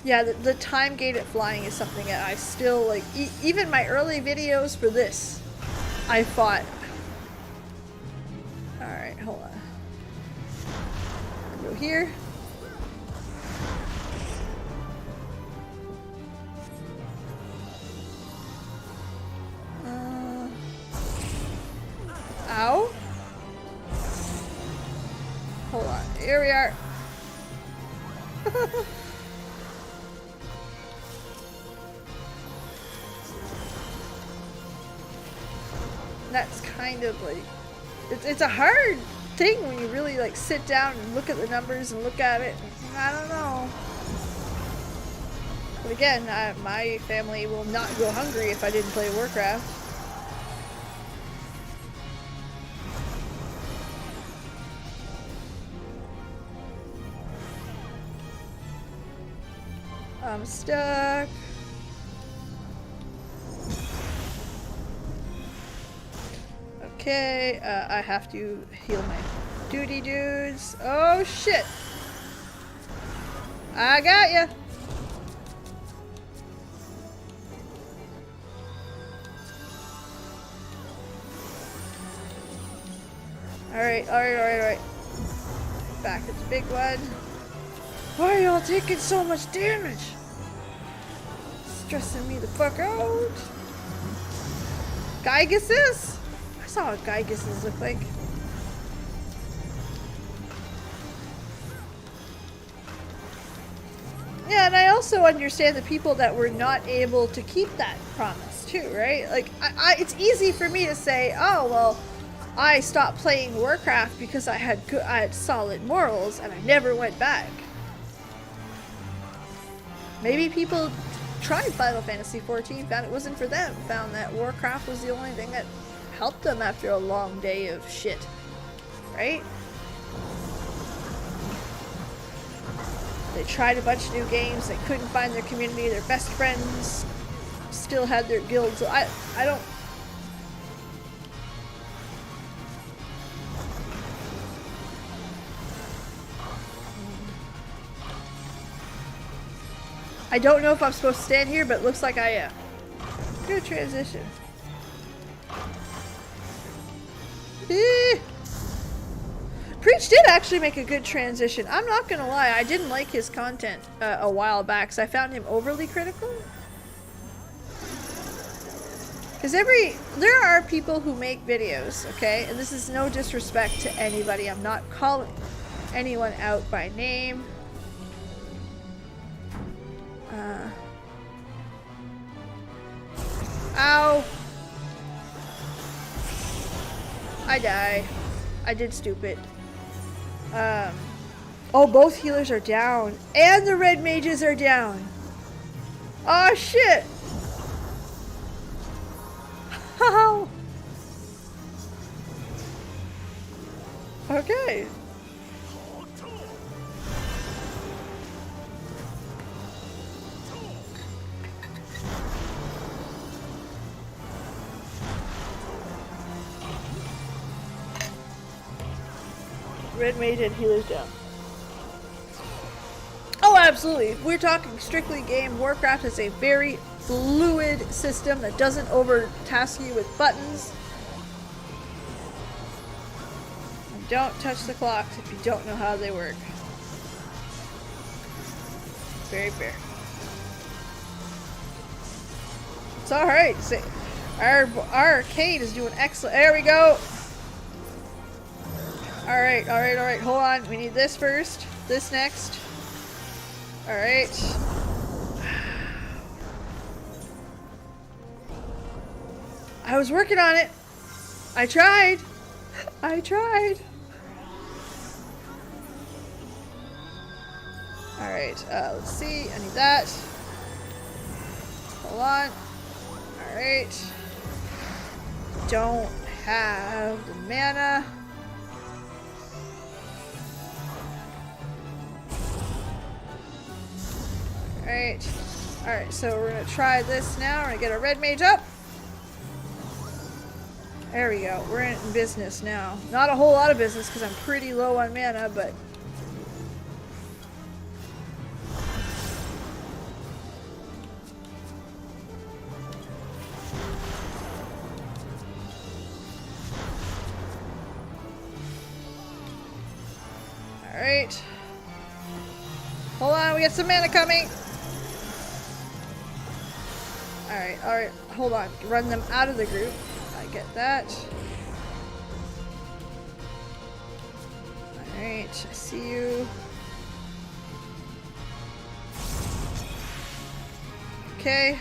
Yeah, the time gated flying is something that I still, like, even my early videos for this, I fought. Alright, hold on. Go here. Ow. Hold on, here we are. That's kind of like, it's a hard thing when you really like sit down and look at the numbers and look at it. I don't know. But again, my family will not go hungry if I didn't play Warcraft. I'm stuck. Okay, I have to heal my duty dudes. Oh shit! I got ya! Alright. Back at the big one. Why are y'all taking so much damage? Stressing me the fuck out. Gygases? I saw what Gygases look like. Yeah, and I also understand the people that were not able to keep that promise too, right? Like, it's easy for me to say, oh, well, I stopped playing Warcraft because I had solid morals and I never went back. Maybe people tried Final Fantasy XIV, found it wasn't for them, found that Warcraft was the only thing that helped them after a long day of shit, right? They tried a bunch of new games, they couldn't find their community, their best friends still had their guilds, so I don't... I don't know if I'm supposed to stand here, but it looks like I am. Good transition. Preach did actually make a good transition. I'm not gonna lie, I didn't like his content a while back because I found him overly critical. Because there are people who make videos, okay? And this is no disrespect to anybody. I'm not calling anyone out by name. Ow! I die. I did stupid. Oh, both healers are down. And the red mages are down. Oh, shit! How? Okay. Red mage and healers down. Oh, absolutely. If we're talking strictly game, Warcraft is a very fluid system that doesn't overtask you with buttons. And don't touch the clocks if you don't know how they work. Very fair. It's alright. Our arcade is doing excellent. There we go. Alright, alright, alright. Hold on. We need this first. This next. Alright. I was working on it. I tried. I tried. Alright, let's see. I need that. Hold on. Alright. Don't have the mana. Alright. Alright, so we're gonna try this now. We're gonna get a red mage up. There we go. We're in business now. Not a whole lot of business because I'm pretty low on mana, but... Alright. Hold on, we got some mana coming. Alright, alright. Hold on. Run them out of the group. I get that. Alright, I see you. Okay.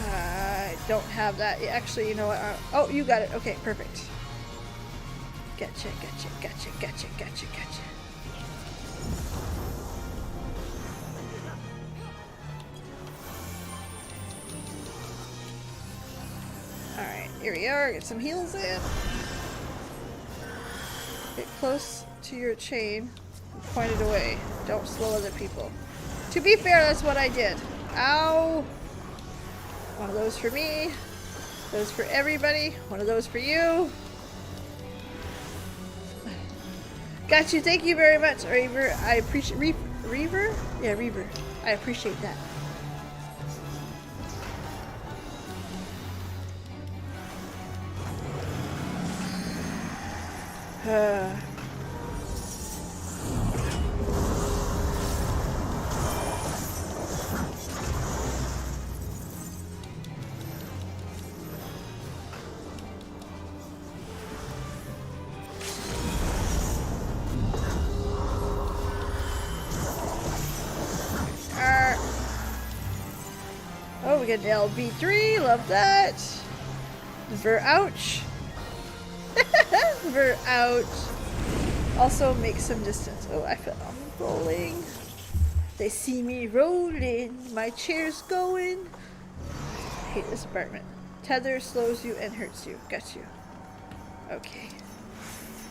I don't have that. Actually, you know what? Oh, you got it. Okay, perfect. Gotcha, gotcha, gotcha, gotcha, gotcha, gotcha. Alright, here we are. Get some heals in. Get close to your chain and point it away. Don't slow other people. To be fair, that's what I did. Ow! One of those for me. Those for everybody. One of those for you. Got you. Thank you very much, Reaver. I appreciate... Reaver? Yeah, Reaver. I appreciate that. Oh, we got an LB3. Love that. Ver ouch. Ver ouch. Also make some distance. Oh, I feel I'm rolling. They see me rolling. My chair's going. I hate this apartment. Tether slows you and hurts you. Got you. Okay.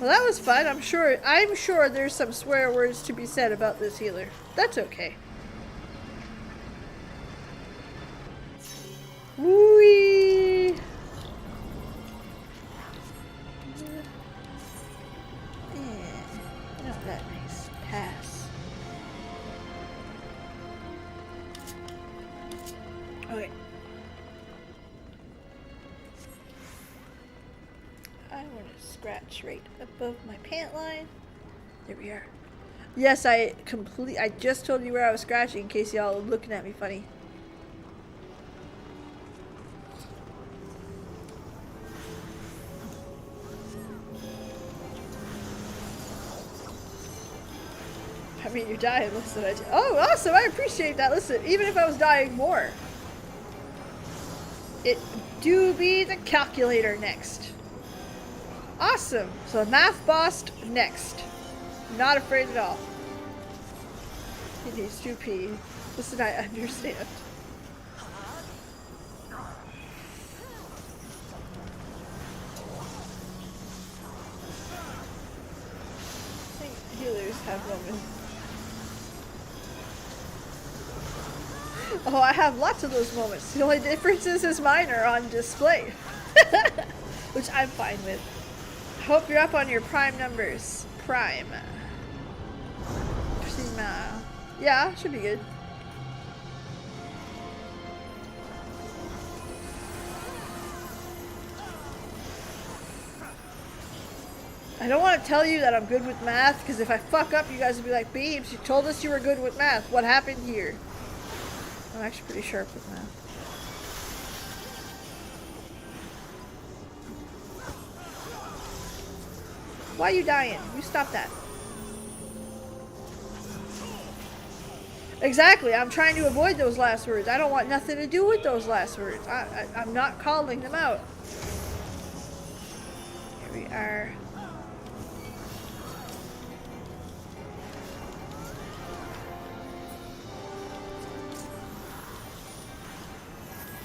Well, that was fun. I'm sure there's some swear words to be said about this healer. That's okay. Whee! Yeah, not that nice. Pass. Okay. I want to scratch right above my pant line. There we are. Yes, I just told you where I was scratching in case y'all are looking at me funny. I mean, you're dying. Listen, oh, awesome! I appreciate that. Listen, even if I was dying more, it do be the calculator next. Awesome. So math boss next. Not afraid at all. He needs to pee. Listen, I understand. I think healers have moments. Oh, I have lots of those moments. The only difference is mine are on display. Which I'm fine with. Hope you're up on your prime numbers. Prime. Yeah, should be good. I don't want to tell you that I'm good with math, because if I fuck up, you guys will be like, Peebs, you told us you were good with math. What happened here? I'm actually pretty sharp with math. Why are you dying? You stop that. Exactly, I'm trying to avoid those last words. I don't want nothing to do with those last words. I'm not calling them out. Here we are.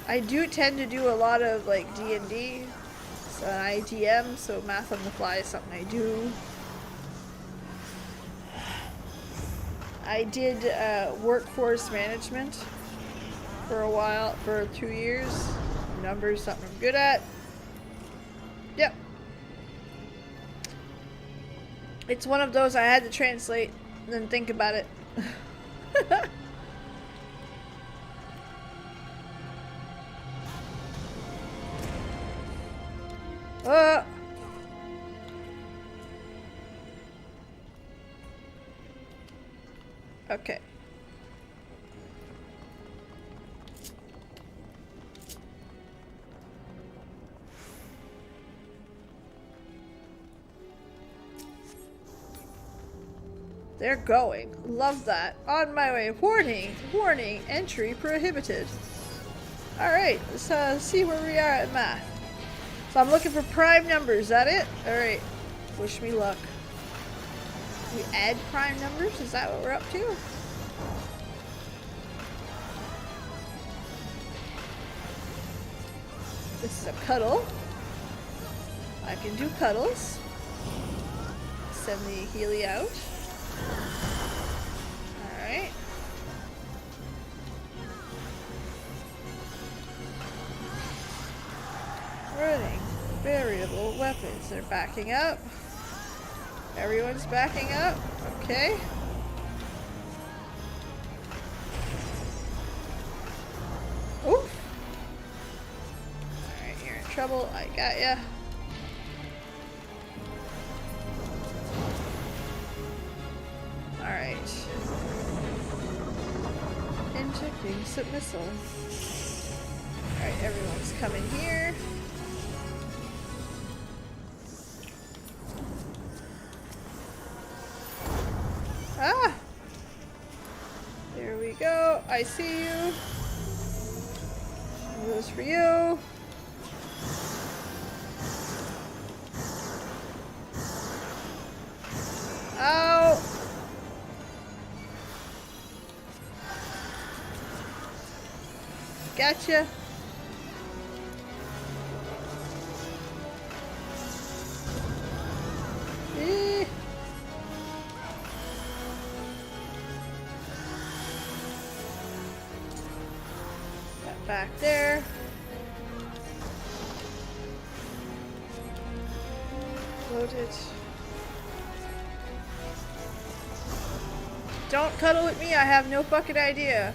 I do tend to do a lot of like D&D, so ITM, so math on the fly is something I do. I did workforce management for a while, for 2 years. Numbers, something I'm good at. Yep. It's one of those I had to translate and then think about it. Okay. They're going. Love that. On my way. Warning! Warning! Entry prohibited. Alright, let's see where we are at math. So I'm looking for prime numbers. Is that it? Alright. Wish me luck. We add prime numbers? Is that what we're up to? This is a cuddle. I can do cuddles. Send the Healy out. Alright. Running. Variable weapons. They're backing up. Everyone's backing up. Okay. Oof. Alright, you're in trouble. I got ya. Alright. Injecting some missile. Alright, everyone's coming here. Ah! There we go. I see you. One of those for you. Ow! Gotcha. Back there. Load it. Don't cuddle with me, I have no fucking idea.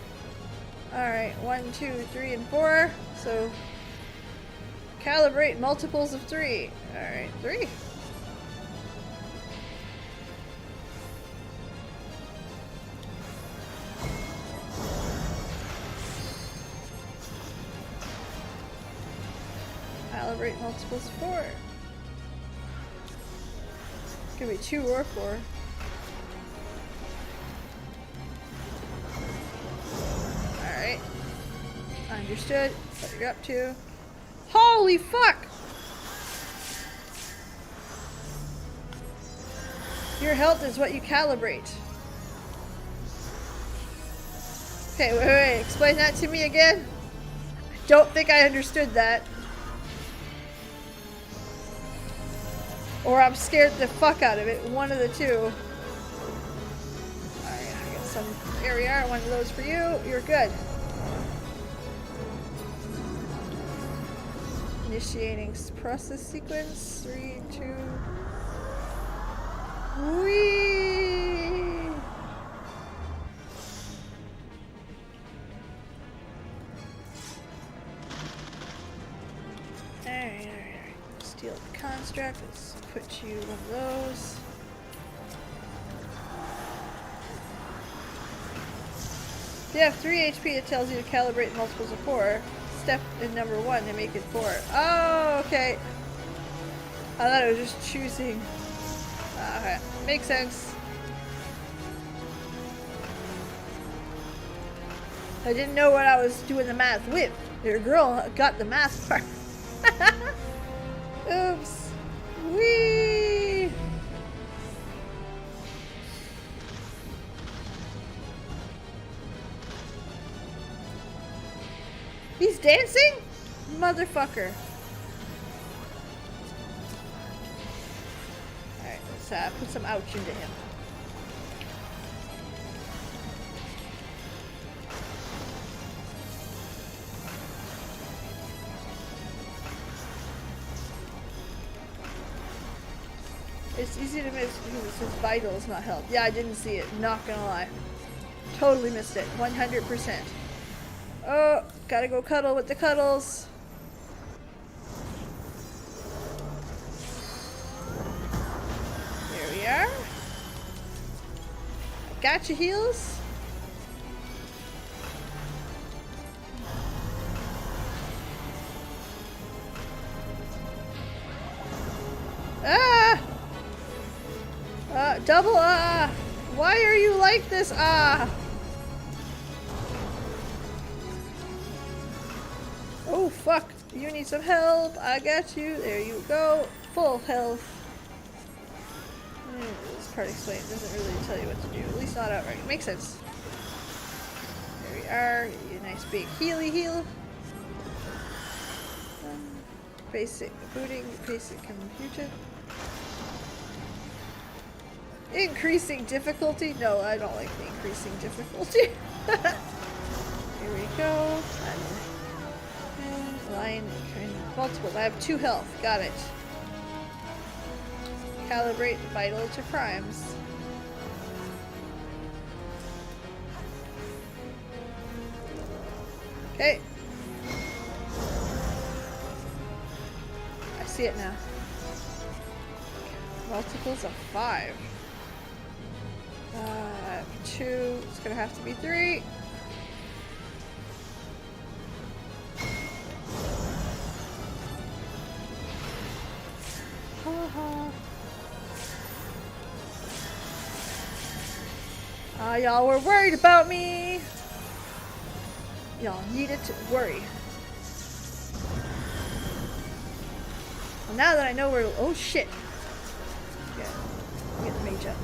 Alright, 1, 2, 3, and 4. So calibrate multiples of 3. Alright, 3. Calibrate multiples of 4. Could be 2 or 4. Alright. Understood. What you're up to. Holy fuck! Your health is what you calibrate. Okay, wait. Explain that to me again. I don't think I understood that. Or I'm scared the fuck out of it. One of the two. Alright, I got some. Here we are. One of those for you. You're good. Initiating process sequence. 3, 2. Whee! Alright. Steal the construct. Let's put you one of those. If you have 3 HP, it tells you to calibrate multiples of 4. Step in number 1 to make it 4. Oh, okay. I thought it was just choosing. Okay, makes sense. I didn't know what I was doing the math with. Your girl got the math part. Oops. Whee! He's dancing? Motherfucker. Alright, let's put some ouch into him. It's easy to miss because it says vitals, not health. Yeah, I didn't see it. Not gonna lie. Totally missed it. 100%. Oh, gotta go cuddle with the cuddles. There we are. I got your heels. Ah! Double why are you like this? Oh fuck, you need some help. I got you. There you go. Full health. This part explained. It doesn't really tell you what to do. At least not outright. Makes sense. There we are. Get you a nice big healy heal. Basic booting. Basic confusion. Increasing difficulty? No, I don't like the increasing difficulty. Here we go. Line multiple. I have 2 health. Got it. Calibrate vital to crimes. Okay. I see it now. Multiples of 5. 2. It's gonna have to be 3. Y'all were worried about me. Y'all needed to worry. Well, now that I know where. Oh shit. Get the mage up.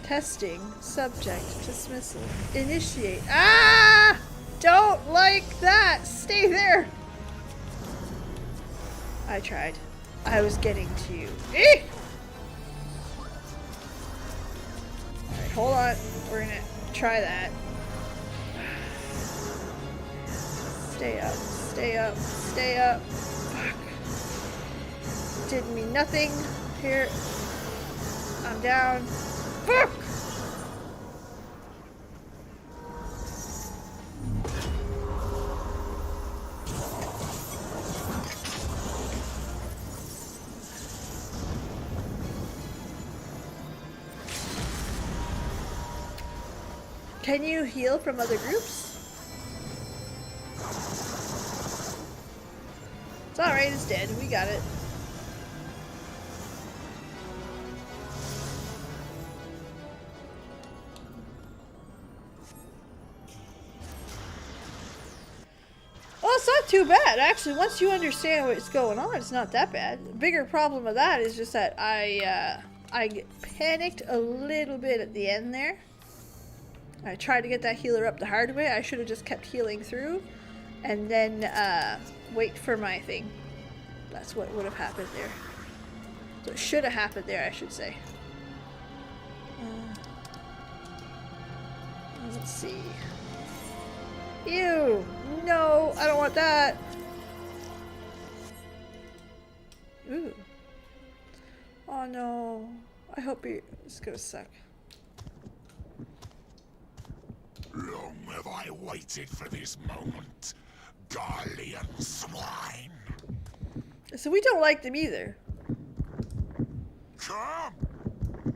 Testing. Subject. Dismissal. Initiate. Ah! Don't like that. Stay there. I tried. I was getting to you. Eh! Alright, hold on. We're gonna try that. Stay up. Stay up. Stay up. Fuck. Didn't mean nothing. Here. I'm down. Fuck! Can you heal from other groups? It's alright, it's dead. We got it. Well, it's not too bad. Actually, once you understand what's going on, it's not that bad. The bigger problem with that is just that I panicked a little bit at the end there. I tried to get that healer up the hard way. I should have just kept healing through and then wait for my thing. That's what would have happened there. So it should have happened there, I should say. Let's see. Ew! No! I don't want that! Ooh. Oh no. I hope it's gonna suck. Long have I waited for this moment, Garlean swine. So we don't like them either. Come!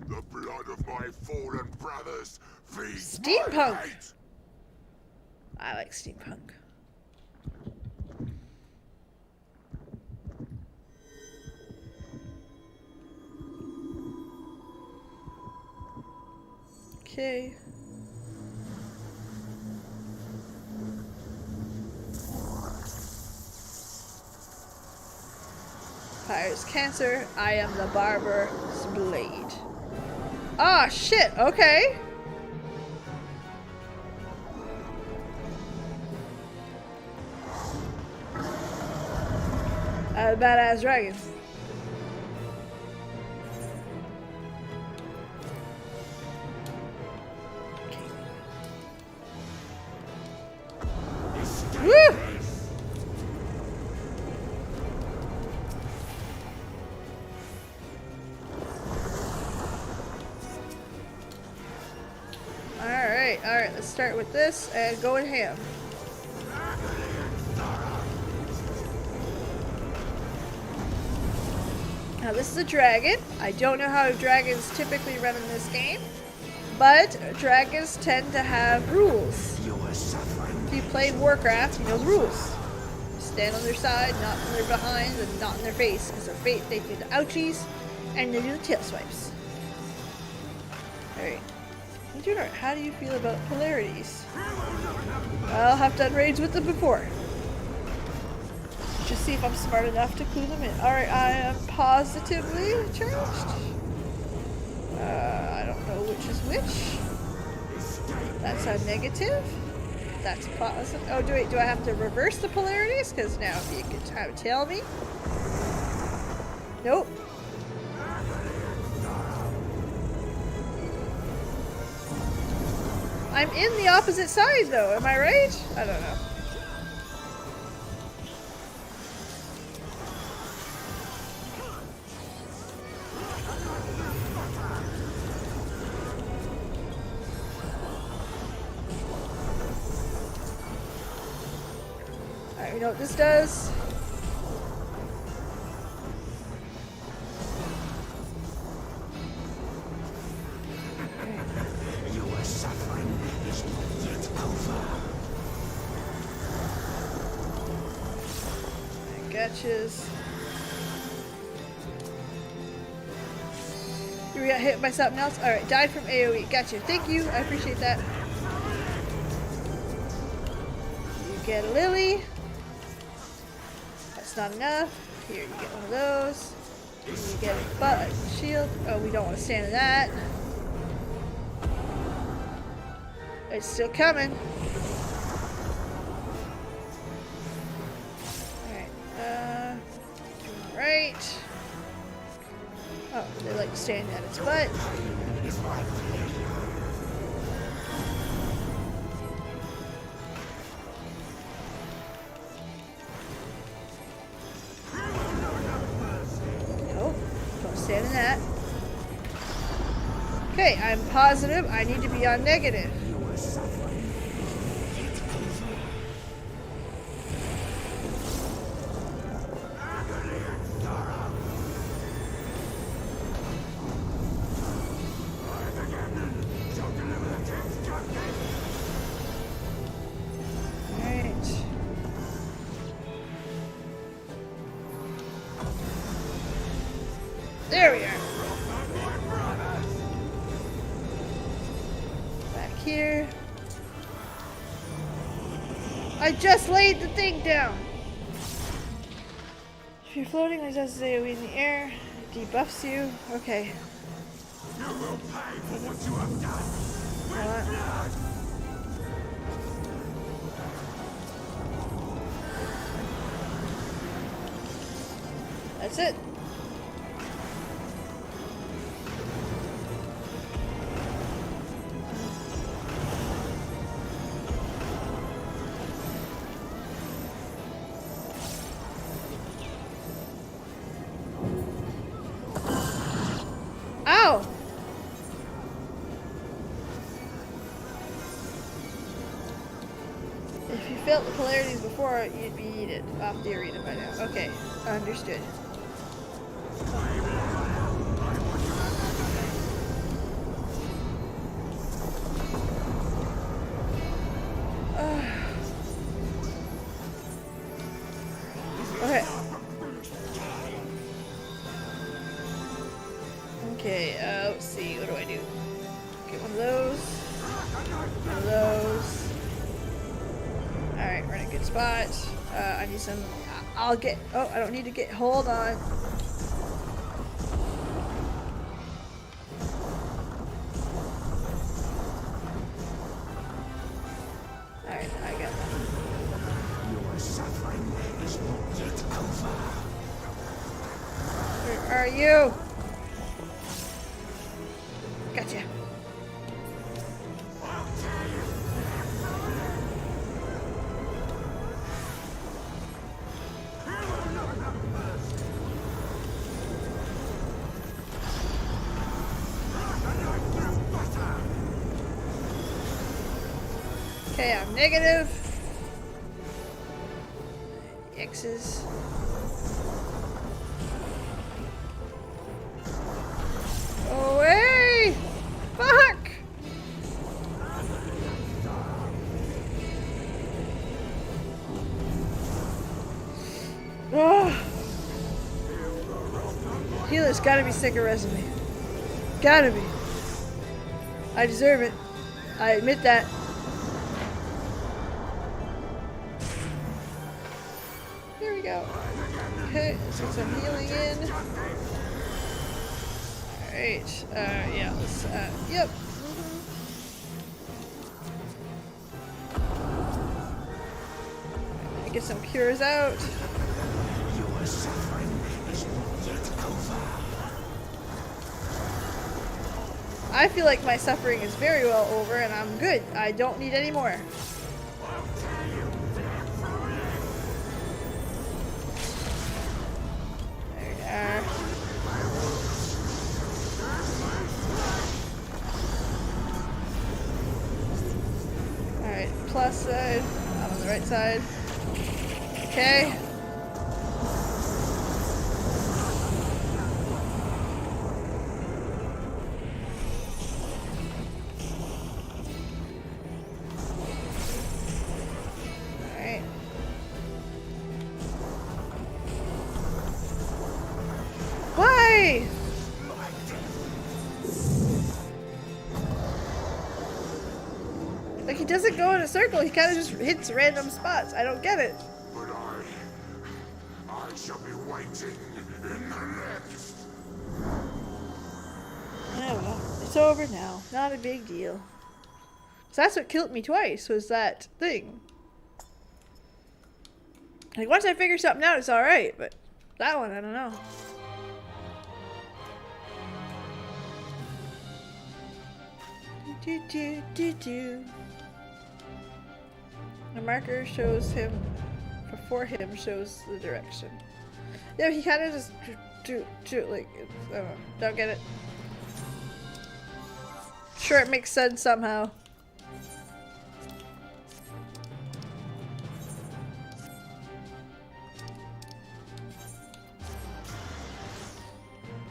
The blood of my fallen brothers feeds Steampunk. my hate. I like steampunk. Okay. Fire's cancer. I am the barber's blade. Ah, shit. Okay. Badass dragon. Woo! Alright, let's start with this and go in ham. Now this is a dragon. I don't know how dragons typically run in this game, but dragons tend to have rules. If you play Warcraft, you know the rules. Stand on their side, not on their behind, and not in their face, because they do the ouchies, and they do the tail swipes. Alright. I'm doing alright. How do you feel about polarities? Well, I've done raids with them before. Just see if I'm smart enough to clue them in. Alright, I am positively charged. I don't know which is which. That's a negative. That's a positive. Oh, do I have to reverse the polarities? Because now if you could tell me. Nope. I'm in the opposite side though, am I right? I don't know. Alright, we know what this does. Your suffering is not yet over. Gotchas. You got hit by something else? Alright, died from AoE. Gotcha. Thank you. I appreciate that. You get a lily. That's not enough. Here, you get one of those. You get a butt shield. Oh, we don't want to stand in that. It's still coming. Alright, right. Oh, they like standing at its butt. Nope, don't stand in that. Okay, I'm positive I need to be on negative. There we are. Back here. I just laid the thing down. If you're floating, there's a AoE in the air. It debuffs you. Okay. You will pay for what you have done. That's it. Ow! If you felt the polarities before, you'd be eaten off the arena by now. Okay, understood. Okay, let's see. What do I do? Get one of those. One of those. Alright, we're in a good spot. I need some. I'll get. Oh, I don't need to get. Hold on. Alright, I got one. Your suffering is not yet over. Where are you? Gotcha. Okay, I'm negative. X's. Away! Fuck! Oh. Healer's gotta be sick of resume. Gotta be. I deserve it. I admit that. There we go. Okay, let's get some healing in. Alright, yeah, let's, yep. Get some cures out. Your suffering is not yet over. I feel like my suffering is very well over and I'm good. I don't need any more. There we are. Alright, plus side. I'm on the right side. Okay. Alright. Why? Like, he doesn't go in a circle, he kind of just hits random spots. I don't get it. But I shall be waiting in the next. Oh well, it's over now. Not a big deal. So that's what killed me twice, was that thing. Like, once I figure something out, it's alright, but that one, I don't know. Do do do do. The marker shows him, before him shows the direction. Yeah, he kind of just like, I don't know, don't get it. Sure, it makes sense somehow.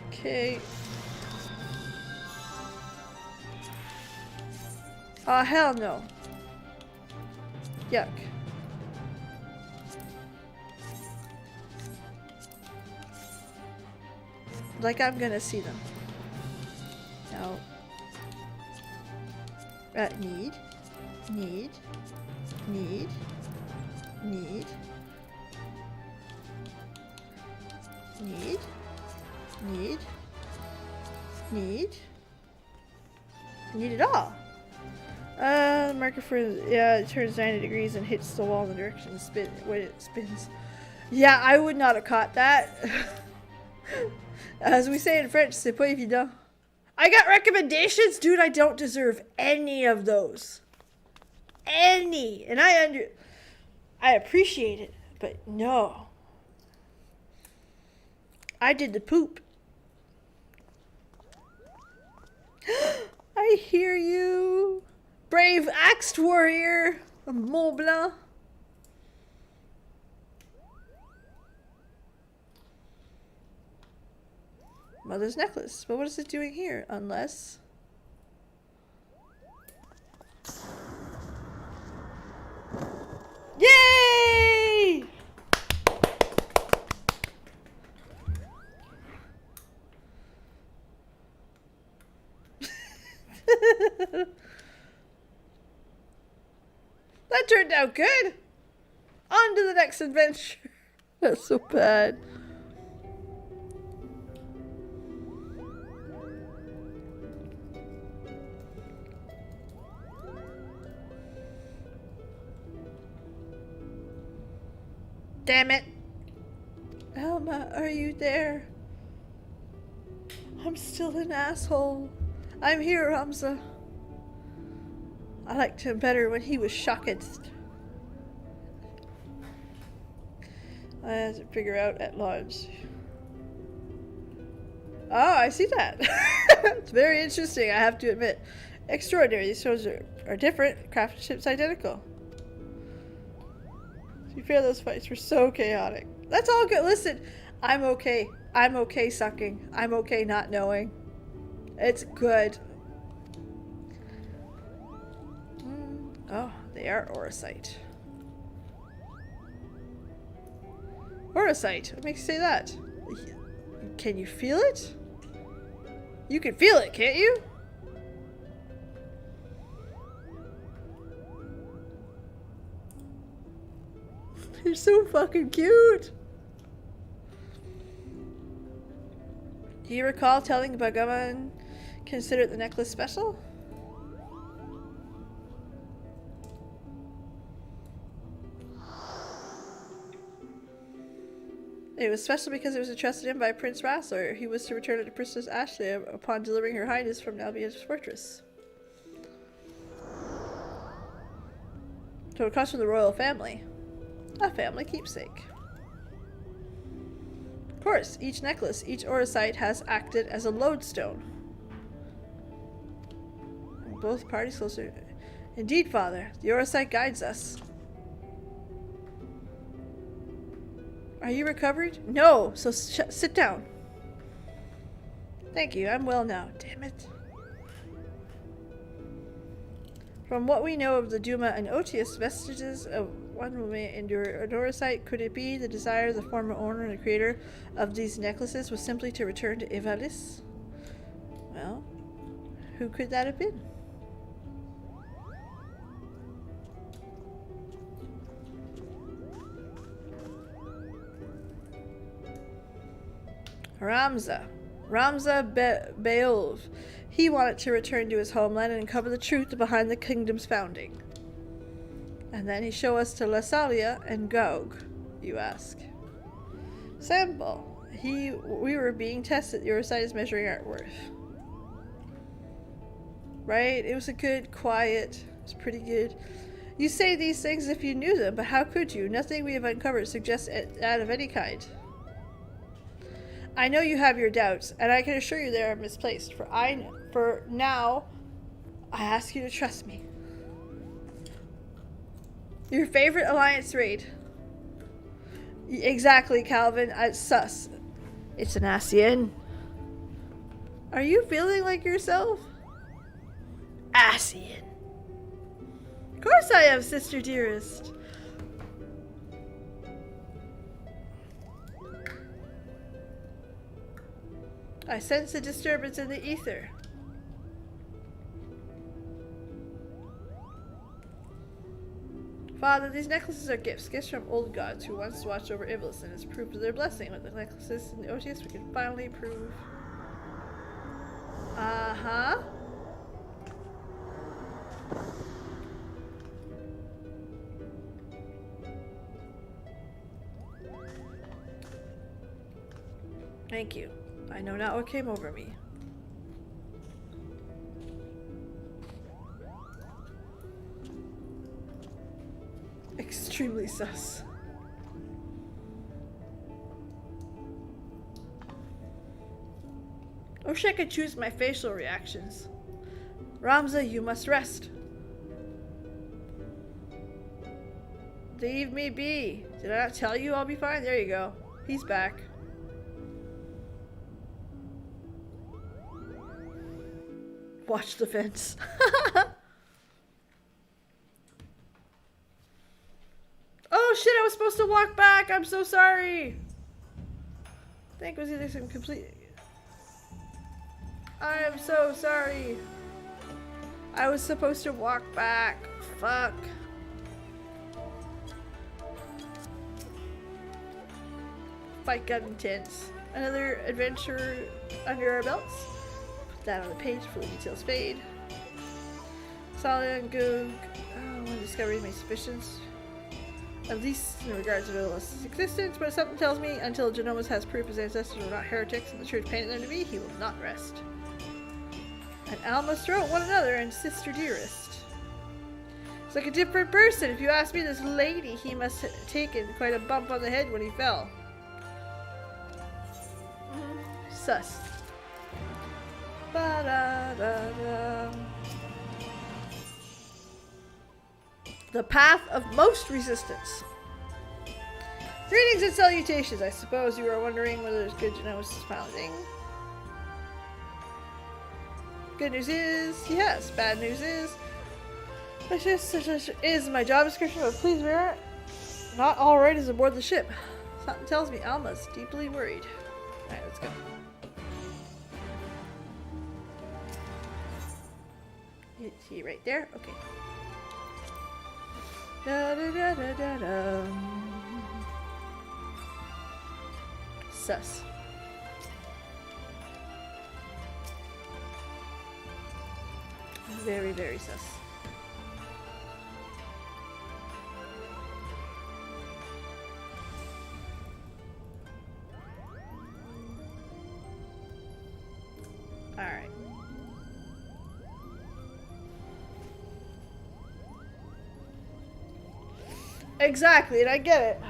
Okay. Oh, hell no. Yuck. Like I'm gonna see them. No. Need. Need. Need. Need. Need. Need. Need. Need it all. Marker for, yeah, it turns 90 degrees and hits the wall in the direction when it spins. Yeah, I would not have caught that. As we say in French, c'est pas évident. I got recommendations? Dude, I don't deserve any of those. Any. And I appreciate it, but no. I did the poop. I hear you. Brave axed warrior of Mont Blanc. Mother's necklace. But what is it doing here? Unless... Yay! That turned out good. On to the next adventure. That's so bad. Damn it. Elma, are you there? I'm still an asshole. I'm here, Ramza. I liked him better when he was shocked. I had to figure out at launch. Oh, I see that. It's very interesting, I have to admit. Extraordinary. These shows are different. Craftsmanship's identical. To be fair, those fights were so chaotic. That's all good. Listen, I'm okay. I'm okay sucking. I'm okay not knowing. It's good. Oh, they are Orosite. Orosite? What makes you say that? Can you feel it? You can feel it, can't you? You're so fucking cute. Do you recall telling Bagaman consider the necklace special? It was special because it was entrusted in by Prince Rassler. He was to return it to Princess Ashley upon delivering Her Highness from Nalbia's fortress. So it comes from the royal family. A family keepsake. Of course, each necklace, each Orosite has acted as a lodestone. Both parties closer. Indeed, Father, the Orosite guides us. Are you recovered? No, so sit down. Thank you, I'm well now. Damn it. From what we know of the Duma and Otius, vestiges of one woman endure an Orosite. Could it be the desire of the former owner and the creator of these necklaces was simply to return to Ivalice? Well, who could that have been? Ramza Beolv. He wanted to return to his homeland and uncover the truth behind the kingdom's founding. And then he showed us to Lasalia and Gog, you ask. Sample. We were being tested. Your side is measuring our worth. Right? It was a good, quiet, it was pretty good. You say these things if you knew them, but how could you? Nothing we have uncovered suggests that of any kind. I know you have your doubts, and I can assure you they are misplaced. For now, I ask you to trust me. Your favorite alliance raid. Exactly, Calvin. Sus. It's an Asian. Are you feeling like yourself? Asian. Of course I am, sister dearest. I sense a disturbance in the ether. Father, these necklaces are gifts from old gods who once watched over Ivalice, and as proof of their blessing with the necklaces and the Otius, we can finally prove. Uh-huh. Thank you. I know not what came over me. Extremely sus. I wish I could choose my facial reactions. Ramza, you must rest. Leave me be. Did I not tell you I'll be fine? There you go. He's back. Watch the fence. Oh shit, I was supposed to walk back. I'm so sorry. I think it was either some complete... I am so sorry. I was supposed to walk back. Fuck. Fight got intense. Another adventure under our belts. Put that on the page before the details fade. Solid and good. One discovery my suspicions. At least in regards to Ivalice's existence, but something tells me until Genomas has proof his ancestors were not heretics and the church painted them to be, he will not rest. And Alma throat one another and sister dearest. It's like a different person. If you ask me, this lady, he must have taken quite a bump on the head when he fell. Sus. Ba-da-da-da. The path of most resistance. Greetings and salutations. I suppose you are wondering whether there's good Genomas founding. Good news is, yes. Bad news is, such is my job description, but please bear it. Not all right is aboard the ship. Something tells me Alma's deeply worried. Alright, let's go. Is he right there? Okay. Da da da da da da. Sus. Very, very sus. Alright. Exactly, and I get it.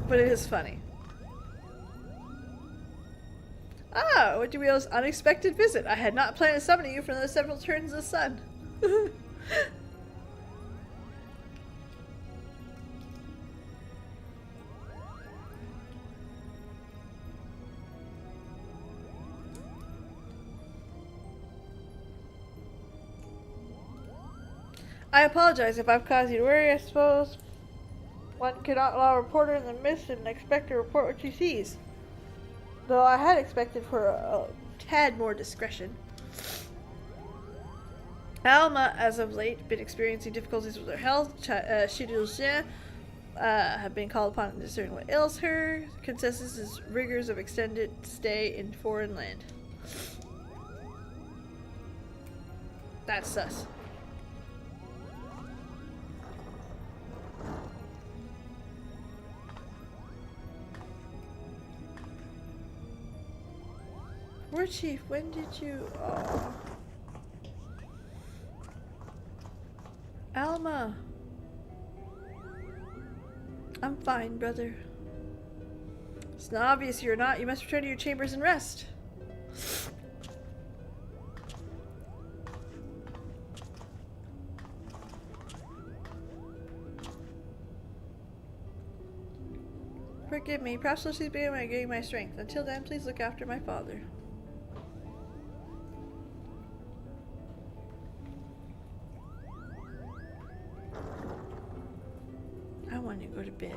But it is funny. Ah, what do we owes unexpected visit? I had not planned to summon you for another several turns of the sun. I apologize if I've caused you to worry. I suppose one cannot allow a reporter in the mist and expect to report what she sees. Though I had expected for a tad more discretion. Alma, as of late, been experiencing difficulties with her health. Chirurgiens have been called upon to discern what ails her. Consensus is rigors of extended stay in foreign land. That's sus. Warchief, when did you... Oh. Alma. I'm fine, brother. It's not obvious you're not. You must return to your chambers and rest. Forgive me. Perhaps she's being when I gain my strength. Until then, please look after my father. I want to go to bed.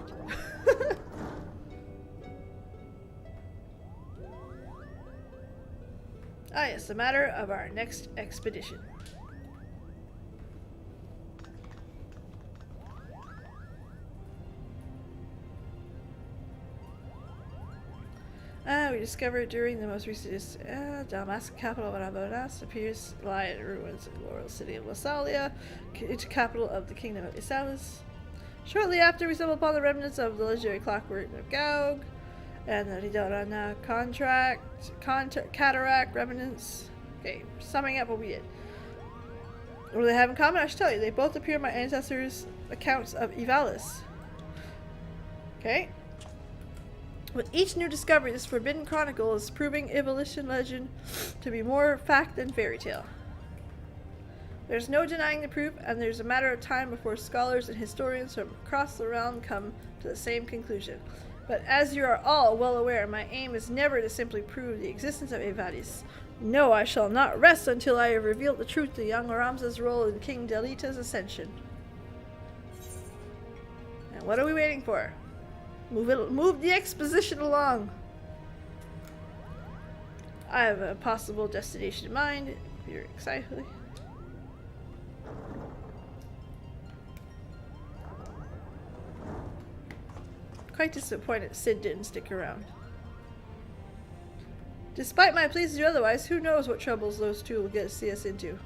Ah yes, the matter of our next expedition. We discovered during the most recent Damascus capital of Ivalice appears to lie in ruins in the royal city of Lasalia, capital of the kingdom of Ivalice. Shortly after, we stumbled upon the remnants of the legendary clockwork of Gaug, and the Ridorana cataract remnants. Okay, summing up what we did. What do they have in common? I should tell you. They both appear in my ancestors' accounts of Ivalice. Okay. With each new discovery, this forbidden chronicle is proving Ivalician legend to be more fact than fairy tale. There's no denying the proof, and there's a matter of time before scholars and historians from across the realm come to the same conclusion. But as you are all well aware, my aim is never to simply prove the existence of Ivalice. No, I shall not rest until I have revealed the truth to young Aramza's role in King Delita's ascension. And What are we waiting for? Move the exposition along. I have a possible destination in mind. If you're excited. Quite disappointed Sid didn't stick around. Despite my pleas to do otherwise, who knows what troubles those two will see us into.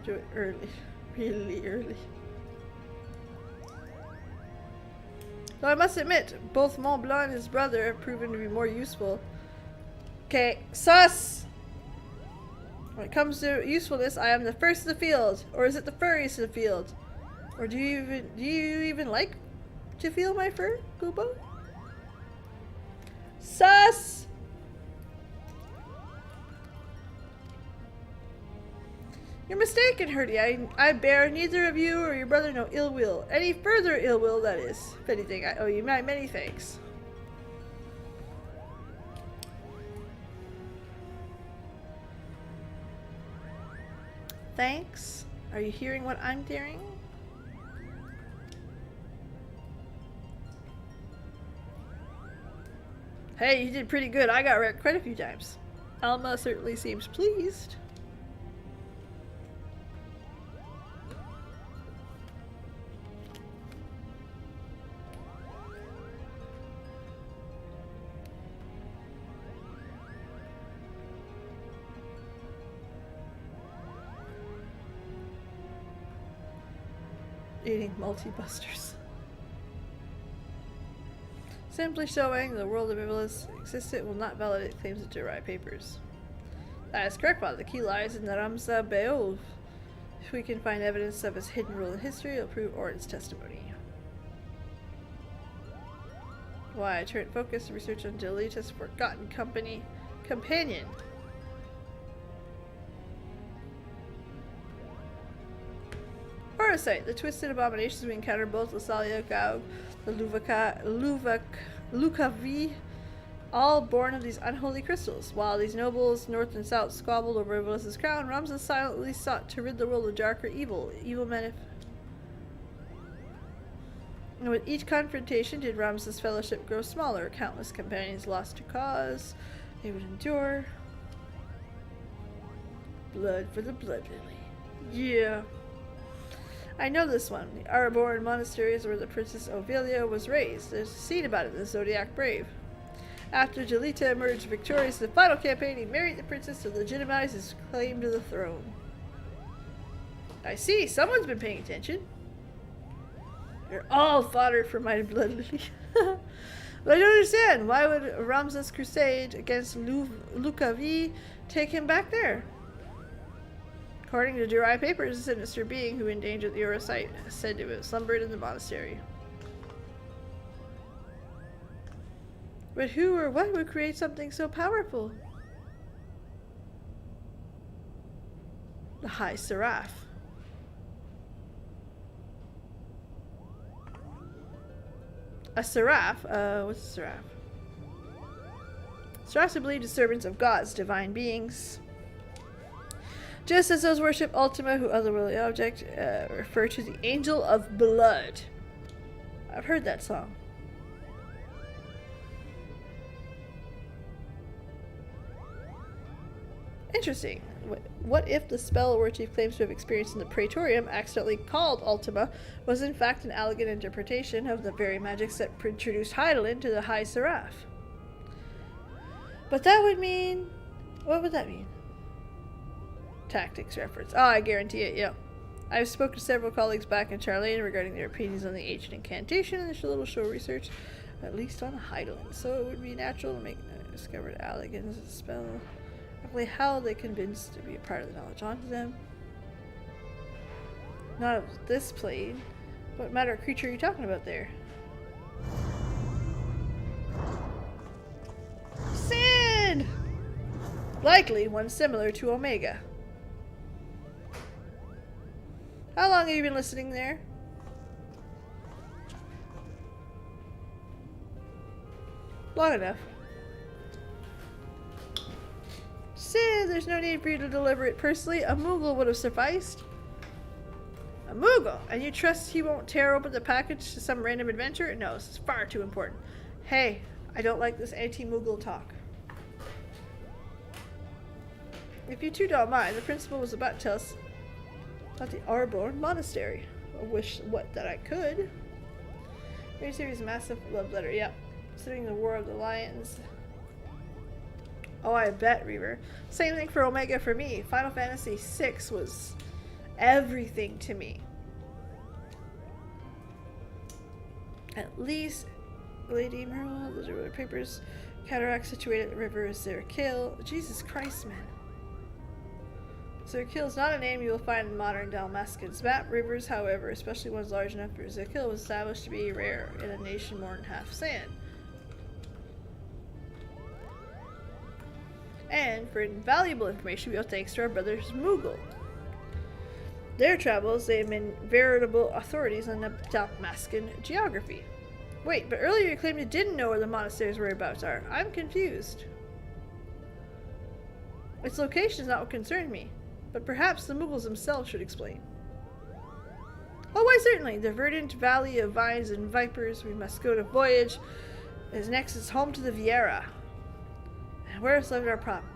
Do it early. Really early. Though I must admit, both Mont Blanc and his brother have proven to be more useful. Okay, sus! When it comes to usefulness, I am the first of the field. Or is it the furriest of the field? Or do you even like to feel my fur, Goobo? Sus! You're mistaken, Hurdy. I bear neither of you or your brother no ill will. Any further ill will, that is. If anything, I owe you many thanks. Thanks? Are you hearing what I'm hearing? Hey, you did pretty good. I got wrecked quite a few times. Alma certainly seems pleased. Eating multi-busters. Simply showing the world of Ivalice existed will not validate claims of derived papers. That is correct, but the key lies in the Ramza Beov. If we can find evidence of his hidden role in history, it'll prove Orin's testimony. Why I turned focus and research on Delita's forgotten companion. Parasite, the twisted abominations we encounter both Lasalia Gaug, the Lucavi, all born of these unholy crystals. While these nobles, north and south, squabbled over Ivalice's crown, Ramza silently sought to rid the world of darker evil. And with each confrontation did Ramza's fellowship grow smaller. Countless companions lost to cause. They would endure. Blood for the Blood Lily. Yeah. I know this one. The Araboran monastery is where the Princess Ovelia was raised. There's a scene about it in the Zodiac Brave. After Delita emerged victorious in the final campaign, he married the princess to legitimize his claim to the throne. I see. Someone's been paying attention. You're all fodder for my blood lily. But I don't understand. Why would Ramza's crusade against Lucavi take him back there? According to derived papers, a sinister being who endangered the Eurosite is said to have slumbered in the monastery. But who or what would create something so powerful? The High Seraph. A Seraph? What's a Seraph? Seraphs are believed as servants of gods, divine beings. Just as those worship Ultima, who otherworldly object, refer to the Angel of Blood. I've heard that song. Interesting. What if the spell Warchief claims to have experienced in the Praetorium, accidentally called Ultima, was in fact an elegant interpretation of the very magics that introduced Heidelin to the High Seraph? But that would mean... What would that mean? Tactics reference. Oh, I guarantee it, yeah. I've spoken to several colleagues back in Charlene regarding their opinions on the ancient incantation and there's a little show research, at least on Heidelin. So it would be natural to make discovered elegance of the spell. Roughly how they convinced to be a part of the knowledge onto them. Not of this plane. What matter of creature are you talking about there? Sin! Likely one similar to Omega. How long have you been listening there? Long enough. Sin! There's no need for you to deliver it personally. A Moogle would have sufficed. A Moogle? And you trust he won't tear open the package to some random adventurer? No, this is far too important. Hey, I don't like this anti-Moogle talk. If you two don't mind, the principal was about to tell us about the Arborn Monastery. I wish that I could. Main series massive love letter, yep. Considering the War of the Lions. Oh, I bet, Reaver. Same thing for Omega for me. Final Fantasy VI was everything to me. At least Lady Merle, those are other papers. Cataract situated at the river is Zerkill. Jesus Christ, man. Zerkill is not a name you will find in modern Dalmascan's map. Rivers, however, especially ones large enough for Zerkill, was established to be rare in a nation more than half sand. And for invaluable information, we owe thanks to our brothers Moogle. Their travels, they have been veritable authorities on the Dalmascan geography. Wait, but earlier you claimed you didn't know where the monastery's whereabouts are. I'm confused. Its location is not what concerned me, but perhaps the Moogles themselves should explain. Oh, why certainly. The verdant valley of vines and vipers. We must go to Voyage. As next is home to the Viera. And where is lived our problem?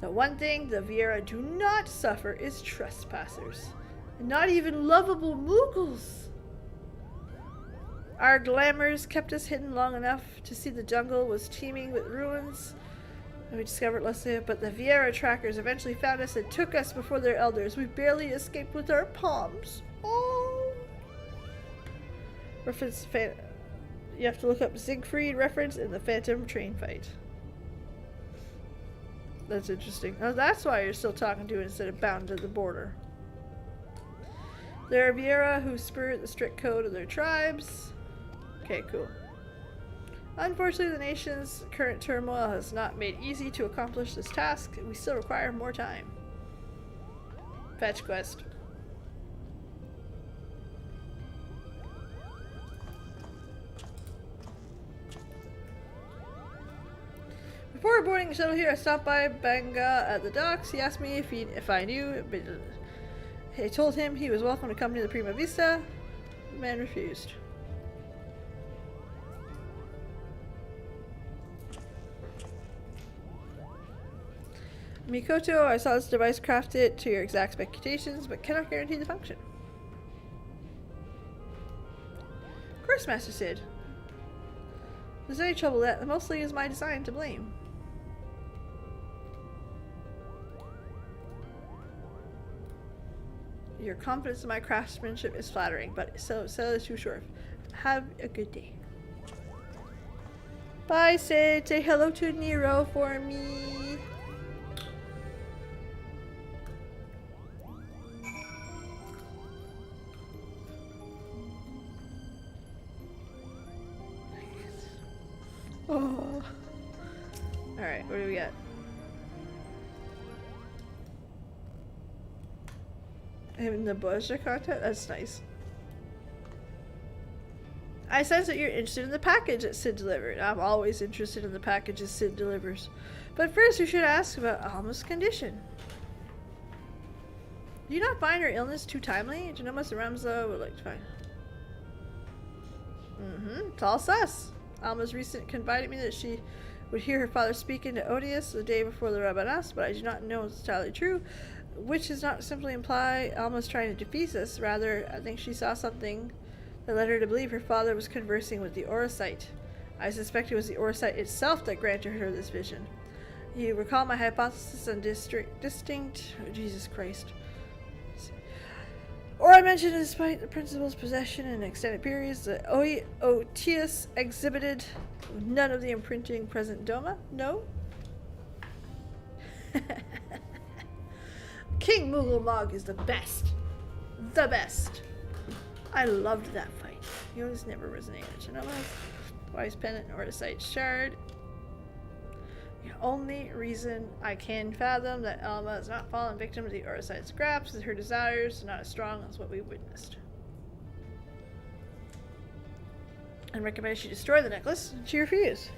The one thing the Viera do not suffer is trespassers. And not even lovable Moogles. Our glamours kept us hidden long enough to see the jungle was teeming with ruins. And we discovered less of it, but the Viera trackers eventually found us and took us before their elders. We barely escaped with our palms. Oh. Reference you have to look up Siegfried reference in the Phantom train fight. That's interesting. Oh, that's why you're still talking to it instead of bound to the border. There are Viera who spirit the strict code of their tribes. Okay, cool. Unfortunately, the nation's current turmoil has not made it easy to accomplish this task. We still require more time. Fetch quest. Before boarding the shuttle here, I stopped by Banga at the docks. He asked me if I knew, but I told him he was welcome to come to the Prima Vista. The man refused. Mikoto, I saw this device crafted to your exact specifications, but cannot guarantee the function. Of course, Master Sid. If there's any trouble with that, mostly is my design to blame. Your confidence in my craftsmanship is flattering, but so is too short. Have a good day. Bye, Sid. Say hello to Nero for me. Oh. Alright, what do we got? In the Buzzer content? That's nice. I sense that you're interested in the package that Sid delivered. I'm always interested in the packages Sid delivers. But first we should ask about Alma's condition. Do you not find her illness too timely? Genomas and Ramza would like to find. It's all sus. Alma's recent confided me that she would hear her father speaking to Odious the day before the Rabbanas, but I do not know if it's entirely true, which does not simply imply Alma's trying to defeat us. Rather, I think she saw something that led her to believe her father was conversing with the Orosite. I suspect it was the Orosite itself that granted her this vision. You recall my hypothesis on distinct... Oh, Jesus Christ. Or I mentioned, despite the principal's possession in extended periods, that Otius exhibited none of the imprinting present Doma? No? King Moogle Mog is the best. The best. I loved that fight. Yours never resonated. Genomas, Wise Pendant, or the Sight Shard. The only reason I can fathom that Alma has not fallen victim to the Orosite's scraps is her desires are not as strong as what we witnessed. I recommended she destroy the necklace, and she refused.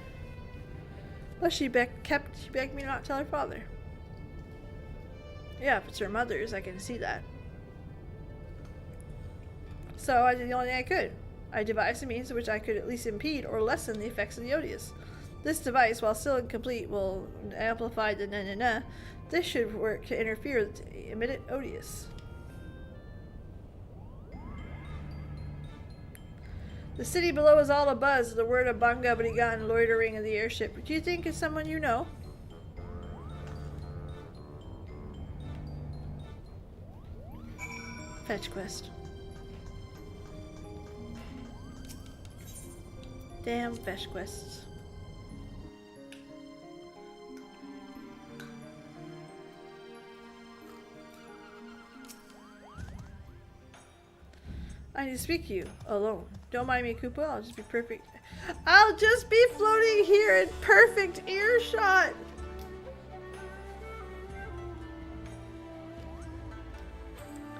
Plus, she begged me not to tell her father. Yeah, if it's her mother's, I can see that. So I did the only thing I could. I devised a means in which I could at least impede or lessen the effects of the odious. This device, while still incomplete, will amplify the na-na-na. This should work to interfere with the emitted odious. The city below is all abuzz. The word of Bunga begun loitering in the airship. Do you think it's someone you know? Fetch quest. Damn fetch quests. I need to speak to you alone. Don't mind me, Koopa. I'll just be perfect. I'll just be floating here in perfect earshot.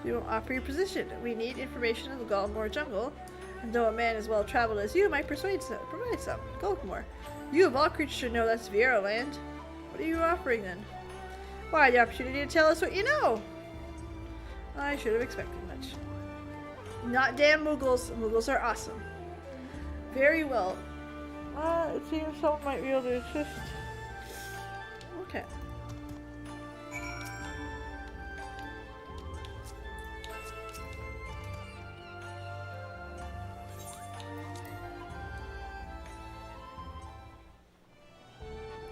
You won't offer your position. We need information in the Galmore jungle. And though a man as well traveled as you might provide some. Galmore. You of all creatures should know that's Viera land. What are you offering then? Why, the opportunity to tell us what you know. I should have expected much. Not damn Moogles. Moogles are awesome. Very well. It seems someone might be able to assist. Okay.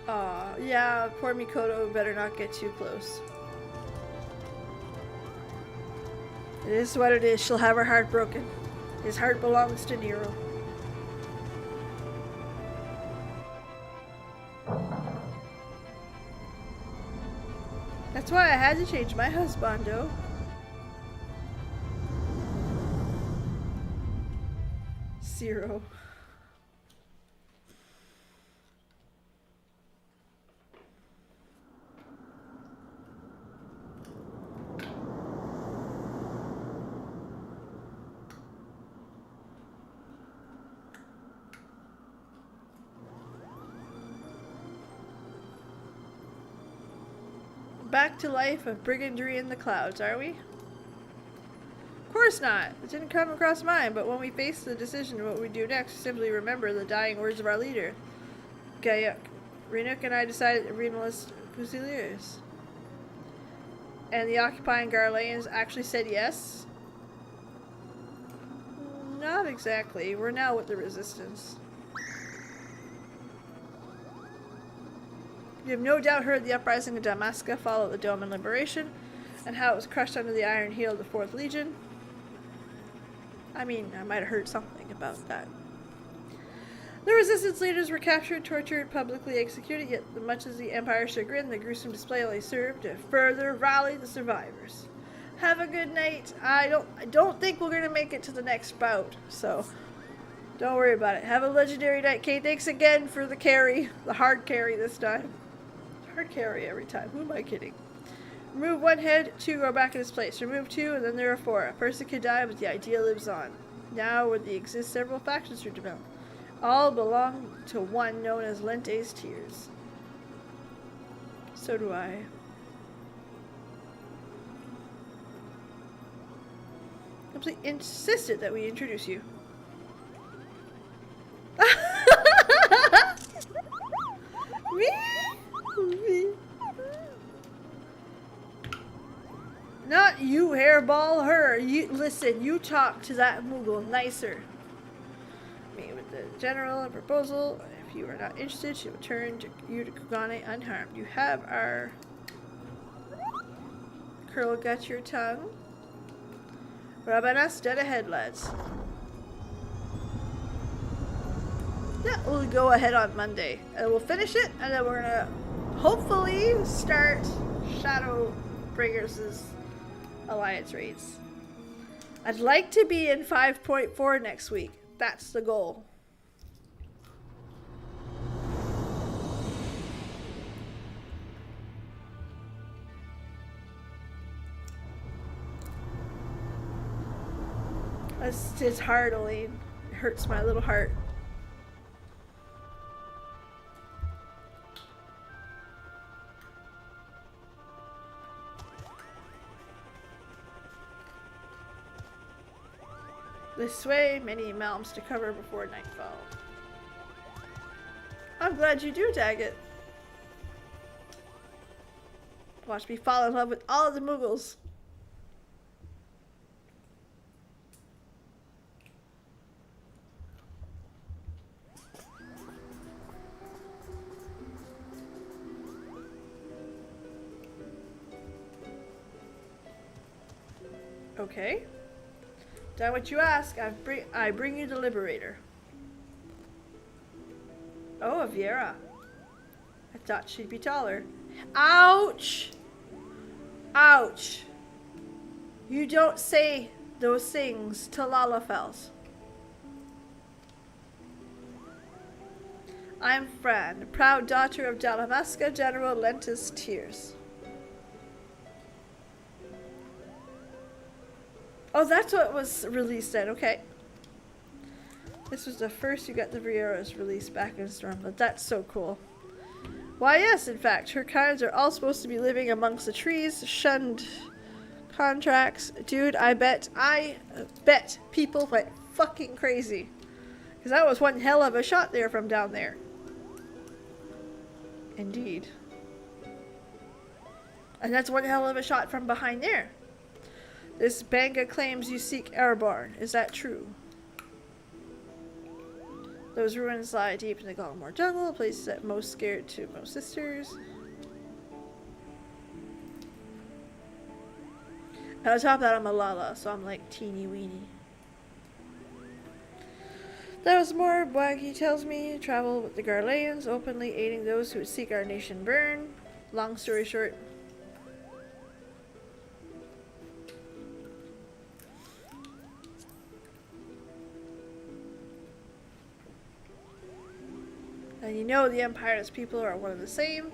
Aw, yeah, poor Mikoto better not get too close. It is what it is. She'll have her heart broken. His heart belongs to Nero. That's why I had to change my husbando. Zero. Back to life of brigandry in the clouds, are we? Of course not. It didn't come across mine, but when we face the decision of what we do next, simply remember the dying words of our leader. Gayuk. Renuk and I decided Renalist Fusiliers. And the occupying Garleans actually said yes? Not exactly. We're now with the resistance. You have no doubt heard the uprising of Damaska follow the Dome and Liberation, and how it was crushed under the iron heel of the 4th Legion. I mean, I might have heard something about that. The resistance leaders were captured, tortured, publicly executed, yet much as the Empire's chagrin, the gruesome display only served to further rally the survivors. Have a good night. I don't think we're gonna make it to the next bout, so don't worry about it. Have a legendary night, Kate. Thanks again for the carry, the hard carry this time. Hard carry every time. Who am I kidding? Remove 1 head, 2 go back in its place. Remove 2, and then there are 4. A person can die, but the idea lives on. Now, where there exist several factions to develop. All belong to one known as Lente's Tears. So do I. Simply insisted that we introduce you. Me? Not you, hairball, her. You listen, you talk to that Moogle nicer. Me with the general and proposal. If you are not interested, she will turn you to Kugane unharmed. You have our curl got your tongue. Rabanas dead ahead, lads. Yeah, we'll go ahead on Monday. And we'll finish it, and then we're gonna hopefully start Shadowbringers' Alliance raids. I'd like to be in 5.4 next week. That's the goal. It's hard, Elaine. It hurts my little heart. This way, many mountains to cover before nightfall. I'm glad you do tag it. Watch me fall in love with all of the Moogles. Okay. Done what you ask. I bring you the Liberator. Oh, a Viera. I thought she'd be taller. Ouch! Ouch! You don't say those things to Lalafels. I'm Fran, the proud daughter of Dalamaska General Lentus Tears. Oh, that's what was released then, okay. This was the first you got the Vieras released back in Stormblood. That's so cool. Why yes, in fact, her kinds are all supposed to be living amongst the trees, shunned contracts. Dude, I bet people went fucking crazy. Because that was one hell of a shot there from down there. Indeed. And that's one hell of a shot from behind there. This Banga claims you seek Airborne. Is that true? Those ruins lie deep in the Gallimore jungle, places that most scared to most sisters. And on top of that, I'm a Lala, so I'm like teeny weeny. That was more, Bwaggy tells me. Travel with the Garleans, openly aiding those who would seek our nation burn. Long story short. And you know the Empire's people are one and the same.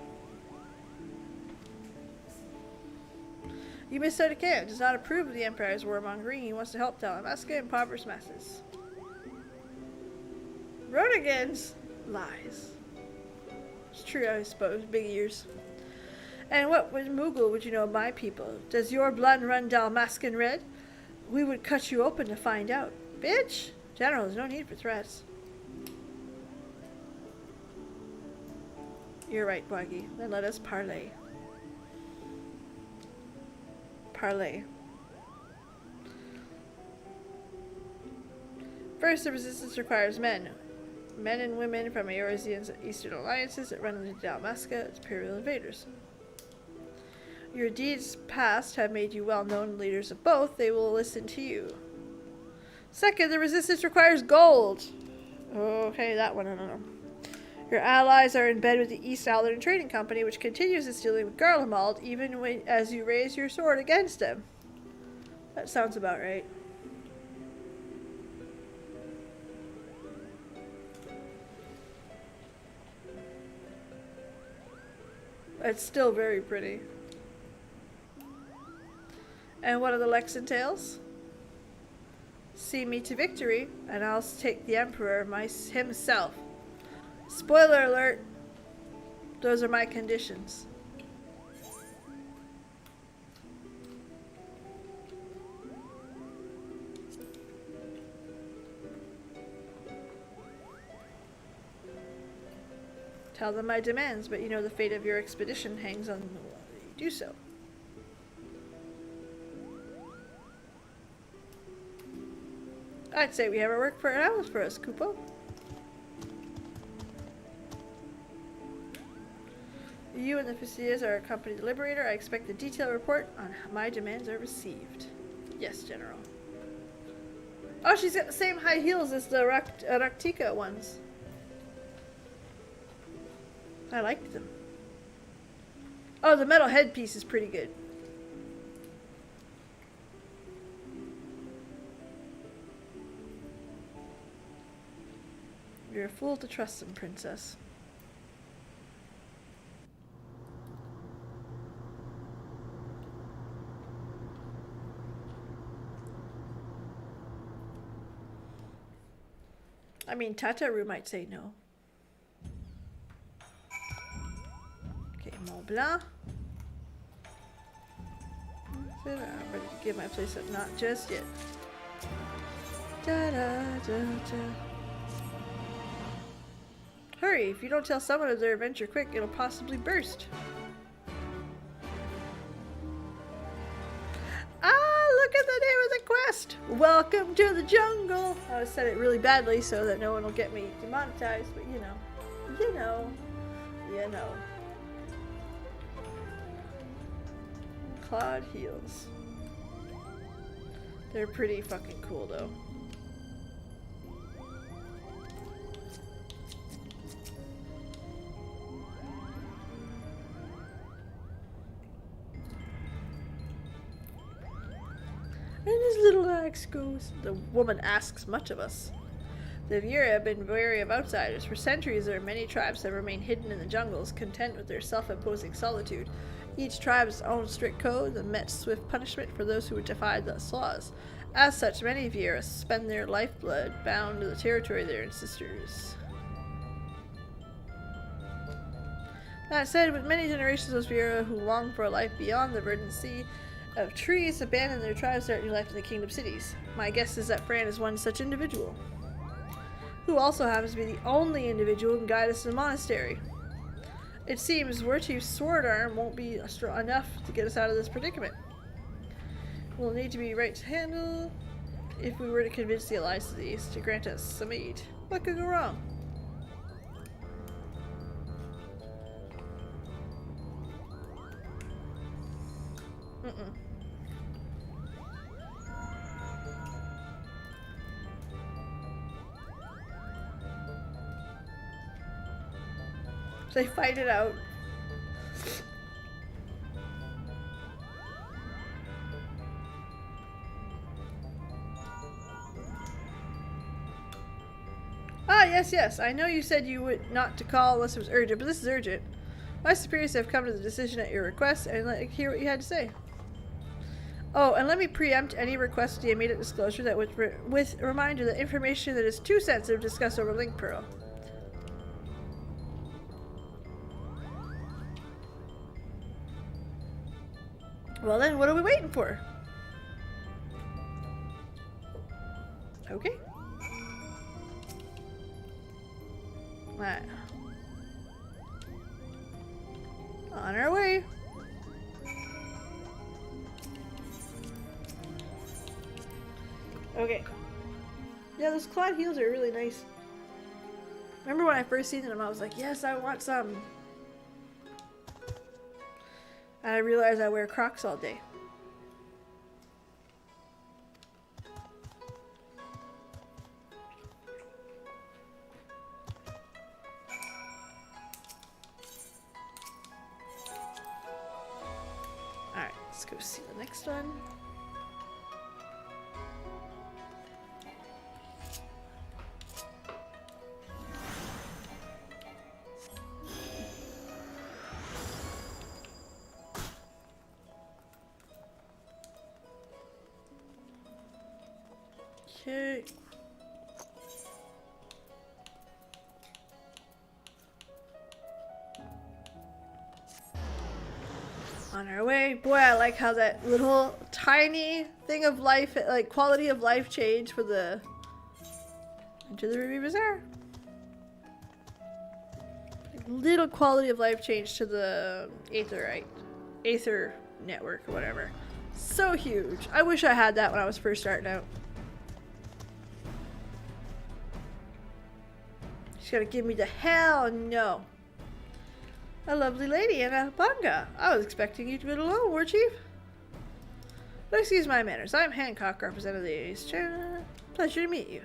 You misstood again. Does not approve of the Empire's warmongering. He wants to help Dalamaska and impoverished masses. Rodagans? Lies. It's true, I suppose. Big ears. And what Moogle would you know of my people? Does your blood run Dalmascan red? We would cut you open to find out. Bitch! General, there's no need for threats. You're right, Bwaggy. Then let us parley. Parley. First, the resistance requires men. Men and women from Eorzean's eastern alliances that run into Dalmasca as Imperial invaders. Your deeds past have made you well-known leaders of both. They will listen to you. Second, the resistance requires gold. Okay, that one I don't know. Your allies are in bed with the East Aldern Trading Company, which continues its dealing with Garlemald, even as you raise your sword against them. That sounds about right. It's still very pretty. And what are the Lexingtales? See me to victory, and I'll take the Emperor himself. Spoiler alert. Those are my conditions. Tell them my demands, but you know the fate of your expedition hangs on whether you do so. I'd say we have our work for an hour for us, Kupo. You and the Fastidias are accompanied the Liberator. I expect a detailed report on how my demands are received. Yes, General. Oh, she's got the same high heels as the Raktika ones. I like them. Oh, the metal headpiece is pretty good. You're a fool to trust them, Princess. I mean, Tataru might say no. Okay, Mont Blanc. I'm ready to give my place up. Not just yet. Da, da, da, da. Hurry, if you don't tell someone of their adventure quick, it'll possibly burst. Ah, look at the name of the quest! Welcome to the jungle! I said it really badly so that no one will get me demonetized, but you know. You know. You know. Clawed heels. They're pretty fucking cool though. And his little axe goes. The woman asks much of us. The Vira have been wary of outsiders. For centuries, there are many tribes that remain hidden in the jungles, content with their self-imposing solitude. Each tribe has its own strict code that met swift punishment for those who would defy those laws. As such, many Vira spend their lifeblood bound to the territory of their ancestors. That said, with many generations of Vira who long for a life beyond the verdant sea of trees abandon their tribes to start new life in the kingdom cities. My guess is that Fran is one such individual, who also happens to be the only individual who can guide us to the monastery. It seems Warchief's sword arm won't be enough to get us out of this predicament. We'll need to be right to handle if we were to convince the Ivalice to grant us some aid. What could go wrong? They fight it out. Ah, yes. I know you said you would not to call unless it was urgent, but this is urgent. My superiors have come to the decision at your request, and let hear what you had to say. Oh, and let me preempt any request to the immediate disclosure that with a reminder that information that is too sensitive to discuss over Link Pearl. Well then, what are we waiting for? Okay. Alright. On our way. Okay. Yeah, those clawed heels are really nice. Remember when I first seen them, I was like, yes, I want some. And I realized I wear Crocs all day. Alright, let's go see the next one. Okay. On our way. Boy, I like how that little tiny thing of life, like quality of life change for the into the Ruby Bazaar. Little quality of life change to the Aether network or whatever. So huge. I wish I had that when I was first starting out. She's gonna give me the hell no. A lovely lady and a banga. I was expecting you to go alone, Warchief. But excuse my manners. I'm Hancock, representative of the East China. Pleasure to meet you.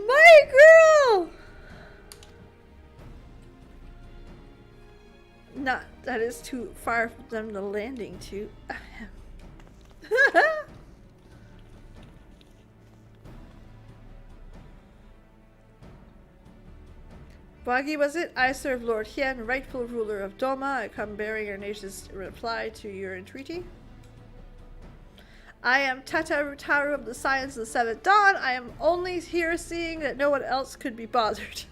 My girl! Not that is too far for them to landing to. Wagi, was it? I serve Lord Hien, rightful ruler of Doma. I come bearing our nation's reply to your entreaty. I am Tata of the Science of the Seventh Dawn. I am only here seeing that no one else could be bothered.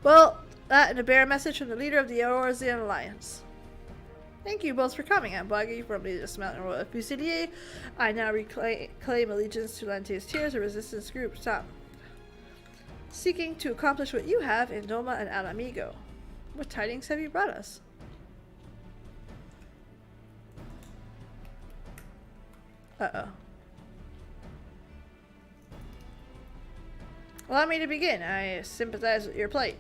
Well, that and a bear message from the leader of the Eorzean Alliance. Thank you both for coming. I'm Boggy from the Mountain Royal Fusilier. I now claim allegiance to Lante's Tears, a resistance group seeking to accomplish what you have in Doma and Alamigo. What tidings have you brought us? Uh-oh. Allow me to begin. I sympathize with your plight.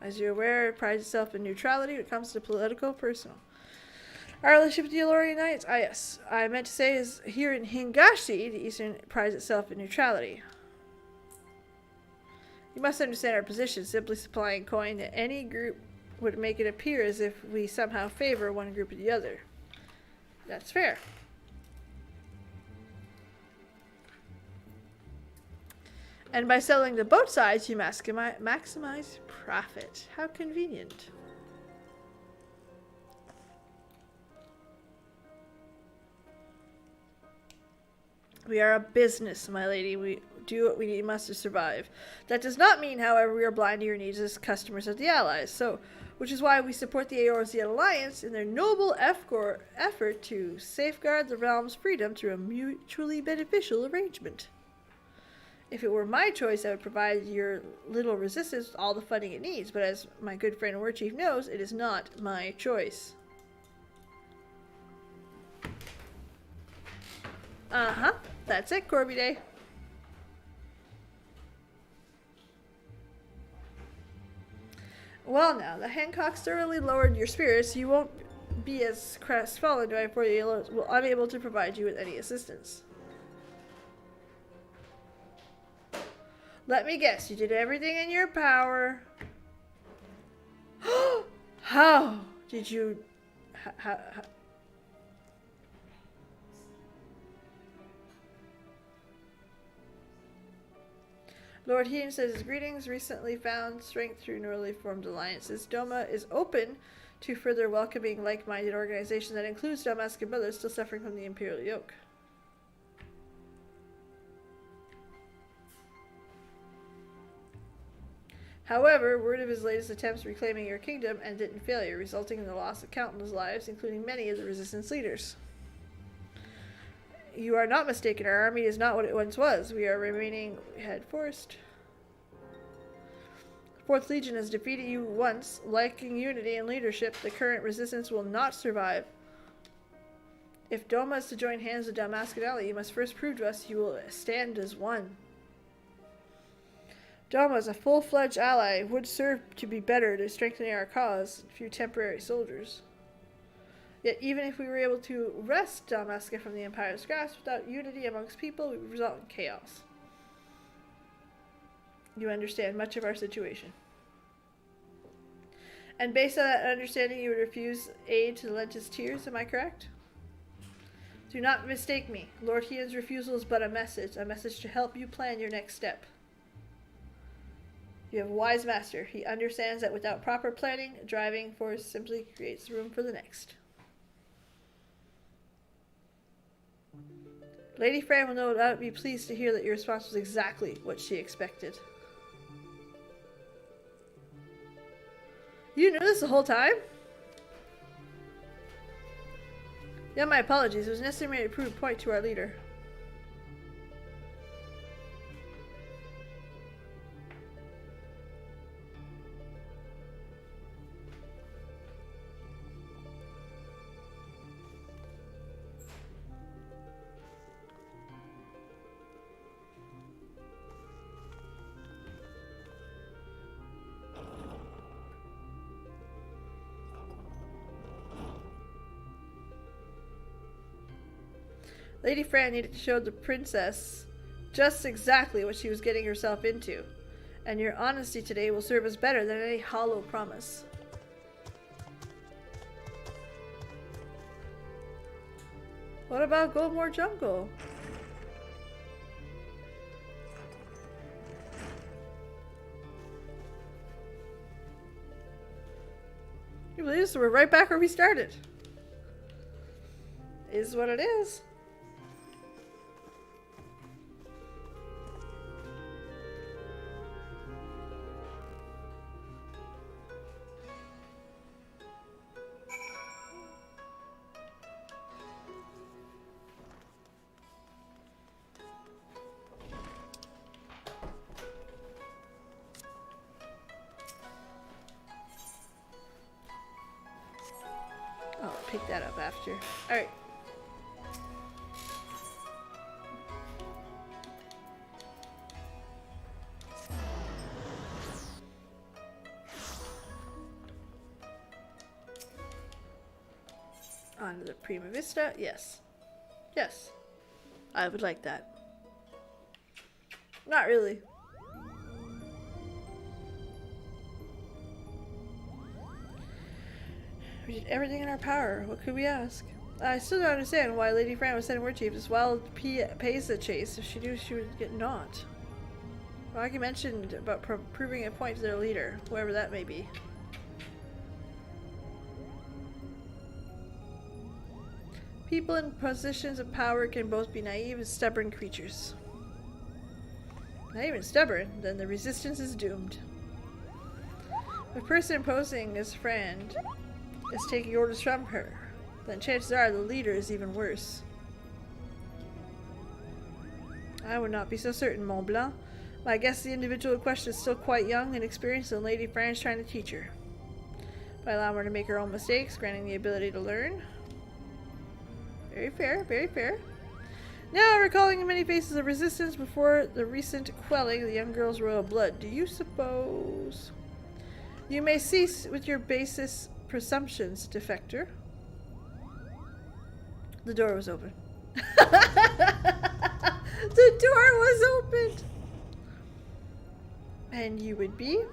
As you're aware, it prides itself in neutrality when it comes to political, personal. Our relationship with the Elorian Knights? Ah, yes. I meant to say is here in Hingashi, the Eastern prides itself in neutrality. You must understand our position. Simply supplying coin to any group would make it appear as if we somehow favor one group or the other. That's fair. And by selling to both sides, you maximize profit. How convenient. We are a business, my lady. We do what we must to survive. That does not mean, however, we are blind to your needs as customers of the Allies. Which is why we support the Eorzean Alliance in their noble effort to safeguard the realm's freedom through a mutually beneficial arrangement. If it were my choice, I would provide your little resistance with all the funding it needs, but as my good friend Warchief knows, it is not my choice. Uh-huh. That's it, Corby Day. Well now, the Hancocks thoroughly lowered your spirits. You won't be as crestfallen before you will unable to provide you with any assistance. Let me guess, you did everything in your power. How did you... How... Lord Heen says his greetings. Recently found strength through newly formed alliances. Doma is open to further welcoming like-minded organization that includes Dalmascan brothers still suffering from the Imperial yoke. However, word of his latest attempts reclaiming your kingdom ended in failure, resulting in the loss of countless lives, including many of the resistance leaders. You are not mistaken. Our army is not what it once was. We are remaining head forced. Fourth Legion has defeated you once. Lacking unity and leadership, the current resistance will not survive. If Doma is to join hands with Dalmascan ally, you must first prove to us you will stand as one. Doma as a full-fledged ally would serve to be better to strengthening our cause than a few temporary soldiers. Yet even if we were able to wrest Dalmasca from the Empire's grasp, without unity amongst people, we would result in chaos. You understand much of our situation. And based on that understanding, you would refuse aid to Lante's Tears, am I correct? Do not mistake me. Lord Heen's refusal is but a message to help you plan your next step. You have a wise master. He understands that without proper planning, a driving force simply creates room for the next. Lady Fran will no doubt be pleased to hear that your response was exactly what she expected. You knew this the whole time? Yeah, my apologies. It was necessary to prove a point to our leader. Lady Fran needed to show the princess just exactly what she was getting herself into, and your honesty today will serve us better than any hollow promise. What about Goldmore Jungle? You believe this? We're right back where we started. Is what it is. pick that up after. Alright. On to the Prima Vista. Yes. Yes. I would like that. Not really. We did everything in our power. What could we ask? I still don't understand why Lady Fran was sending Warchief as well pays the chase if she knew she would get not. Rocky mentioned about proving a point to their leader, whoever that may be. People in positions of power can both be naive and stubborn creatures. Naive and stubborn, then the resistance is doomed. If a person posing as friend is taking orders from her, then chances are the leader is even worse. I would not be so certain, Mont Blanc. I guess the individual in question is still quite young and experienced, and Lady Fran's trying to teach her. By allowing her to make her own mistakes, granting the ability to learn. Very fair, very fair. Now, recalling many faces of resistance before the recent quelling of the young girl's royal blood, do you suppose... You may cease with your basis presumptions, defector. The door was open. The door was opened! And you would be?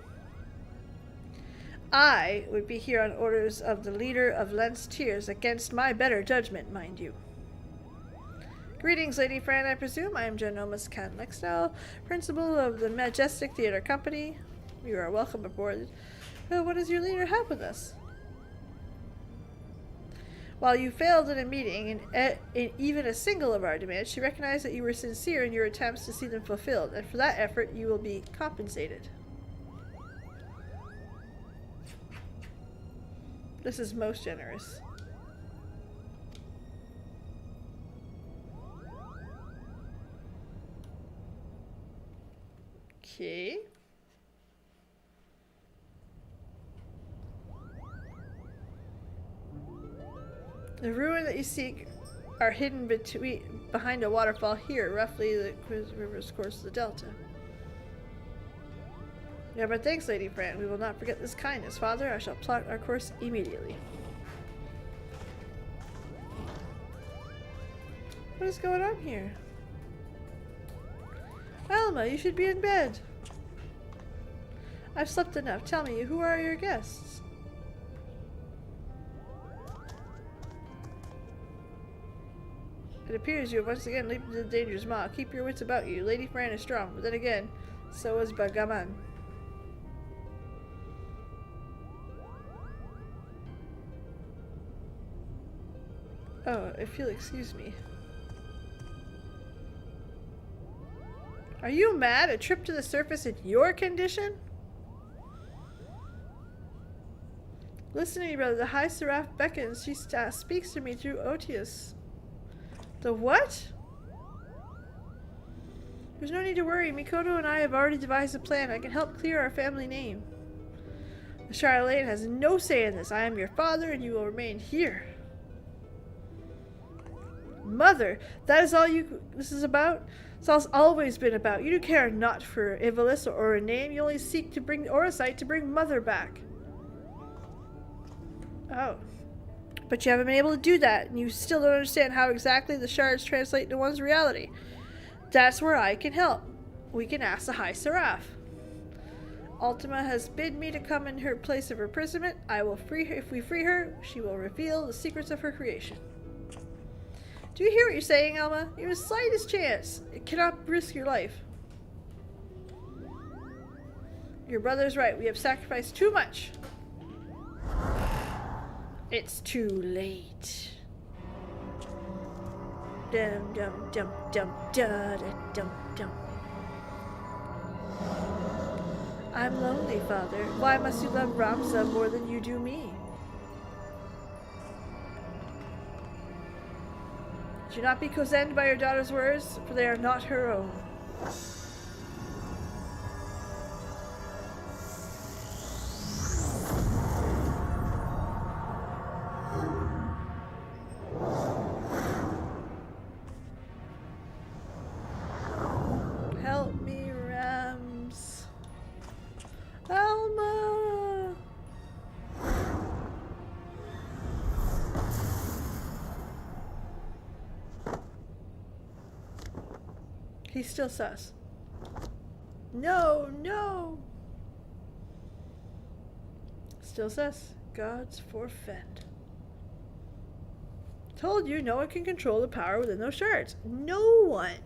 I would be here on orders of the leader of Lens Tears against my better judgment, mind you. Greetings, Lady Fran, I presume. I am Genomus Can Lextel, principal of the Majestic Theatre Company. You are welcome aboard. Well, what does your leader have with us? While you failed in a meeting in even a single of our demands, she recognized that you were sincere in your attempts to see them fulfilled, and for that effort you will be compensated. This is most generous. Okay. The ruin that you seek are hidden behind a waterfall here, roughly the river's course of the delta. Yeah, but thanks, Lady Fran. We will not forget this kindness. Father, I shall plot our course immediately. What is going on here? Alma, you should be in bed. I've slept enough. Tell me, who are your guests? It appears you have once again leaped into the danger's maw. Keep your wits about you. Lady Fran is strong, but then again, so is Bagaman. Oh, if you'll excuse me. Are you mad? A trip to the surface in your condition? Listen to me, brother. The High Seraph beckons. She speaks to me through Otius. The what? There's no need to worry. Mikoto and I have already devised a plan. I can help clear our family name. The Charlatan has no say in this. I am your father and you will remain here. Mother, that is all this is about? It's all it's always been about. You do care not for Ivalice or a name. You only seek to bring Orosite to bring Mother back. Oh. But you haven't been able to do that, and you still don't understand how exactly the shards translate into one's reality. That's where I can help. We can ask the High Seraph. Ultima has bid me to come in her place of imprisonment. I will free her. If we free her, she will reveal the secrets of her creation. Do you hear what you're saying, Alma? You have the slightest chance. It cannot risk your life. Your brother's right. We have sacrificed too much. It's too late. Dum dum dum dum da da dum dum. I'm lonely, Father. Why must you love Ramza more than you do me? Do not be cozened by your daughter's words, for they are not her own. Alma! He's still sus. No, no! Still sus. Gods forfend. Told you no one can control the power within those shards. No one!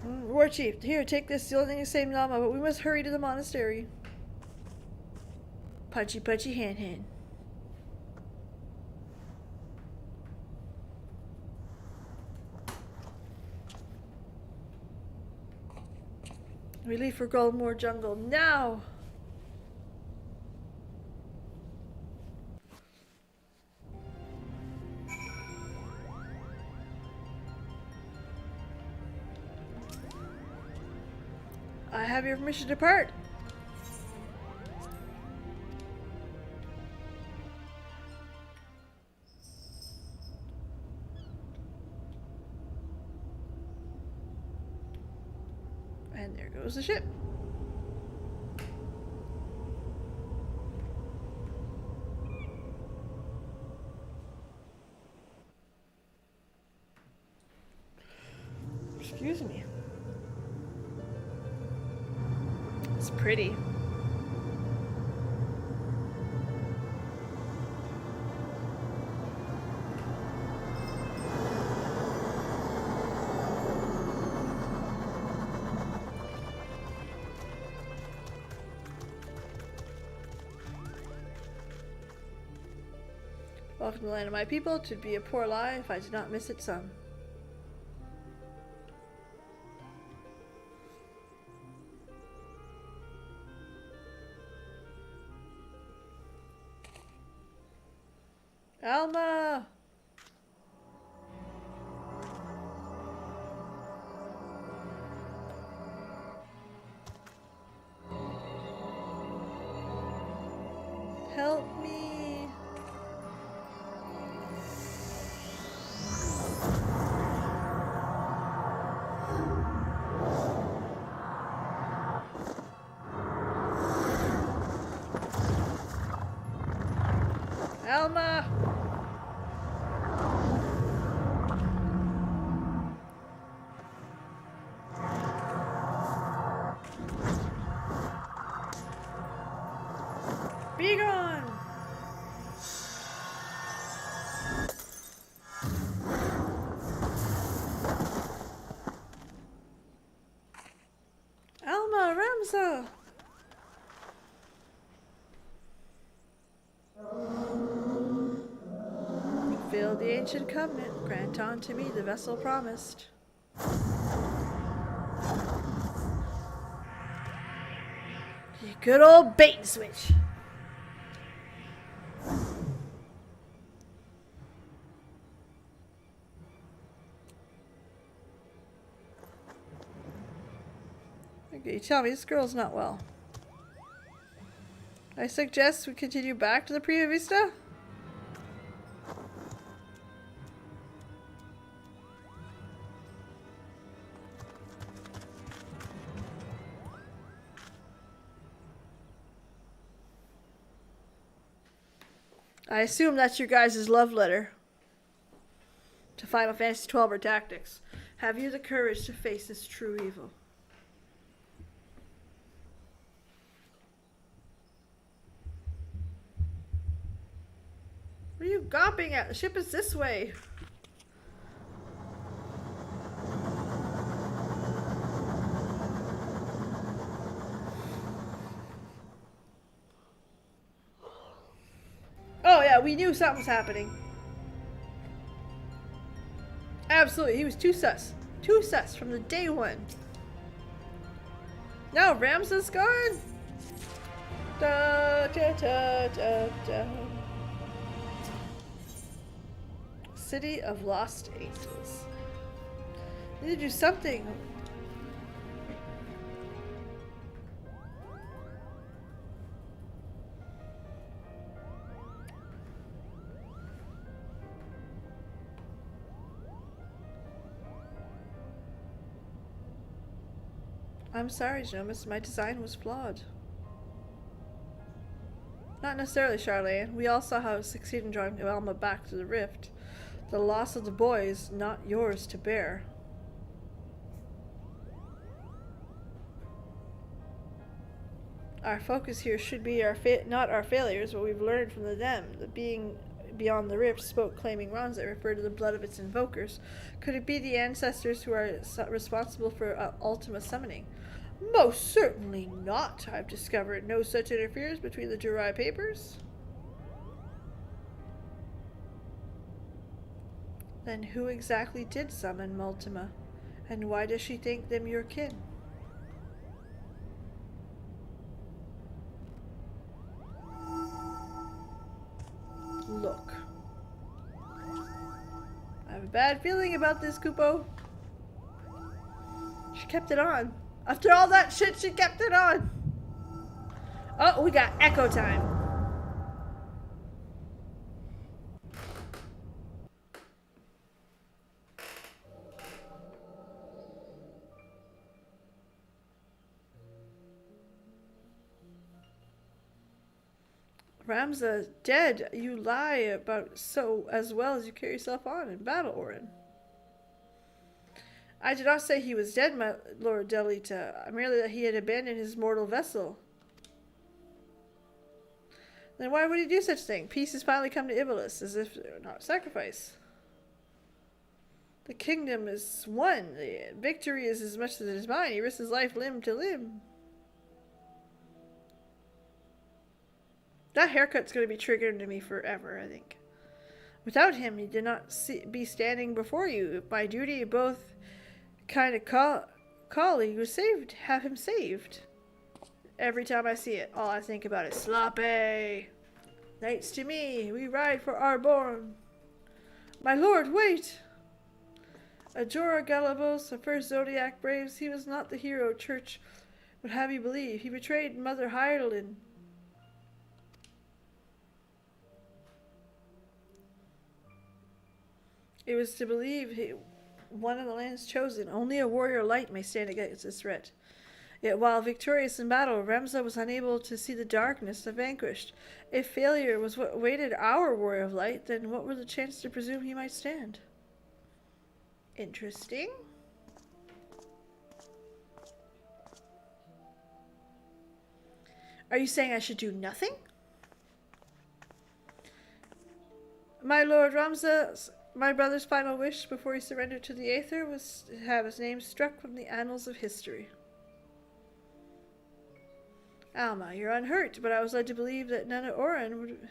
Warchief, here, take this. The only thing to save Nama, but we must hurry to the monastery. Punchy, punchy, hand, hand. We leave for Goldmoor Jungle now! I have your permission to depart. And there goes the ship. Excuse me. It's pretty. Welcome to the land of my people. 'Twould be a poor lie if I did not miss it some. Alma! Help me! Alma! Be gone! Alma, Ramza! Fulfill the ancient covenant. Grant unto me the vessel promised. You good old bait and switch. Okay, tell me this girl's not well. I suggest we continue back to the Prima Vista. I assume that's your guys' love letter to Final Fantasy XII or Tactics. Have you the courage to face this true evil? What are you gawping at? The ship is this way. Oh yeah, we knew something was happening. Absolutely, he was too sus. Too sus from the day one. Now Ramza's gone. Da, da, da, da, da. City of Lost Angels. Need to do something. I'm sorry, Jonas. My design was flawed. Not necessarily, Charlene. We all saw how it succeeded in drawing Alma back to the rift. The loss of the boy is not yours to bear. Our focus here should be not our failures, but we've learned from them. The being beyond the rift spoke, claiming wrongs that refer to the blood of its invokers. Could it be the ancestors who are responsible for Ultima summoning? Most certainly not. I've discovered no such interference between the Jurai papers. Then who exactly did summon Ultima? And why does she think them your kin? Look. I have a bad feeling about this, Kupo. She kept it on. After all that shit, she kept it on. Oh, we got echo time. Ramza, dead. You lie about so as well as you carry yourself on in battle, Orin. I did not say he was dead, my Lord Delita. Merely that he had abandoned his mortal vessel. Then why would he do such a thing? Peace has finally come to Ivalice, as if not sacrifice. The kingdom is won. The victory is as much as it is mine. He risked his life limb to limb. That haircut's going to be triggered to me forever, I think. Without him, he did not be standing before you. My duty, both kind of colleague, was have him saved. Every time I see it, all I think about is sloppy. Knights to me, we ride for our born. My lord, wait! Ajora Galabos, the first Zodiac Braves, he was not the hero Church would have you believe. He betrayed Mother Hyerlin. It was to believe one of the lands chosen. Only a warrior light may stand against this threat. Yet while victorious in battle, Ramza was unable to see the darkness of vanquished. If failure was what awaited our warrior of light, then what were the chances to presume he might stand? Interesting. Are you saying I should do nothing? My lord Ramza, my brother's final wish before he surrendered to the Aether was to have his name struck from the annals of history. Alma, you're unhurt, but I was led to believe that none of Orin would...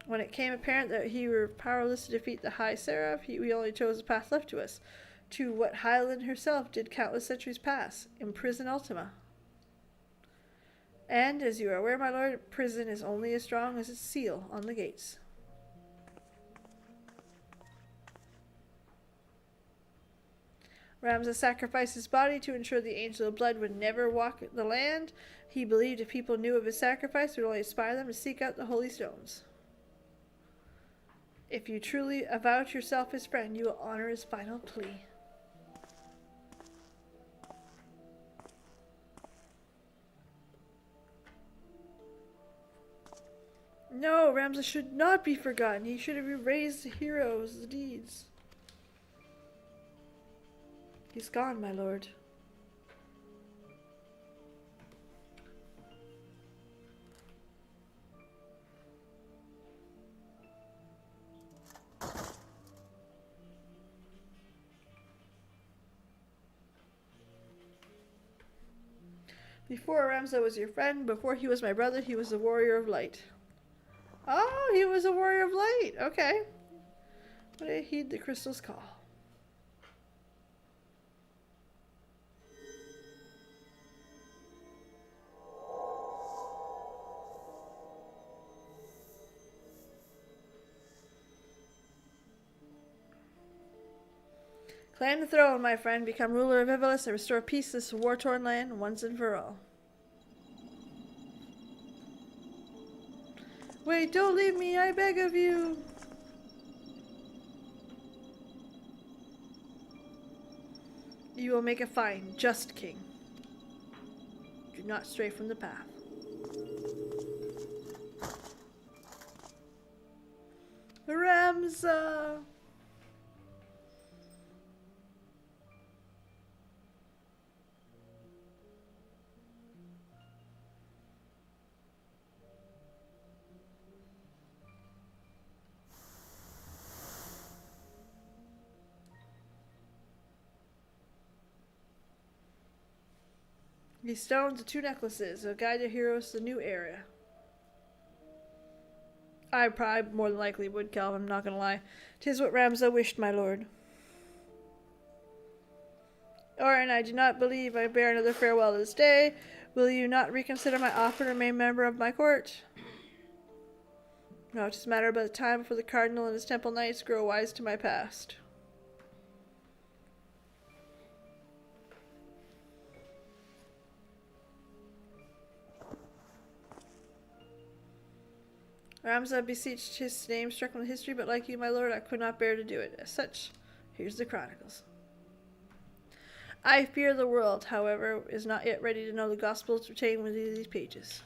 When it became apparent that we were powerless to defeat the High Seraph, we only chose the path left to us. To what Hyland herself did countless centuries pass, imprison Ultima. And, as you are aware, my lord, prison is only as strong as its seal on the gates. Ramza sacrificed his body to ensure the Angel of Blood would never walk the land. He believed if people knew of his sacrifice, it would only inspire them to seek out the Holy Stones. If you truly avouch yourself his friend, you will honor his final plea. No, Ramza should not be forgotten. He should have erased the heroes, the deeds. He's gone, my lord. Before Ramza was your friend, before he was my brother, he was a warrior of light. Oh, he was a warrior of light. Okay. But I heed the crystal's call. Claim the throne, my friend. Become ruler of Ivalice and restore peace to this war-torn land once and for all. Wait, don't leave me, I beg of you. You will make a fine, just king. Do not stray from the path. Ramza! These stones are 2 necklaces. They'll guide your heroes to the new area. I probably more than likely would, Cal, I'm not gonna lie. 'Tis what Ramza wished, my lord. Orin, I do not believe I bear another farewell this day. Will you not reconsider my offer to remain member of my court? No, it is a matter about the time before the cardinal and his temple knights grow wise to my past. Ramza beseeched his name struck from the history, but like you, my lord, I could not bear to do it. As such, here's the chronicles. I fear the world, however, is not yet ready to know the gospels contained within these pages.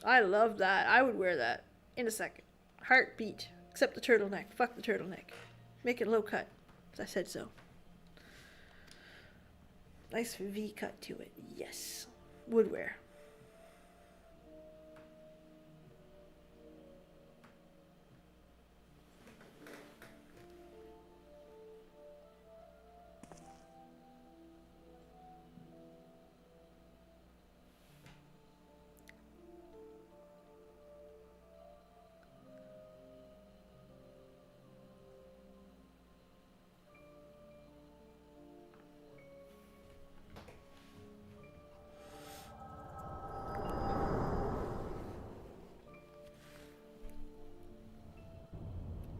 I love that. I would wear that in a second. Heartbeat. Except the turtleneck. Fuck the turtleneck. Make it low cut. As I said so. Nice V cut to it. Yes. Would wear.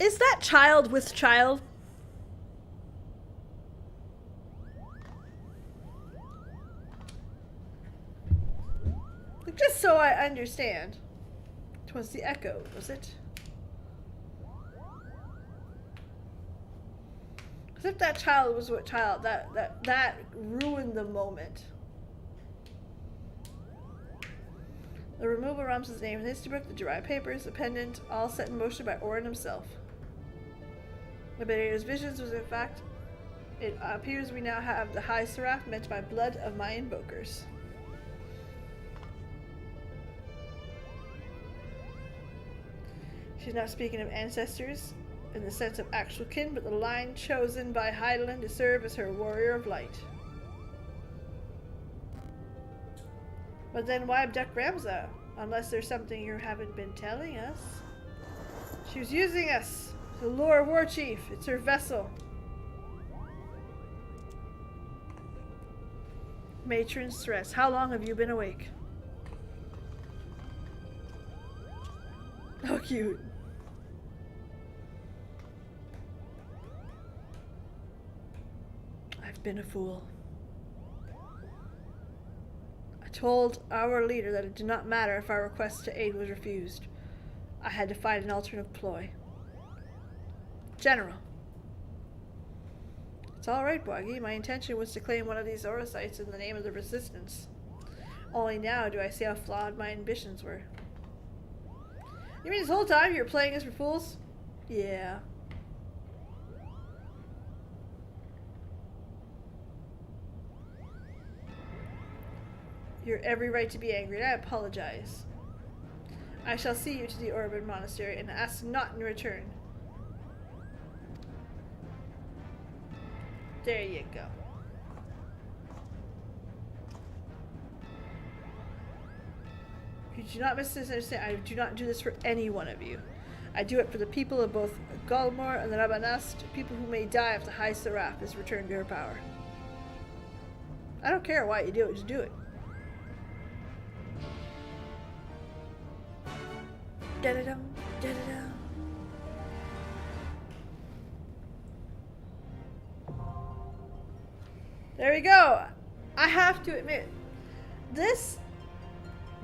Is that child with child? Like, just so I understand. 'Twas the echo, was it? Because if that child was what child, that ruined the moment. The removal of Ramza's name in the history book, the derived papers, the pendant, all set in motion by Orin himself. Liberator's visions was in fact, it appears we now have the high seraph meant by blood of my invokers. She's not speaking of ancestors in the sense of actual kin, but the line chosen by Heidelin to serve as her warrior of light. But then why abduct Ramza? Unless there's something you haven't been telling us. She was using us to lure Warchief. It's her vessel. Matron's threats. How long have you been awake? How cute. I've been a fool. I told our leader that it did not matter if our request to aid was refused. I had to find an alternative ploy. General. It's alright, Boggy. My intention was to claim one of these aura sites in the name of the Resistance. Only now do I see how flawed my ambitions were. You mean this whole time you were playing us for fools? Yeah. You have every right to be angry, and I apologize. I shall see you to the Orban Monastery and ask not in return. There you go. You do not misunderstand. I do not do this for any one of you. I do it for the people of both Galmor and the Rabanast, people who may die if the High Seraph is returned to her power. I don't care why you do it, just do it. Da-da-dum, da-da-dum. There we go. I have to admit, this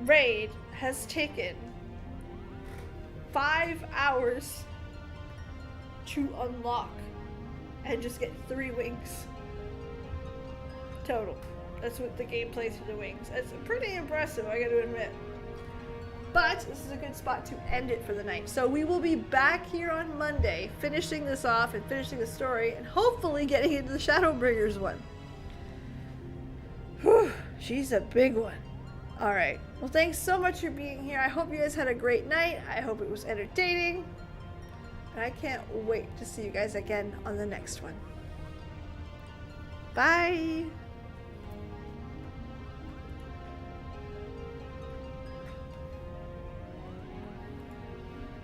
raid has taken 5 hours to unlock. and just get 3 wings total. That's what the game plays for the wings. It's pretty impressive, I gotta admit. But this is a good spot to end it for the night. So we will be back here on Monday, finishing this off and finishing the story, and hopefully getting into the Shadowbringers one. Whew, she's a big one. Alright, well thanks so much for being here. I hope you guys had a great night. I hope it was entertaining. And I can't wait to see you guys again on the next one. Bye!